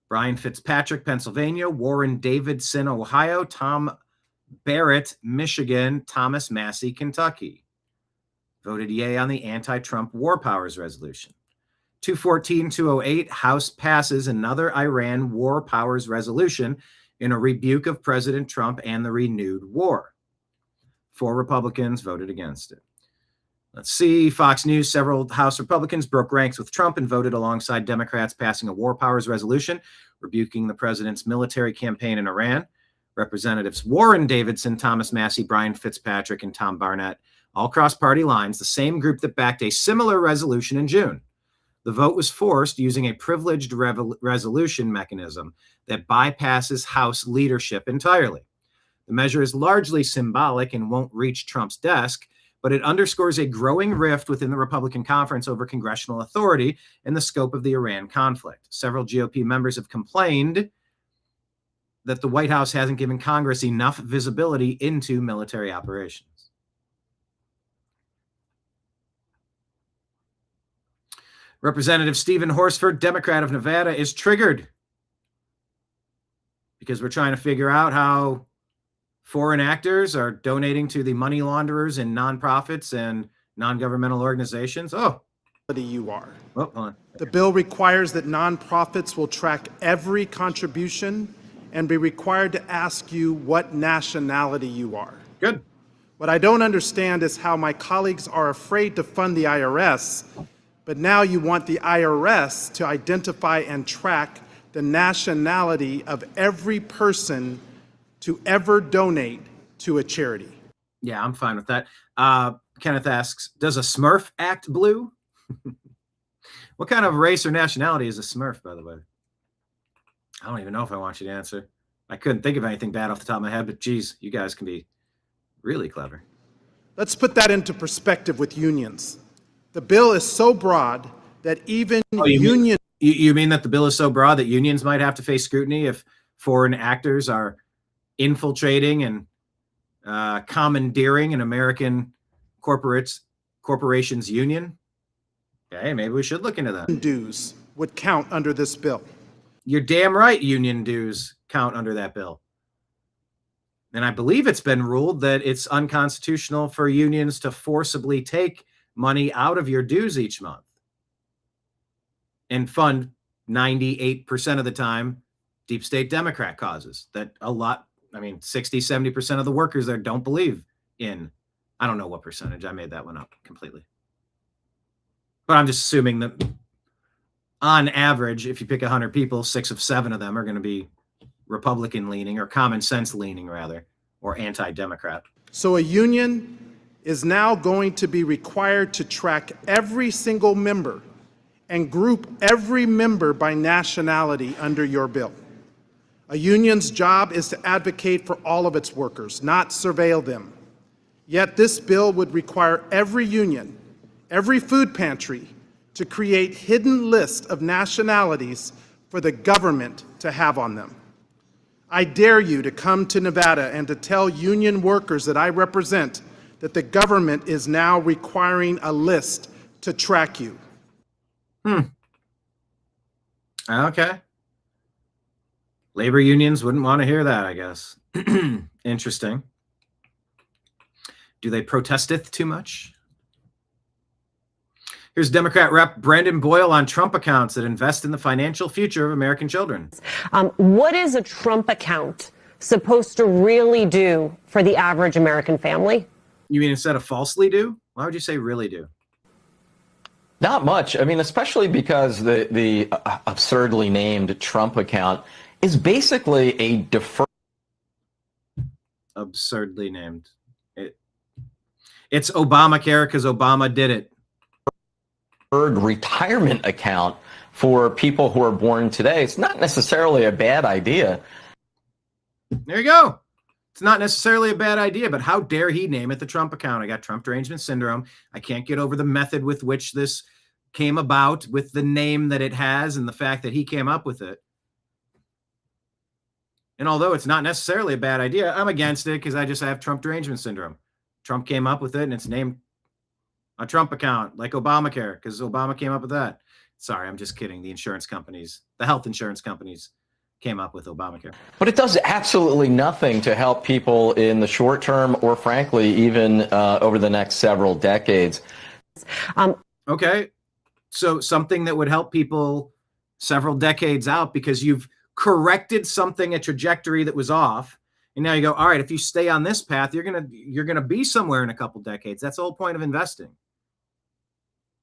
Brian Fitzpatrick, Pennsylvania; Warren Davidson, Ohio; Tom Barrett, Michigan; Thomas Massey, Kentucky. Voted yay on the anti-Trump war powers resolution. 214-208, House passes another Iran war powers resolution in a rebuke of President Trump and the renewed war. 4 Republicans voted against it. Let's see. Fox News, several House Republicans broke ranks with Trump and voted alongside Democrats passing a war powers resolution, rebuking the president's military campaign in Iran. Representatives Warren Davidson, Thomas Massey, Brian Fitzpatrick, and Tom Barnett all crossed party lines, the same group that backed a similar resolution in June. The vote was forced using a privileged resolution mechanism that bypasses House leadership entirely. The measure is largely symbolic and won't reach Trump's desk, but it underscores a growing rift within the Republican conference over congressional authority and the scope of the Iran conflict. Several GOP members have complained that the White House hasn't given Congress enough visibility into military operations. Representative Stephen Horsford, Democrat of Nevada, is triggered because we're trying to figure out how foreign actors are donating to the money launderers and nonprofits and non-governmental organizations. You are. Oh, hold on. The bill requires that nonprofits will track every contribution and be required to ask you what nationality you are. Good. What I don't understand is how my colleagues are afraid to fund the IRS, but now you want the IRS to identify and track the nationality of every person to ever donate to a charity. Yeah, I'm fine with that. Kenneth asks, does a Smurf act blue? What kind of race or nationality is a Smurf, by the way? I don't even know if I want you to answer. I couldn't think of anything bad off the top of my head, but geez, you guys can be really clever. Let's put that into perspective with unions. The bill is so broad that even unions... You mean that the bill is so broad that unions might have to face scrutiny if foreign actors are infiltrating and commandeering an American corporation's union? Okay, maybe we should look into that. Dues would count under this bill. You're damn right union dues count under that bill. And I believe it's been ruled that it's unconstitutional for unions to forcibly take money out of your dues each month and fund 98% of the time deep state Democrat causes that 60-70% of the workers there don't believe in. I don't know what percentage. I made that one up completely. But I'm just assuming that on average, if you pick 100 people, 6 of 7 of them are going to be Republican leaning, or common sense leaning rather, or anti-Democrat. So a union is now going to be required to track every single member and group every member by nationality under your bill. A union's job is to advocate for all of its workers, not surveil them. Yet this bill would require every union, every food pantry, to create hidden lists of nationalities for the government to have on them. I dare you to come to Nevada and to tell union workers that I represent that the government is now requiring a list to track you. Okay. Labor unions wouldn't want to hear that, I guess. Interesting. Do they protesteth too much? Here's Democrat Rep. Brandon Boyle on Trump accounts that invest in the financial future of American children. What is a Trump account supposed to really do for the average American family? You mean instead of falsely do? Why would you say really do? Not much. I mean, especially because the absurdly named Trump account is basically a deferred. Absurdly named. It's Obamacare because Obama did it. Retirement account for people who are born today. It's not necessarily a bad idea. There you go. It's not necessarily a bad idea, but how dare he name it the Trump account? I got Trump derangement syndrome. I can't get over the method with which this came about, with the name that it has and the fact that he came up with it. And although it's not necessarily a bad idea, I'm against it because I just have Trump derangement syndrome. Trump came up with it and it's named a Trump account, like Obamacare, because Obama came up with that. Sorry, I'm just kidding. The insurance companies, the health insurance companies came up with Obamacare. But it does absolutely nothing to help people in the short term or frankly, even over the next several decades. Okay. So something that would help people several decades out because you've corrected something, a trajectory that was off. And now you go, all right, if you stay on this path, you're gonna be somewhere in a couple decades. That's the whole point of investing.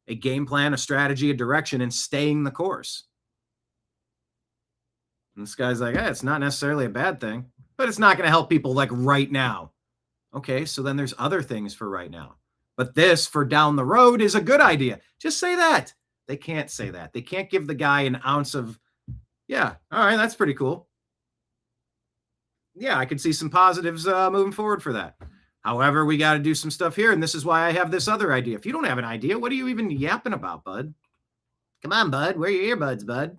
A game plan, a strategy, a direction, and staying the course. And this guy's like, it's not necessarily a bad thing, but it's not going to help people like right now. Okay, so then there's other things for right now. But this for down the road is a good idea. Just say that. They can't say that. They can't give the guy an ounce of, yeah, all right, that's pretty cool. Yeah, I could see some positives moving forward for that. However, we got to do some stuff here, and this is why I have this other idea. If you don't have an idea, what are you even yapping about, bud? Come on, bud. Where are your earbuds, bud?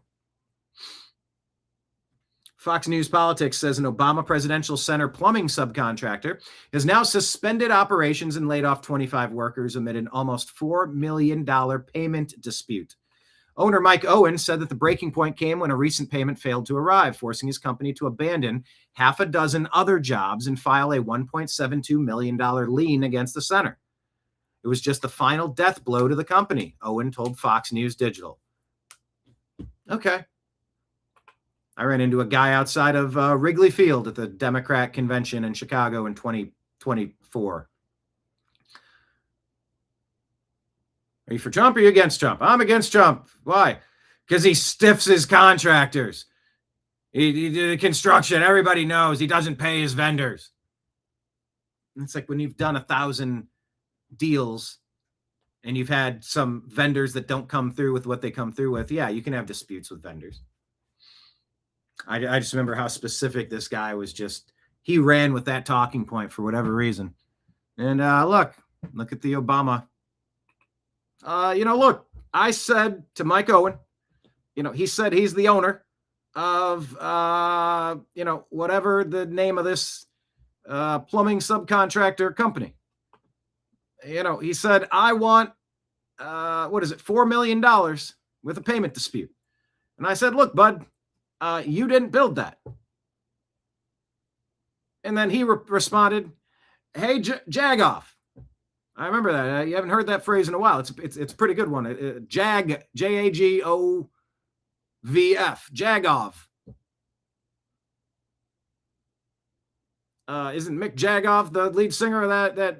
Fox News Politics says an Obama Presidential Center plumbing subcontractor has now suspended operations and laid off 25 workers amid an almost $4 million payment dispute. Owner Mike Owen said that the breaking point came when a recent payment failed to arrive, forcing his company to abandon half a dozen other jobs and file a $1.72 million lien against the center. It was just the final death blow to the company, Owen told Fox News Digital. Okay. I ran into a guy outside of Wrigley Field at the Democrat convention in Chicago in 2024. Are you for Trump or are you against Trump? I'm against Trump. Why? Because he stiffs his contractors. He did construction. Everybody knows he doesn't pay his vendors. And it's like when you've done 1,000 deals and you've had some vendors that don't come through with what they come through with. Yeah, you can have disputes with vendors. I just remember how specific this guy was. Just he ran with that talking point for whatever reason. And look at the Obama. Look, I said to Mike Owen, he said he's the owner of, whatever the name of this plumbing subcontractor company. He said, I want, $4 million with a payment dispute. And I said, look, bud, you didn't build that. And then he responded, hey, Jagoff. I remember that. You haven't heard that phrase in a while. It's a pretty good one. Jag, Jagovf, Jagov. Isn't Mick Jagoff the lead singer of that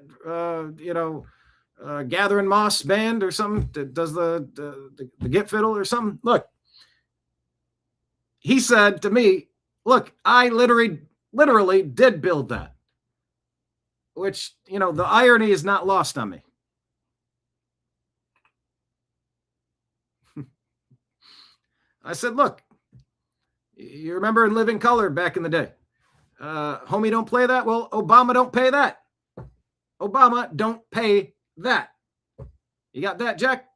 Gathering Moss band or something that does the Git Fiddle or something? Look, he said to me, look, I literally did build that. Which, the irony is not lost on me. I said, look, you remember in Living Color back in the day? Homie don't play that? Well, Obama don't pay that. Obama don't pay that. You got that, Jack?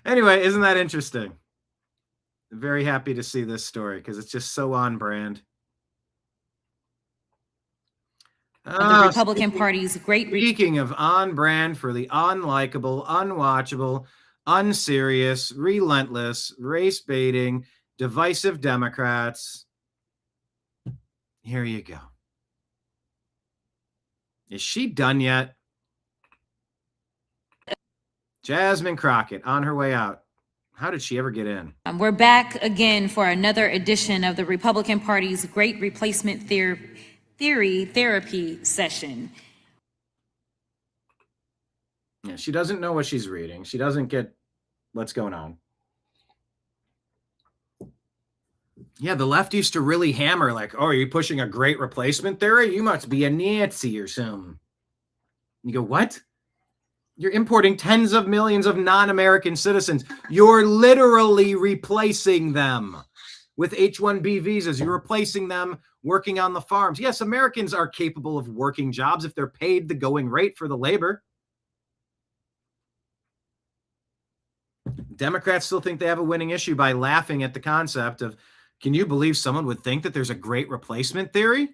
Anyway, isn't that interesting? Very happy to see this story because it's just so on brand. The Republican Party's great. Speaking of on brand for the unlikable, unwatchable, unserious, relentless, race baiting, divisive Democrats. Here you go. Is she done yet? Jasmine Crockett on her way out. How did she ever get in? We're back again for another edition of the Republican Party's Great Replacement Theory Therapy Session. Yeah, she doesn't know what she's reading. She doesn't get what's going on. Yeah, the left used to really hammer like, oh, are you pushing a great replacement theory? You must be a Nazi or something. You go, what? You're importing tens of millions of non-American citizens. You're literally replacing them with H-1B visas. You're replacing them working on the farms. Yes, Americans are capable of working jobs if they're paid the going rate for the labor. Democrats still think they have a winning issue by laughing at the concept of, can you believe someone would think that there's a great replacement theory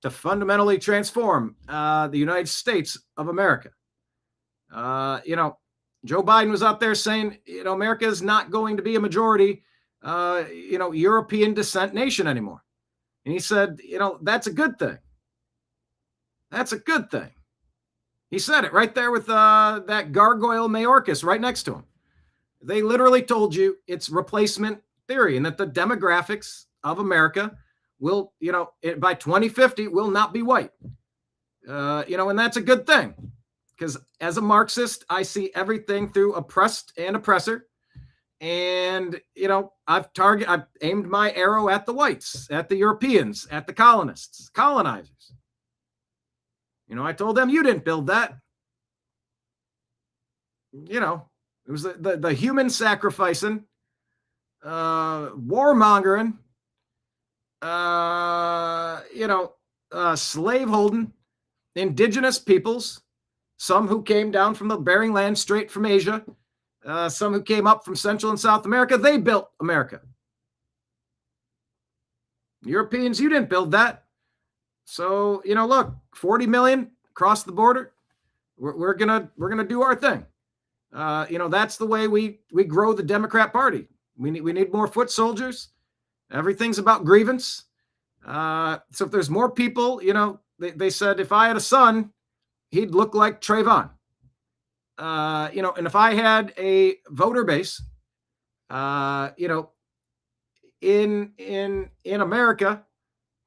to fundamentally transform the United States of America? Joe Biden was out there saying, America is not going to be a majority, European descent nation anymore. And he said, that's a good thing. That's a good thing. He said it right there with that gargoyle Mayorkas right next to him. They literally told you it's replacement theory and that the demographics of America will, by 2050 will not be white. And that's a good thing. Because as a Marxist, I see everything through oppressed and oppressor. And, I've aimed my arrow at the whites, at the Europeans, at the colonists, colonizers. I told them, you didn't build that. It was the human sacrificing, warmongering, slave holding, indigenous peoples. Some who came down from the Bering Land straight from Asia, some who came up from Central and South America, they built America. Europeans, you didn't build that. So, look, 40 million across the border. We're gonna do our thing. That's the way we grow the Democrat Party. We need more foot soldiers. Everything's about grievance. So if there's more people, they said if I had a son, he'd look like Trayvon. And if I had a voter base, in America,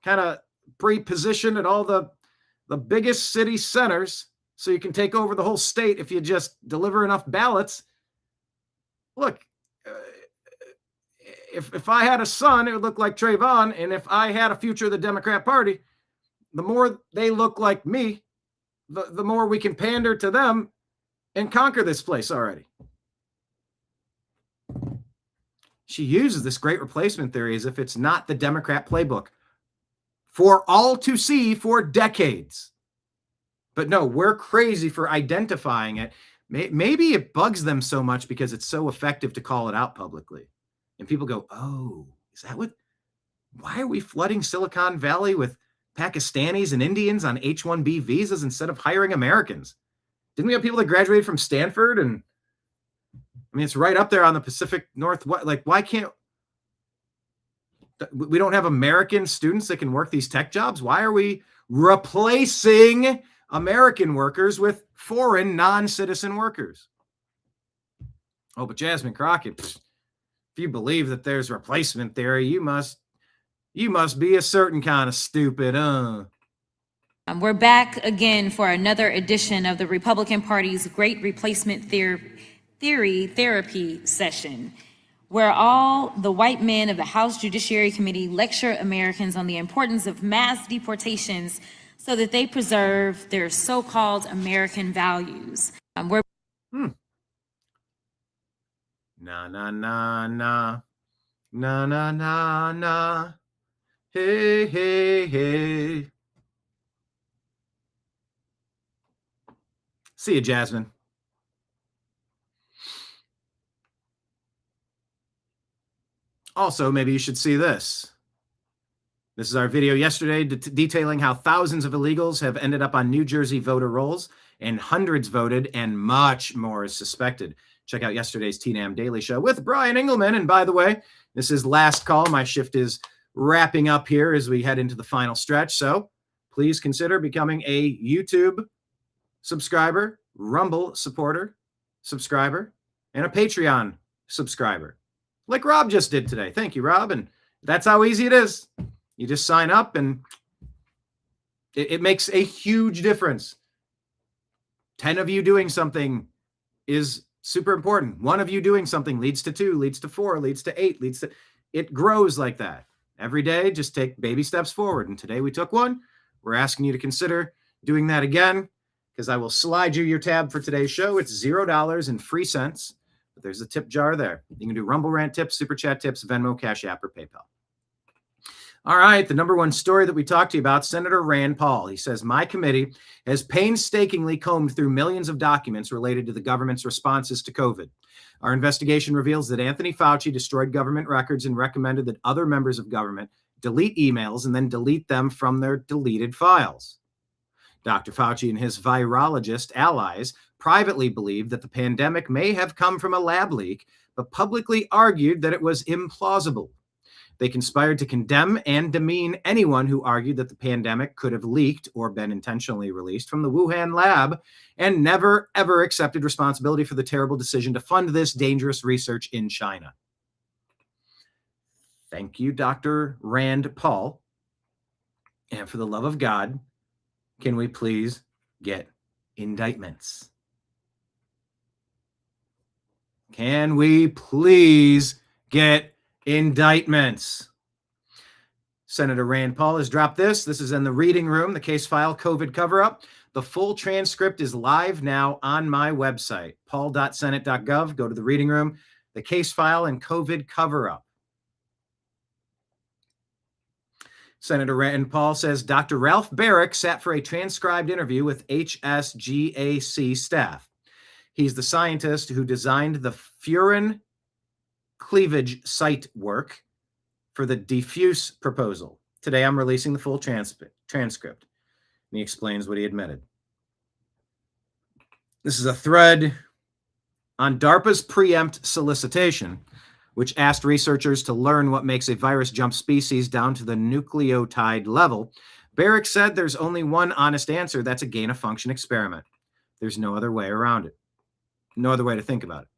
kind of pre-positioned at all the biggest city centers, so you can take over the whole state if you just deliver enough ballots. Look, if I had a son, it would look like Trayvon, and if I had a future of the Democrat Party, the more they look like me, the more we can pander to them and conquer this place already. She uses this great replacement theory as if it's not the Democrat playbook for all to see for decades. But no, we're crazy for identifying it. Maybe it bugs them so much because it's so effective to call it out publicly. And people go, oh, is that why are we flooding Silicon Valley with Pakistanis and Indians on H-1B visas instead of hiring Americans? Didn't we have people that graduated from Stanford? And it's right up there on the Pacific Northwest. Like, why can't we don't have American students that can work these tech jobs? Why are we replacing American workers with foreign non-citizen workers? Oh, but Jasmine Crockett, if you believe that there's replacement theory, you must be a certain kind of stupid, We're back again for another edition of the Republican Party's Great Replacement Theory Therapy Session, where all the white men of the House Judiciary Committee lecture Americans on the importance of mass deportations so that they preserve their so-called American values. Na na na na na na na na. Hey hey hey. See you, Jasmine. Also, maybe you should see this. This is our video yesterday detailing how thousands of illegals have ended up on New Jersey voter rolls and hundreds voted and much more is suspected. Check out yesterday's TNAM Daily Show with Brian Engelman. And by the way, this is last call. My shift is wrapping up here as we head into the final stretch. So please consider becoming a YouTube subscriber, Rumble supporter, subscriber, and a Patreon subscriber, like Rob just did today. Thank you, Rob. And that's how easy it is. You just sign up and it makes a huge difference. 10 of you doing something is super important. 1 of you doing something leads to 2, leads to 4, leads to 8, it grows like that. Every day, just take baby steps forward. And today we took one. We're asking you to consider doing that again, because I will slide you your tab for today's show. It's $0 and free cents, but there's a tip jar there. You can do Rumble Rant tips, Super Chat tips, Venmo, Cash App, or PayPal. All right, the number one story that we talked to you about, Senator Rand Paul. He says, my committee has painstakingly combed through millions of documents related to the government's responses to COVID. Our investigation reveals that Anthony Fauci destroyed government records and recommended that other members of government delete emails and then delete them from their deleted files. Dr. Fauci and his virologist allies privately believed that the pandemic may have come from a lab leak, but publicly argued that it was implausible. They conspired to condemn and demean anyone who argued that the pandemic could have leaked or been intentionally released from the Wuhan lab, and never, ever accepted responsibility for the terrible decision to fund this dangerous research in China. Thank you, Dr. Rand Paul. And for the love of God, can we please get indictments? Can we please get indictments? Senator Rand Paul has dropped this. This is in the reading room, the case file COVID cover-up. The full transcript is live now on my website, paul.senate.gov. Go to the reading room, the case file and COVID cover-up. Senator Rand Paul says Dr. Ralph Barrick sat for a transcribed interview with HSGAC staff. He's the scientist who designed the furin cleavage site work for the diffuse proposal. Today, I'm releasing the full transcript, and he explains what he admitted. This is a thread on DARPA's preempt solicitation, which asked researchers to learn what makes a virus jump species down to the nucleotide level. Barrick said there's only one honest answer. That's a gain-of-function experiment. There's no other way around it. No other way to think about it.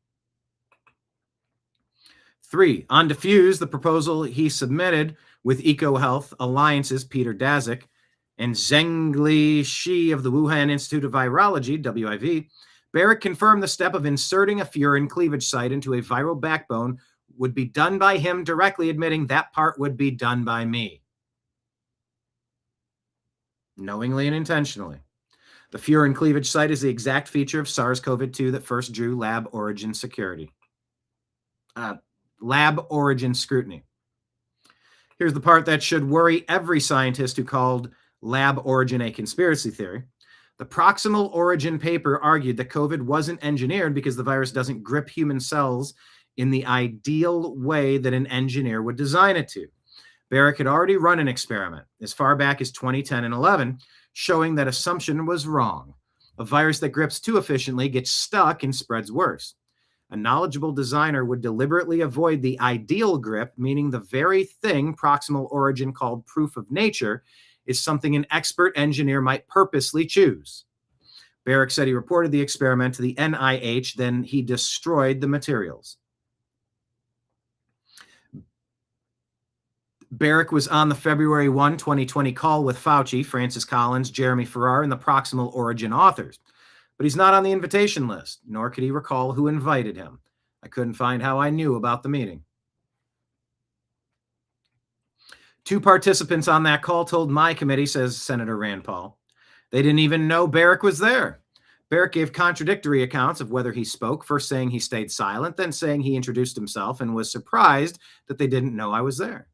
3, on diffuse, the proposal he submitted with EcoHealth Alliance's Peter Daszak and Zhengli Shi of the Wuhan Institute of Virology, WIV, Barrick confirmed the step of inserting a furin cleavage site into a viral backbone would be done by him, directly admitting that part would be done by me. Knowingly and intentionally. The furin cleavage site is the exact feature of SARS-CoV-2 that first drew lab origin scrutiny. Here's the part that should worry every scientist who called lab origin a conspiracy theory. The proximal origin paper argued that COVID wasn't engineered because the virus doesn't grip human cells in the ideal way that an engineer would design it to. Barrick had already run an experiment as far back as 2010 and 11, showing that assumption was wrong. A virus that grips too efficiently gets stuck and spreads worse. A knowledgeable designer would deliberately avoid the ideal grip, meaning the very thing proximal origin called proof of nature is something an expert engineer might purposely choose. Barrick said he reported the experiment to the NIH, then he destroyed the materials. Barrick was on the February 1, 2020 call with Fauci, Francis Collins, Jeremy Farrar, and the proximal origin authors. But he's not on the invitation list, nor could he recall who invited him. I couldn't find how I knew about the meeting. 2 participants on that call told my committee, says Senator Rand Paul, they didn't even know Barrick was there. Barrick gave contradictory accounts of whether he spoke, first saying he stayed silent, then saying he introduced himself and was surprised that they didn't know I was there.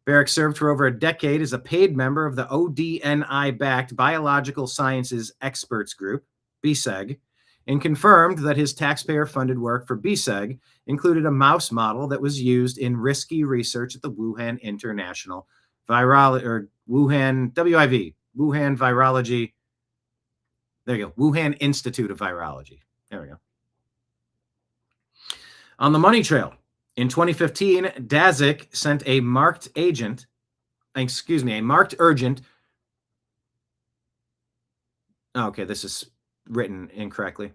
Barrick served for over a decade as a paid member of the ODNI-backed Biological Sciences Experts Group, BSEG, and confirmed that his taxpayer-funded work for BSEG included a mouse model that was used in risky research at the Wuhan International Wuhan WIV, Wuhan Virology. There you go, Wuhan Institute of Virology. There we go. On the money trail, in 2015, Daszak sent a marked urgent. Okay, this is written incorrectly.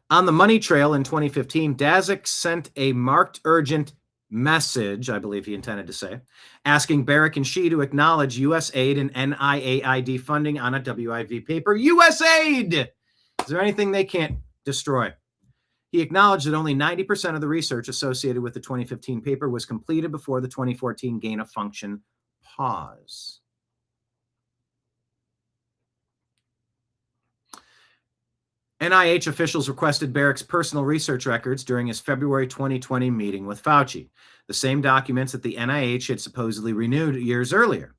On the money trail in 2015, Daszak sent a marked urgent message, I believe he intended to say, asking Barrick and Xi to acknowledge U.S. aid and NIAID funding on a WIV paper. U.S. aid! Is there anything they can't destroy? He acknowledged that only 90% of the research associated with the 2015 paper was completed before the 2014 gain-of-function pause. NIH officials requested Barrick's personal research records during his February 2020 meeting with Fauci, the same documents that the NIH had supposedly renewed years earlier.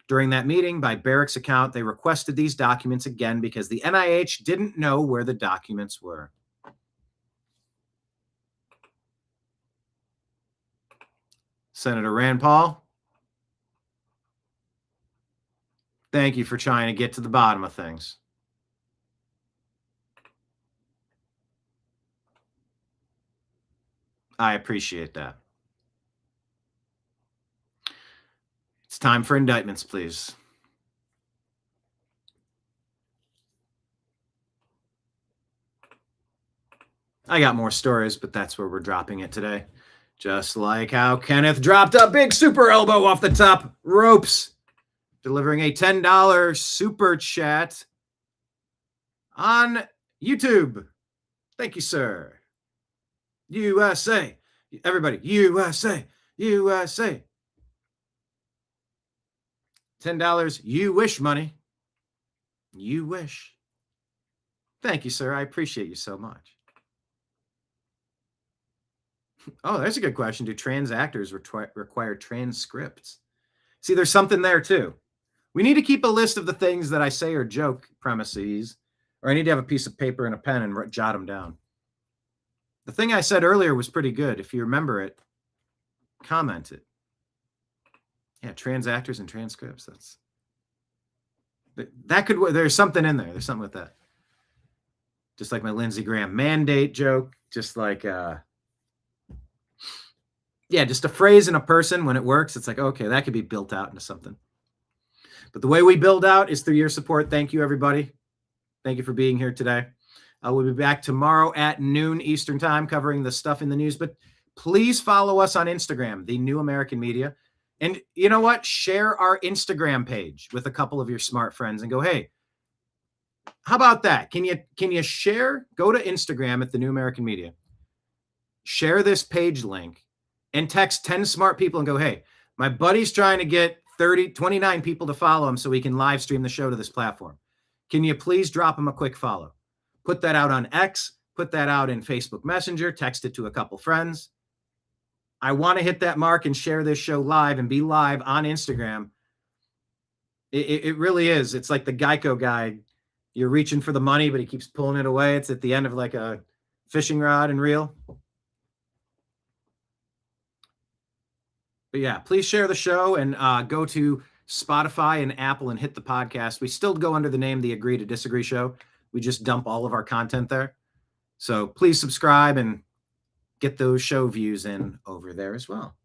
During that meeting, by Barrick's account, they requested these documents again because the NIH didn't know where the documents were. Senator Rand Paul, thank you for trying to get to the bottom of things. I appreciate that. It's time for indictments, please. I got more stories, but that's where we're dropping it today. Just like how Kenneth dropped a big super elbow off the top ropes, delivering a $10 super chat on YouTube. Thank you, sir. USA. Everybody, USA. USA. $10 you wish money. You wish. Thank you, sir. I appreciate you so much. Oh, that's a good question. Do trans actors require transcripts? See, there's something there too. We need to keep a list of the things that I say are joke premises, or I need to have a piece of paper and a pen and jot them down. The thing I said earlier was pretty good. If you remember it, comment it. Yeah, trans actors and transcripts. That could, there's something in there. There's something with that. Just like my Lindsey Graham mandate joke, just like, yeah, just a phrase in a person when it works. It's like, okay, that could be built out into something. But the way we build out is through your support. Thank you, everybody. Thank you for being here today. We'll be back tomorrow at noon Eastern time covering the stuff in the news. But please follow us on Instagram, The New American Media. And you know what? Share our Instagram page with a couple of your smart friends and go, hey, how about that? Can you share? Go to Instagram at The New American Media. Share this page link and text 10 smart people and go, hey, my buddy's trying to get 29 people to follow him so we can live stream the show to this platform. Can you please drop him a quick follow? Put that out on X, put that out in Facebook Messenger, text it to a couple friends. I want to hit that mark and share this show live and be live on Instagram. It really is. It's like the Geico guy. You're reaching for the money, but he keeps pulling it away. It's at the end of like a fishing rod and reel. But yeah, please share the show and go to Spotify and Apple and hit the podcast. We still go under the name The Agree to Disagree Show. We just dump all of our content there. So please subscribe and get those show views in over there as well.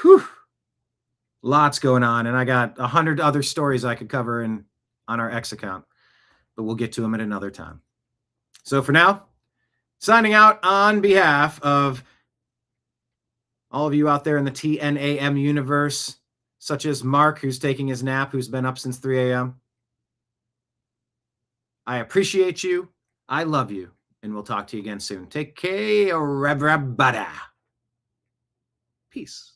Whew. Lots going on. And I got 100 other stories I could cover on our X account, but we'll get to them at another time. So for now, signing out on behalf of all of you out there in the TNAM universe, such as Mark, who's taking his nap, who's been up since 3 a.m. I appreciate you. I love you. And we'll talk to you again soon. Take care, everybody. Peace.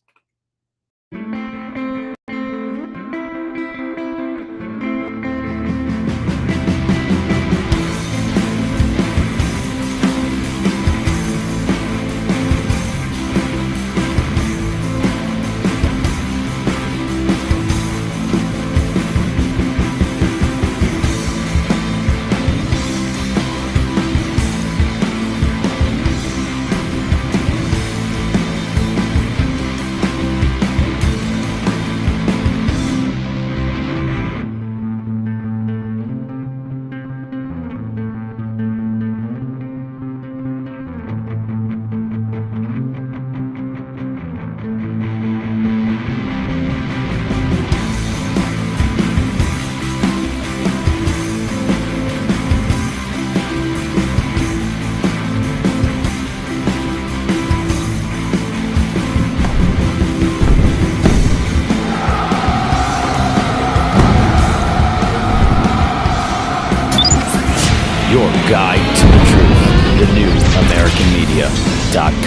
your guide to the truth. TheNewAmericanMedia.com.